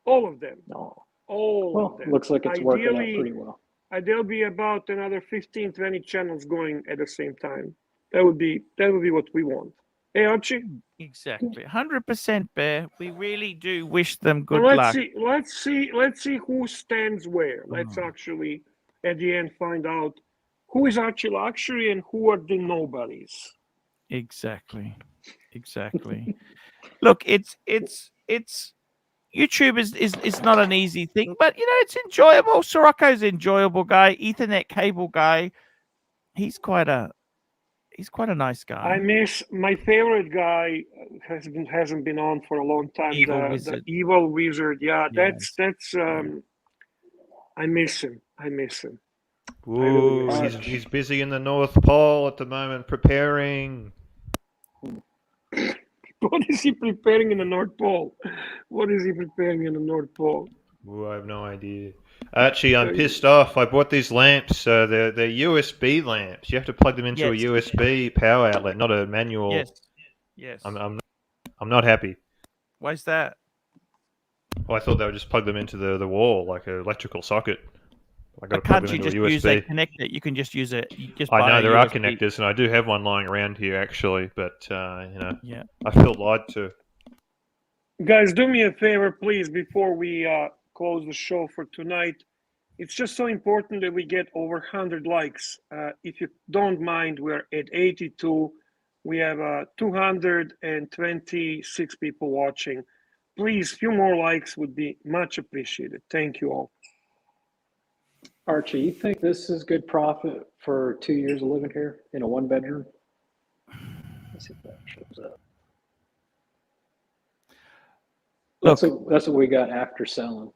All of them. All of them. Looks like it's working out pretty well. There'll be about another 15, 20 channels going at the same time. That would be what we want. Hey, Archie? Exactly. 100%, Bear. We really do wish them good luck. Let's see who stands where. Let's actually, at the end, find out who is ArchieLuxury and who are the nobodies. Exactly. Look, it's YouTube is not an easy thing, but you know, it's enjoyable. Sirocco's an enjoyable guy. Ethernet cable guy. He's quite a nice guy. I miss my favorite guy. Hasn't been on for a long time. The evil wizard. Yeah, that's. I miss him. Ooh, he's busy in the North Pole at the moment, preparing. What is he preparing in the North Pole? Ooh, I have no idea. Archie, I'm pissed off. I bought these lamps. They're USB lamps. You have to plug them into a USB power outlet, not a manual. Yes. Yes. I'm not happy. Why's that? Well, I thought they would just plug them into the wall like an electrical socket. I got to plug Can't them you into just a use USB. a connector? You can just use it. You just I buy know a there are USB. connectors, and I do have one lying around here actually, but Yeah. I feel lied to. Guys, do me a favor, please, before we close the show for tonight. It's just so important that we get over 100 likes. If you don't mind, we're at 82. We have 226 people watching. Please, few more likes would be much appreciated. Thank you all. Archie, you think this is good profit for 2 years of living here in a one bedroom? Let's see if that shows up. Look, that's what we got after selling.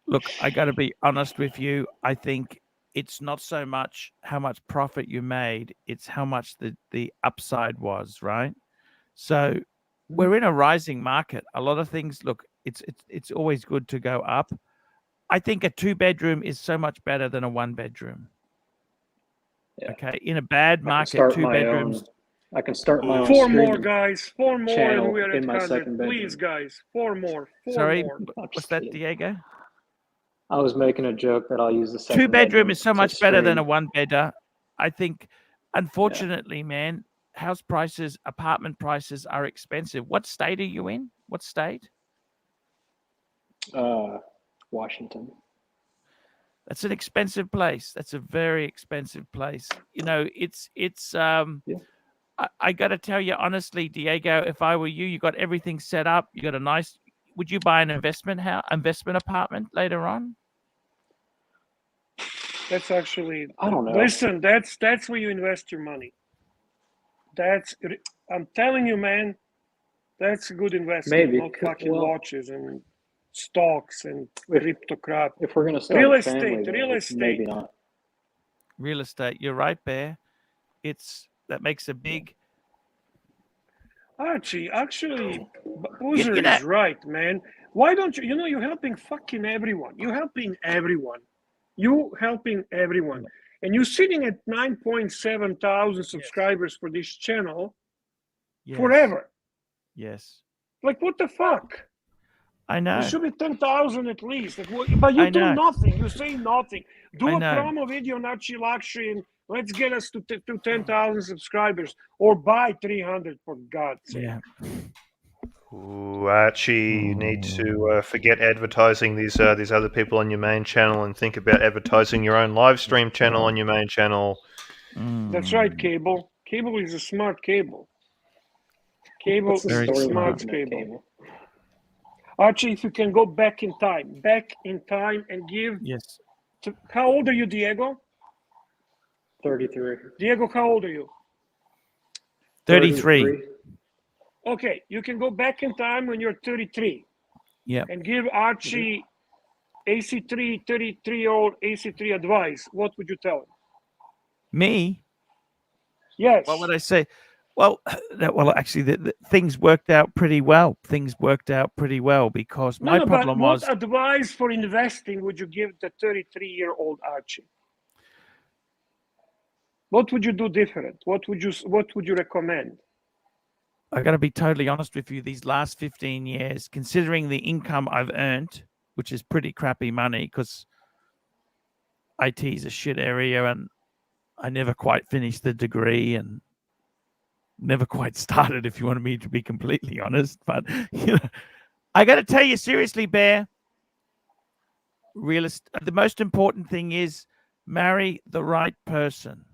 Look, I got to be honest with you. I think it's not so much how much profit you made; it's how much the upside was, right? So we're in a rising market. A lot of things. Look, it's always good to go up. I think a 2-bedroom is so much better than a 1-bedroom. Yeah. Okay, in a bad market, 2-bedrooms. I can start my own. 4 more, guys. 4 more, channel and we're at in my 100. second bedroom. Please, guys. 4 more. 4 Sorry, more. what's that, Diego? I was making a joke that I'll use the 2-bedroom is so much better than a stream. 1-bedder. I think, unfortunately, man, house prices, apartment prices are expensive. What state are you in? What state? Washington. That's an expensive place. That's a very expensive place. You know, I got to tell you honestly, Diego, if I were you, you got everything set up. You got a nice. Would you buy an investment apartment later on? That's actually. I don't know. Listen, that's where you invest your money. I'm telling you, man, that's a good investment. Maybe. Not fucking watches and stocks and crypto crap. If we're gonna start real a estate, family, real then estate. maybe not. Real estate. You're right, Bear. That makes a big. Archie, actually, Boozer is right, man. Why don't you? You're helping fucking everyone. You're helping everyone. And you're sitting at 9.7 thousand subscribers for this channel forever. Yes. Like, what the fuck? I know. It should be 10,000 at least. But you do nothing. You say nothing. Do a promo video on ArchieLuxury and let's get us to 10,000 subscribers, or buy 300 for God's sake. Yeah. Ooh, Archie, you need to forget advertising these other people on your main channel and think about advertising your own live stream channel on your main channel. That's right, Cable. Cable is a smart cable. Cable is a smart cable. Archie, if you can go back in time and give. Yes. How old are you, Diego? 33. Diego, how old are you? 33. Okay, you can go back in time when you're 33. Yeah. And give Archie AC3, 33-year-old AC3 advice. What would you tell him? Me? Yes. What would I say? Well, actually, the things worked out pretty well. Because my problem was. What advice for investing would you give the 33-year-old Archie? What would you do different? What would you recommend? I got to be totally honest with you. These last 15 years, considering the income I've earned, which is pretty crappy money, because IT is a shit area, and I never quite finished the degree and never quite started, if you want me to be completely honest. But I got to tell you seriously, Bear. The most important thing is marry the right person.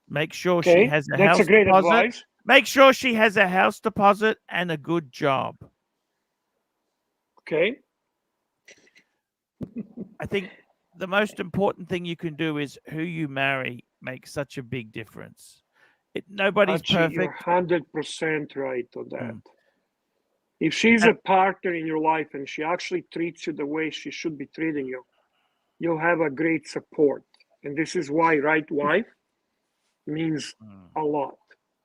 Make sure she has a house deposit. Advice. Make sure she has a house deposit and a good job. Okay. I think the most important thing you can do is who you marry makes such a big difference. Nobody's perfect. You're 100% right on that. If she's a partner in your life and she actually treats you the way she should be treating you, you'll have a great support. And this is why right wife means a lot.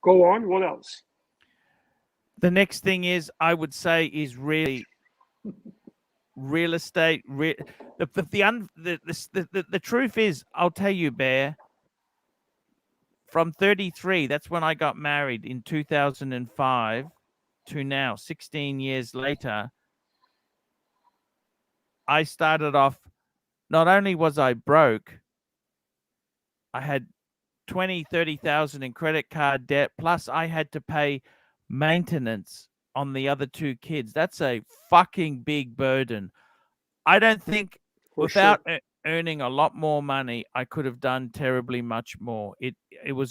Go on. What else? The next thing is, I would say, is really real estate. The truth is, I'll tell you, Bear. From 33, that's when I got married in 2005, to now, 16 years later, I started off. Not only was I broke, I had 30,000 in credit card debt, plus I had to pay maintenance on the other two kids. That's a fucking big burden. I don't think without earning a lot more money, I could have done terribly much more.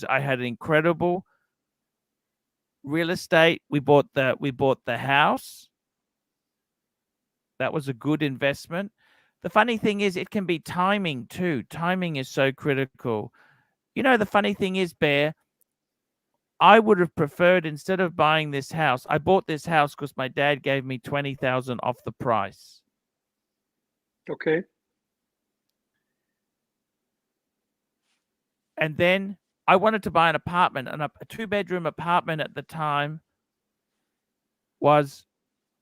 I had incredible real estate. We bought the house. That was a good investment. The funny thing is, it can be timing too. Timing is so critical. You know, the funny thing is, Bear, I would have preferred, instead of buying this house, I bought this house because my dad gave me 20,000 off the price. Okay. And then I wanted to buy an apartment, and a two-bedroom apartment at the time was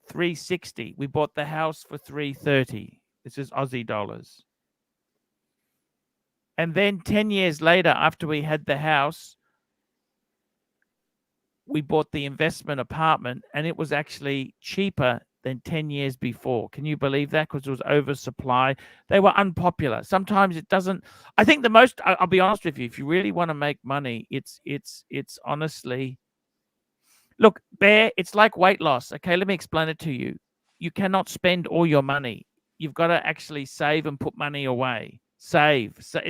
360. We bought the house for 330. This is Aussie dollars. And then 10 years later, after we had the house, we bought the investment apartment, and it was actually cheaper than 10 years before. Can you believe that? Because it was oversupply. They were unpopular. Sometimes it doesn't. I think the most, I'll be honest with you, if you really want to make money, it's honestly, look, Bear, it's like weight loss. Okay, let me explain it to you. You cannot spend all your money. You've got to actually save and put money away. Save. So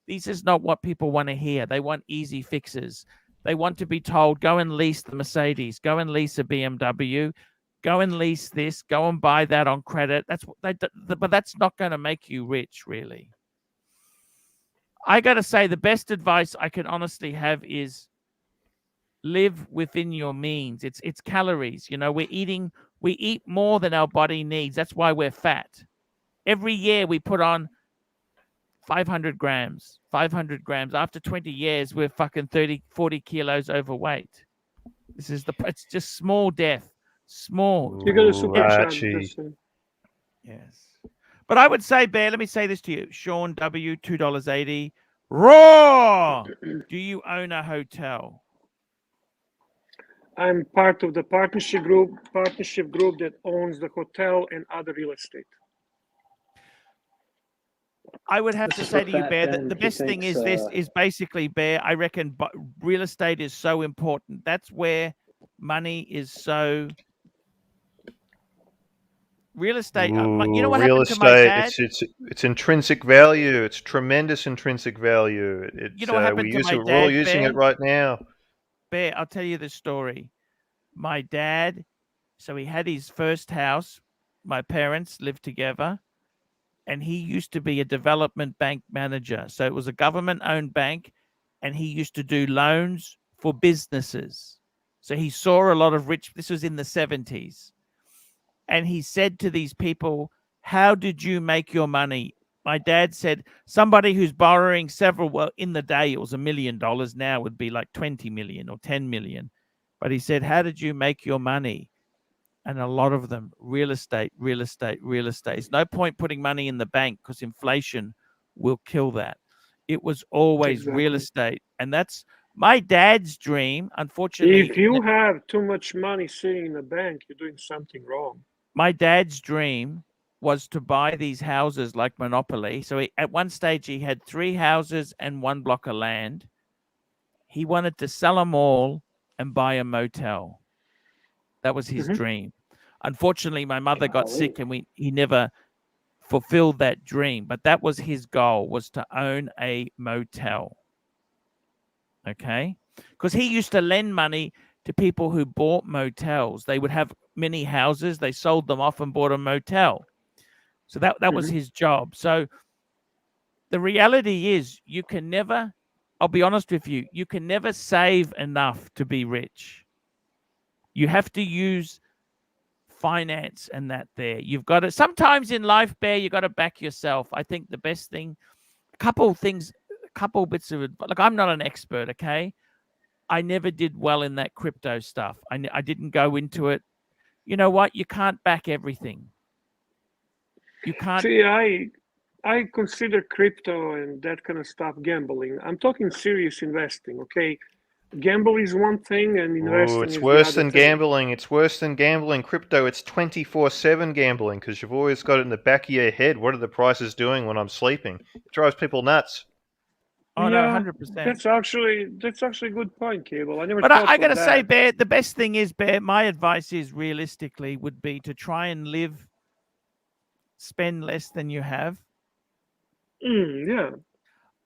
this is not what people want to hear. They want easy fixes. They want to be told, go and lease the Mercedes, go and lease a BMW, go and lease this, go and buy that on credit. But that's not going to make you rich, really. I got to say, the best advice I can honestly have is live within your means. It's calories. You know, we eat more than our body needs. That's why we're fat. Every year we put on 500 grams. After 20 years, we're fucking 30, 40 kilos overweight. It's just small death. Small. You got a super chat. Archie. Yes. But I would say, Bear, let me say this to you. Sean W, $2.80. Raw! Do you own a hotel? I'm part of the partnership group that owns the hotel and other real estate. I would have to say to you, Bear, that the best thing is this is basically, Bear, I reckon real estate is so important. That's where money is so. Real estate, you know what real happened estate, to my dad? It's intrinsic value. It's tremendous intrinsic value. You know what happened to my dad, we're all using Bear? it right now. Bear, I'll tell you the story. My dad, so he had his first house. My parents lived together. And he used to be a development bank manager. So it was a government-owned bank, and he used to do loans for businesses. So he saw a lot of this was in the 70s. And he said to these people, how did you make your money? My dad said, somebody who's borrowing well, in the day, it was $1 million. Now it would be like 20 million or 10 million. But he said, how did you make your money? And a lot of them, real estate. There's no point putting money in the bank because inflation will kill that. It was always real estate. And that's my dad's dream. Unfortunately, if you have too much money sitting in the bank, you're doing something wrong. My dad's dream was to buy these houses like Monopoly. So at one stage, he had 3 houses and 1 block of land. He wanted to sell them all and buy a motel. That was his dream. Unfortunately, my mother got sick, and he never fulfilled that dream. But that was his goal, was to own a motel. Okay? Because he used to lend money to people who bought motels. They would have many houses. They sold them off and bought a motel. So that was his job. So the reality is you can never, I'll be honest with you, you can never save enough to be rich. You have to use finance and that there. You've got to, sometimes in life, Bear, you got to back yourself. I think the best thing, a couple bits of, like, I'm not an expert, okay? I never did well in that crypto stuff. I didn't go into it. You know what? You can't back everything. You can't. See, I consider crypto and that kind of stuff gambling. I'm talking serious investing, okay? Gamble is one thing and investing it's is worse the than other thing. gambling. It's worse than gambling. Crypto, it's 24/7 gambling because you've always got it in the back of your head. What are the prices doing when I'm sleeping? It drives people nuts. Oh yeah, no, 100%. That's actually a good point, Cable. I never But thought I of gotta say, that. Bear, the best thing is, Bear, my advice is realistically would be to try and spend less than you have. Yeah.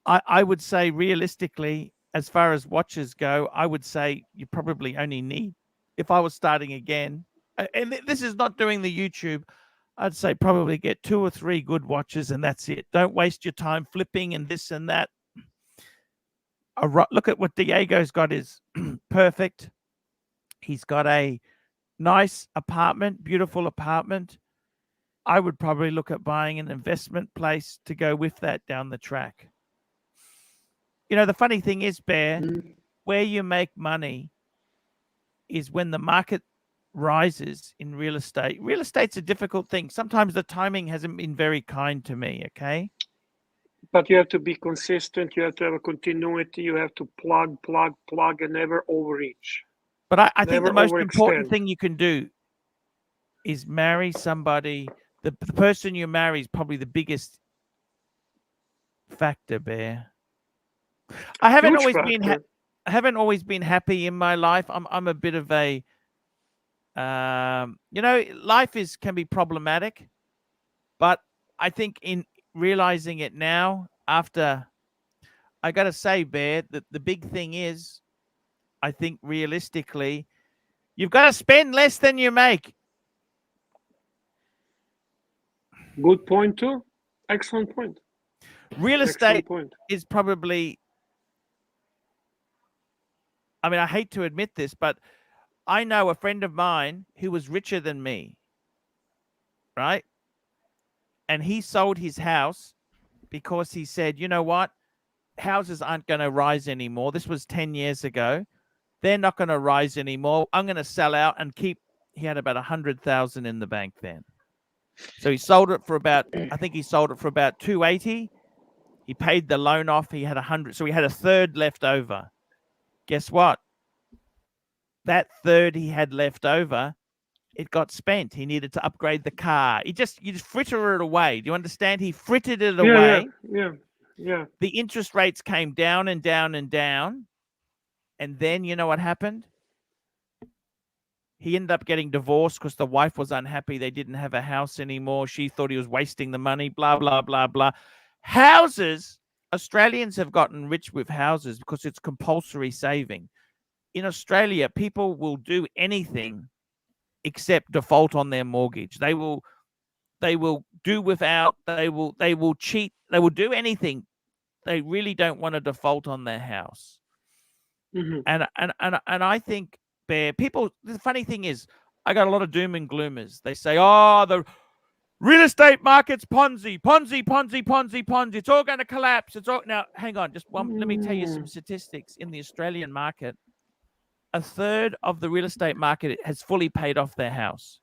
I would say realistically, as far as watches go, I would say you probably only need, if I was starting again, and this is not doing the YouTube, I'd say probably get 2 or 3 good watches and that's it. Don't waste your time flipping and this and that. Look at what Diego's got is perfect. He's got a nice apartment, beautiful apartment. I would probably look at buying an investment place to go with that down the track. You know, the funny thing is, Bear, where you make money is when the market rises in real estate. Real estate's a difficult thing. Sometimes the timing hasn't been very kind to me, okay? But you have to be consistent. You have to have a continuity. You have to plug, and never overreach. But I think Never the most important overextend. thing you can do is marry somebody. The person you marry is probably the biggest factor, Bear. I haven't always been happy in my life. I'm a bit of a you know, life can be problematic, but I think in realizing it now, after, I got to say, Bear, that the big thing is, I think realistically, you've got to spend less than you make. Good point too. Excellent point. Real estate is probably, I mean, I hate to admit this, but I know a friend of mine who was richer than me, right? And he sold his house because he said, you know what? Houses aren't going to rise anymore. This was 10 years ago. They're not going to rise anymore. I'm going to sell out and keep. He had about 100,000 in the bank then. So he sold it for about, I think he sold it for about 280. He paid the loan off. He had 100. So he had a third left over. Guess what? That third he had left over, it got spent. He needed to upgrade the car. You just fritter it away. Do you understand? He frittered it away. Yeah. The interest rates came down and down and down. And then you know what happened? He ended up getting divorced because the wife was unhappy. They didn't have a house anymore. She thought he was wasting the money, blah, blah, blah, blah. Houses, Australians have gotten rich with houses because it's compulsory saving. In Australia, people will do anything except default on their mortgage. They will do without, they will cheat, they will do anything. They really don't want to default on their house. Mm-hmm. And I think, Bear, people, the funny thing is, I got a lot of doom and gloomers. They say, oh, the real estate market's Ponzi. It's all going to collapse. It's all. Now, hang on, let me tell you some statistics. In the Australian market, a third of the real estate market has fully paid off their house.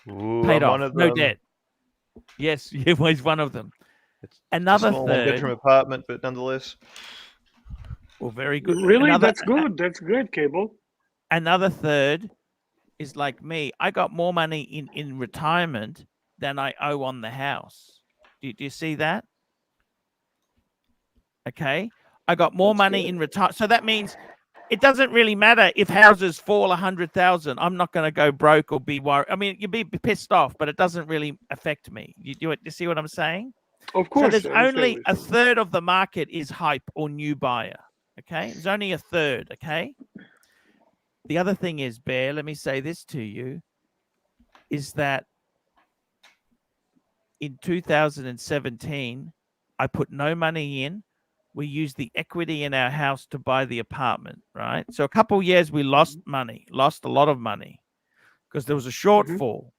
Paid off, no debt. Yes, he was one of them. It's another a small third, one-bedroom apartment, but nonetheless. Well, very good. Really, that's good. That's great, Cable. Another third is like me. I got more money in retirement than I owe on the house. Do you see that? Okay. I got more money in retirement. So that means it doesn't really matter if houses fall 100,000. I'm not going to go broke or be worried. I mean, you'd be pissed off, but it doesn't really affect me. You see what I'm saying? Of course. So there's only a third of the market is hype or new buyer. Okay. There's only a third. Okay. The other thing is, Bear, let me say this to you, is that in 2017, I put no money in. We used the equity in our house to buy the apartment, right? So a couple of years we lost money, lost a lot of money because there was a shortfall.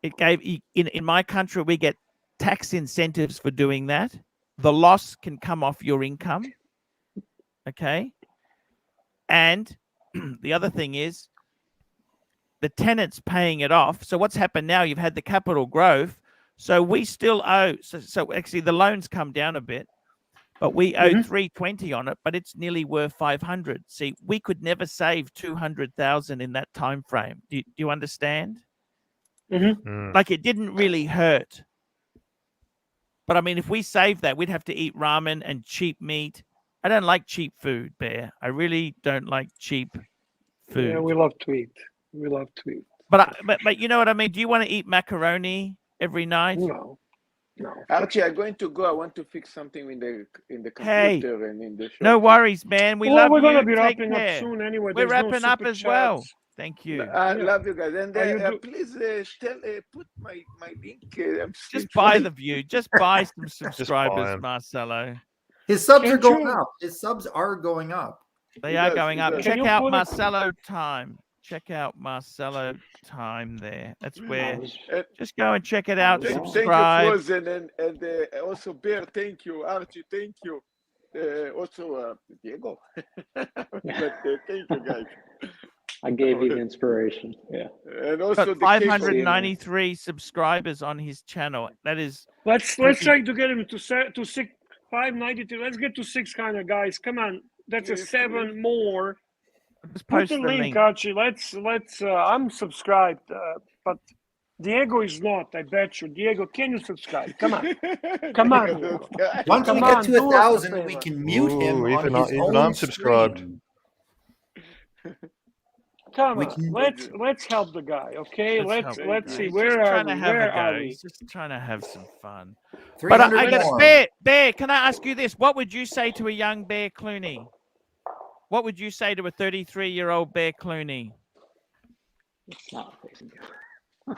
It gave, in my country, we get tax incentives for doing that. The loss can come off your income, okay? And the other thing is, the tenant's paying it off. So what's happened now? You've had the capital growth. So we still owe. So actually, the loans come down a bit, but we owe 320 on it. But it's nearly worth 500. See, we could never save 200,000 in that time frame. Do you understand? Like it didn't really hurt. But I mean, if we saved that, we'd have to eat ramen and cheap meat. I don't like cheap food, Bear. I really don't like cheap food. Yeah, we love to eat. We love to eat. But you know what I mean? Do you want to eat macaroni every night? No. Archie, I'm going to go. I want to fix something in the computer and in the show. No worries, man. We love you. We're gonna be Take wrapping care. up soon anyway. We're There's no wrapping up super as well. chats. Thank you. I love you guys. And please put my link. Just buy the view. Just buy some subscribers, Marcelo. His subs are going up. His subs are going up. They are going up. Check out Marcelo Time. Check out Marcelo Time there. That's where. Just go and check it out. Subscribe. Thank you, Frozen, and also Bear. Thank you, Archie. Thank you. Also Diego. But thank you, guys. I gave you the inspiration. Yeah. And also 593 subscribers on his channel. That is. Let's try to get him to 592. Let's get to 600, guys. Come on. That's a 7 more. Put the link, Archie. Let's. I'm subscribed, but Diego is not. I bet you. Diego, can you subscribe? Come on. Come on. Diego. Once we get to 1,000, we can mute him on his own I'm subscribed. stream. Come on, let's help the guy, okay? Let's see where are we? Where are we? He's just trying to have some fun. 300 But I got more. Bear. Can I ask you this? What would you say to a young Bear Clooney? What would you say to a 33-year-old Bear Clooney? It's not facing you.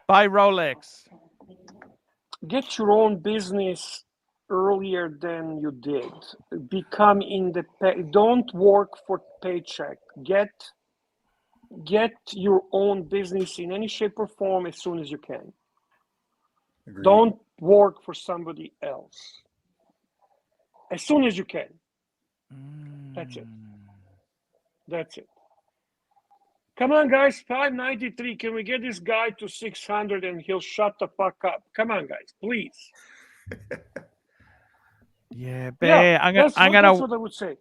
Buy Rolex. Get your own business earlier than you did. Become independent. Don't work for paycheck. Get your own business in any shape or form as soon as you can. Agreed. Don't work for somebody else. As soon as you can. That's it. That's it. Come on, guys. 593. Can we get this guy to 600 and he'll shut the fuck up? Come on, guys. Please. Yeah, Bear. Yeah, I'm that's gonna. what I would say.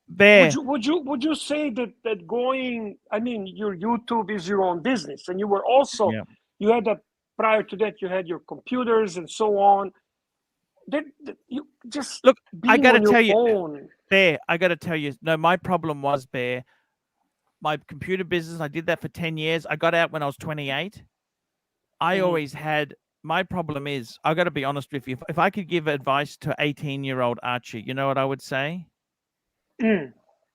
Bear. Would you say that going? I mean, your YouTube is your own business, and you were also you had a prior to that you had your computers and so on. That you just look. I gotta tell you, own. Bear. I gotta tell you. No, my problem was, Bear. My computer business. I did that for 10 years. I got out when I was 28. I always had. My problem is, I got to be honest with you. If I could give advice to 18-year-old Archie, you know what I would say?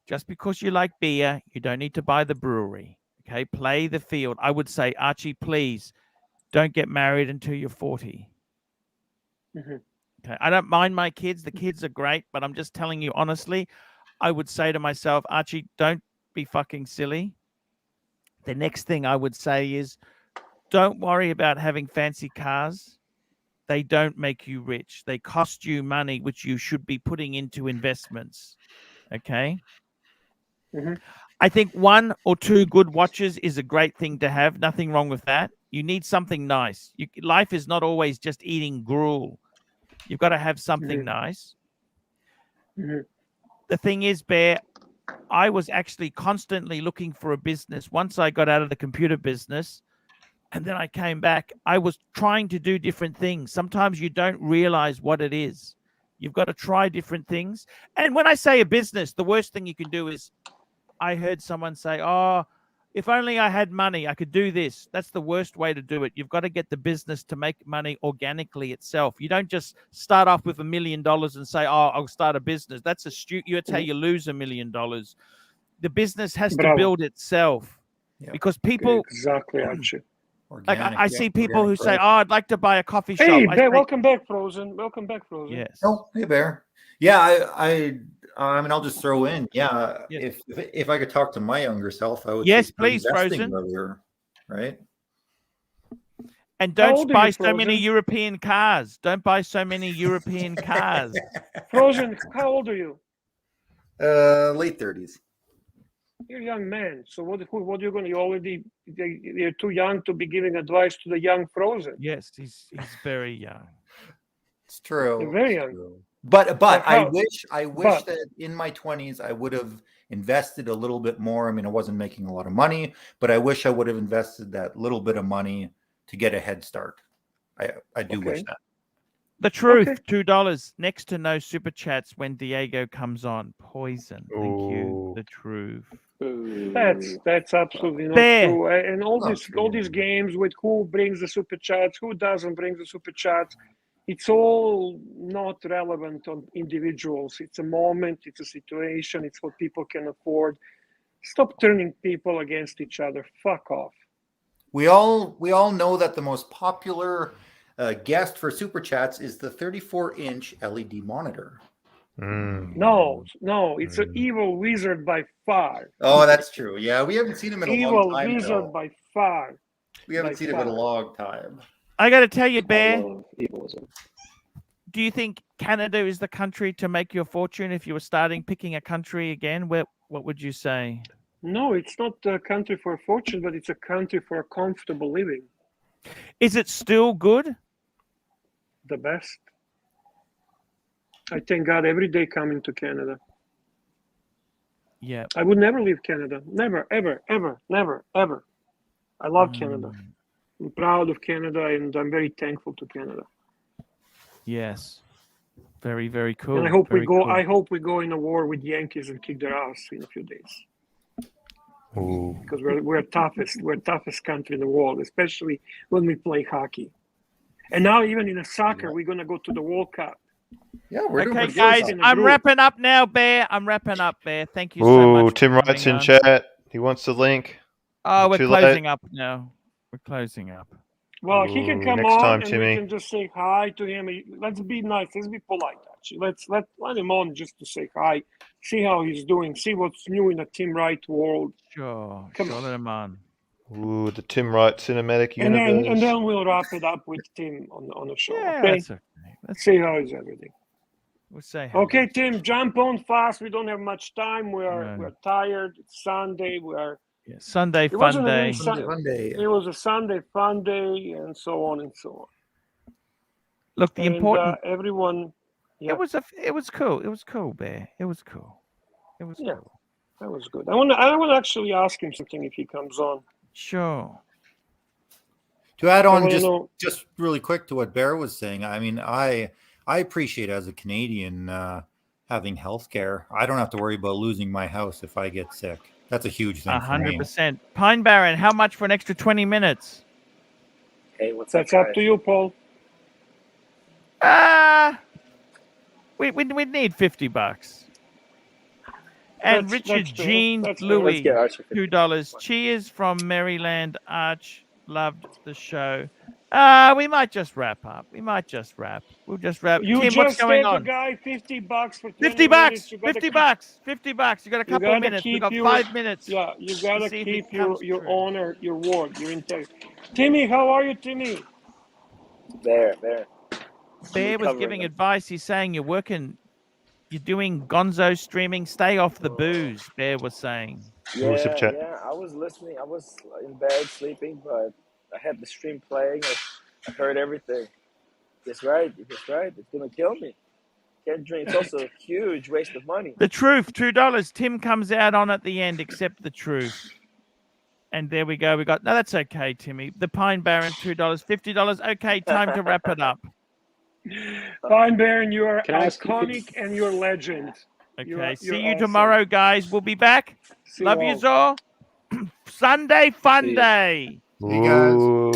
Just because you like beer, you don't need to buy the brewery. Okay, play the field. I would say, Archie, please don't get married until you're 40. Okay, I don't mind my kids. The kids are great, but I'm just telling you honestly, I would say to myself, Archie, don't be fucking silly. The next thing I would say is, don't worry about having fancy cars. They don't make you rich. They cost you money, which you should be putting into investments. Okay? I think 1 or 2 good watches is a great thing to have. Nothing wrong with that. You need something nice. Life is not always just eating gruel. You've got to have something nice. The thing is, Bear, I was actually constantly looking for a business. Once I got out of the computer business, and then I came back, I was trying to do different things. Sometimes you don't realize what it is. You've got to try different things. And when I say a business, the worst thing you can do is, I heard someone say, oh, if only I had money, I could do this. That's the worst way to do it. You've got to get the business to make money organically itself. You don't just start off with $1 million and say, oh, I'll start a business. That's that's how you lose $1 million. The business has to build itself because people... Exactly, Archie. Like I see people who say, "Oh, I'd like to buy a coffee shop." Hey, Bear, welcome back, Frozen. Welcome back, Frozen. Yes. Oh, hey, Bear. Yeah, I mean, I'll just throw in. Yeah, if I could talk to my younger self, I would. Yes, please, Frozen. Earlier, right. And don't buy so many European cars. Don't buy so many European cars. Frozen, how old are you? Late 30s. You're a young man. So what are you going to? You're too young to be giving advice to the young frozen. Yes, he's very young. It's true. You're very it's young. True. But I how- wish that in my 20s I would have invested a little bit more. I mean, I wasn't making a lot of money, but I wish I would have invested that little bit of money to get a head start. I do wish that. The truth, $2. Next to no super chats when Diego comes on. Poison. Thank you. The truth. That's absolutely not true. And all these games with who brings the super chats, who doesn't bring the super chats, it's all not relevant on individuals. It's a moment, it's a situation, it's what people can afford. Stop turning people against each other. Fuck off. We all know that the most popular guest for super chats is the 34-inch LED monitor. No, it's an evil wizard by far. Oh, that's true. Yeah, we haven't seen him in a long time. Evil wizard by far. We haven't seen him in a long time. I got to tell you, Bear, do you think Canada is the country to make your fortune if you were picking a country again? What would you say? No, it's not a country for fortune, but it's a country for comfortable living. Is it still good? The best. I thank God every day coming to Canada. Yeah. I would never leave Canada. Never, ever, ever, never, ever. I love Canada. I'm proud of Canada, and I'm very thankful to Canada. Yes. Very, very cool. And I hope very we go. cool. I hope we go in a war with Yankees and kick their ass in a few days. Because we're toughest. We're toughest country in the world, especially when we play hockey. And now even in soccer, we're gonna go to the World Cup. Yeah, we're doing Okay, guys, in a I'm group. wrapping up now, Bear. I'm wrapping up, Bear. Thank you so much. Tim for writes coming in on. chat. He wants the link. Oh, we're Too closing late. up now. We're closing up. Well, he can come next on time, and Timmy. we can just say hi to him. Let's be nice. Let's be polite, Archie. Let him on just to say hi. See how he's doing. See what's new in the Tim Wright world. Sure. Come Let him on. Ooh, the Tim Wright cinematic And universe. then we'll wrap it up with Tim on the show. Yeah, okay. that's okay. Let's see how is everything. We'll say hi. Okay, Tim, jump on fast. We don't have much time. We're tired. It's Sunday. Sunday It fun wasn't day. even It was a Sunday fun day, and so on and so on. Look, the important. Everyone. Yeah. It was cool. It was cool, Bear. It was cool. It was cool. That was good. I want to actually ask him something if he comes on. Sure. To add on know. just really quick to what Bear was saying, I mean, I appreciate as a Canadian having health care. I don't have to worry about losing my house if I get sick. That's a huge thing. 100%. Pine Baron, how much for an extra 20 minutes? Hey, what's That's up to you, Paul. We'd need $50. And Richard Jean Let's Louis, get Archie $2. Cheers from Maryland. Arch, loved the show. We might just wrap up. We'll just wrap. You Tim, just what's going gave on? the guy $50 for 50 minutes. bucks. $50. You got a couple of minutes. We got 5 minutes. Yeah, you gotta see if keep it comes your true. honor, your word, your integrity. Timmy, how are you, Timmy? There. Bear was giving advice. He's saying you're doing gonzo streaming. Stay off the booze, Bear was saying. Yeah, I was listening. I was in bed sleeping, but I had the stream playing. I heard everything. It's right. It's gonna kill me. Can't drink. It's also a huge waste of money. The truth, $2. Tim comes out on at the end, accept the truth. And there we go. No, that's okay, Timmy. The Pine Baron, $2, $50. Okay, time to wrap it up. Pine Baron, you are Can I ask iconic and you're legend. Okay, see you awesome. tomorrow, guys. We'll be back. See Love you you all. all. Sunday fun day. See you guys. Ooh.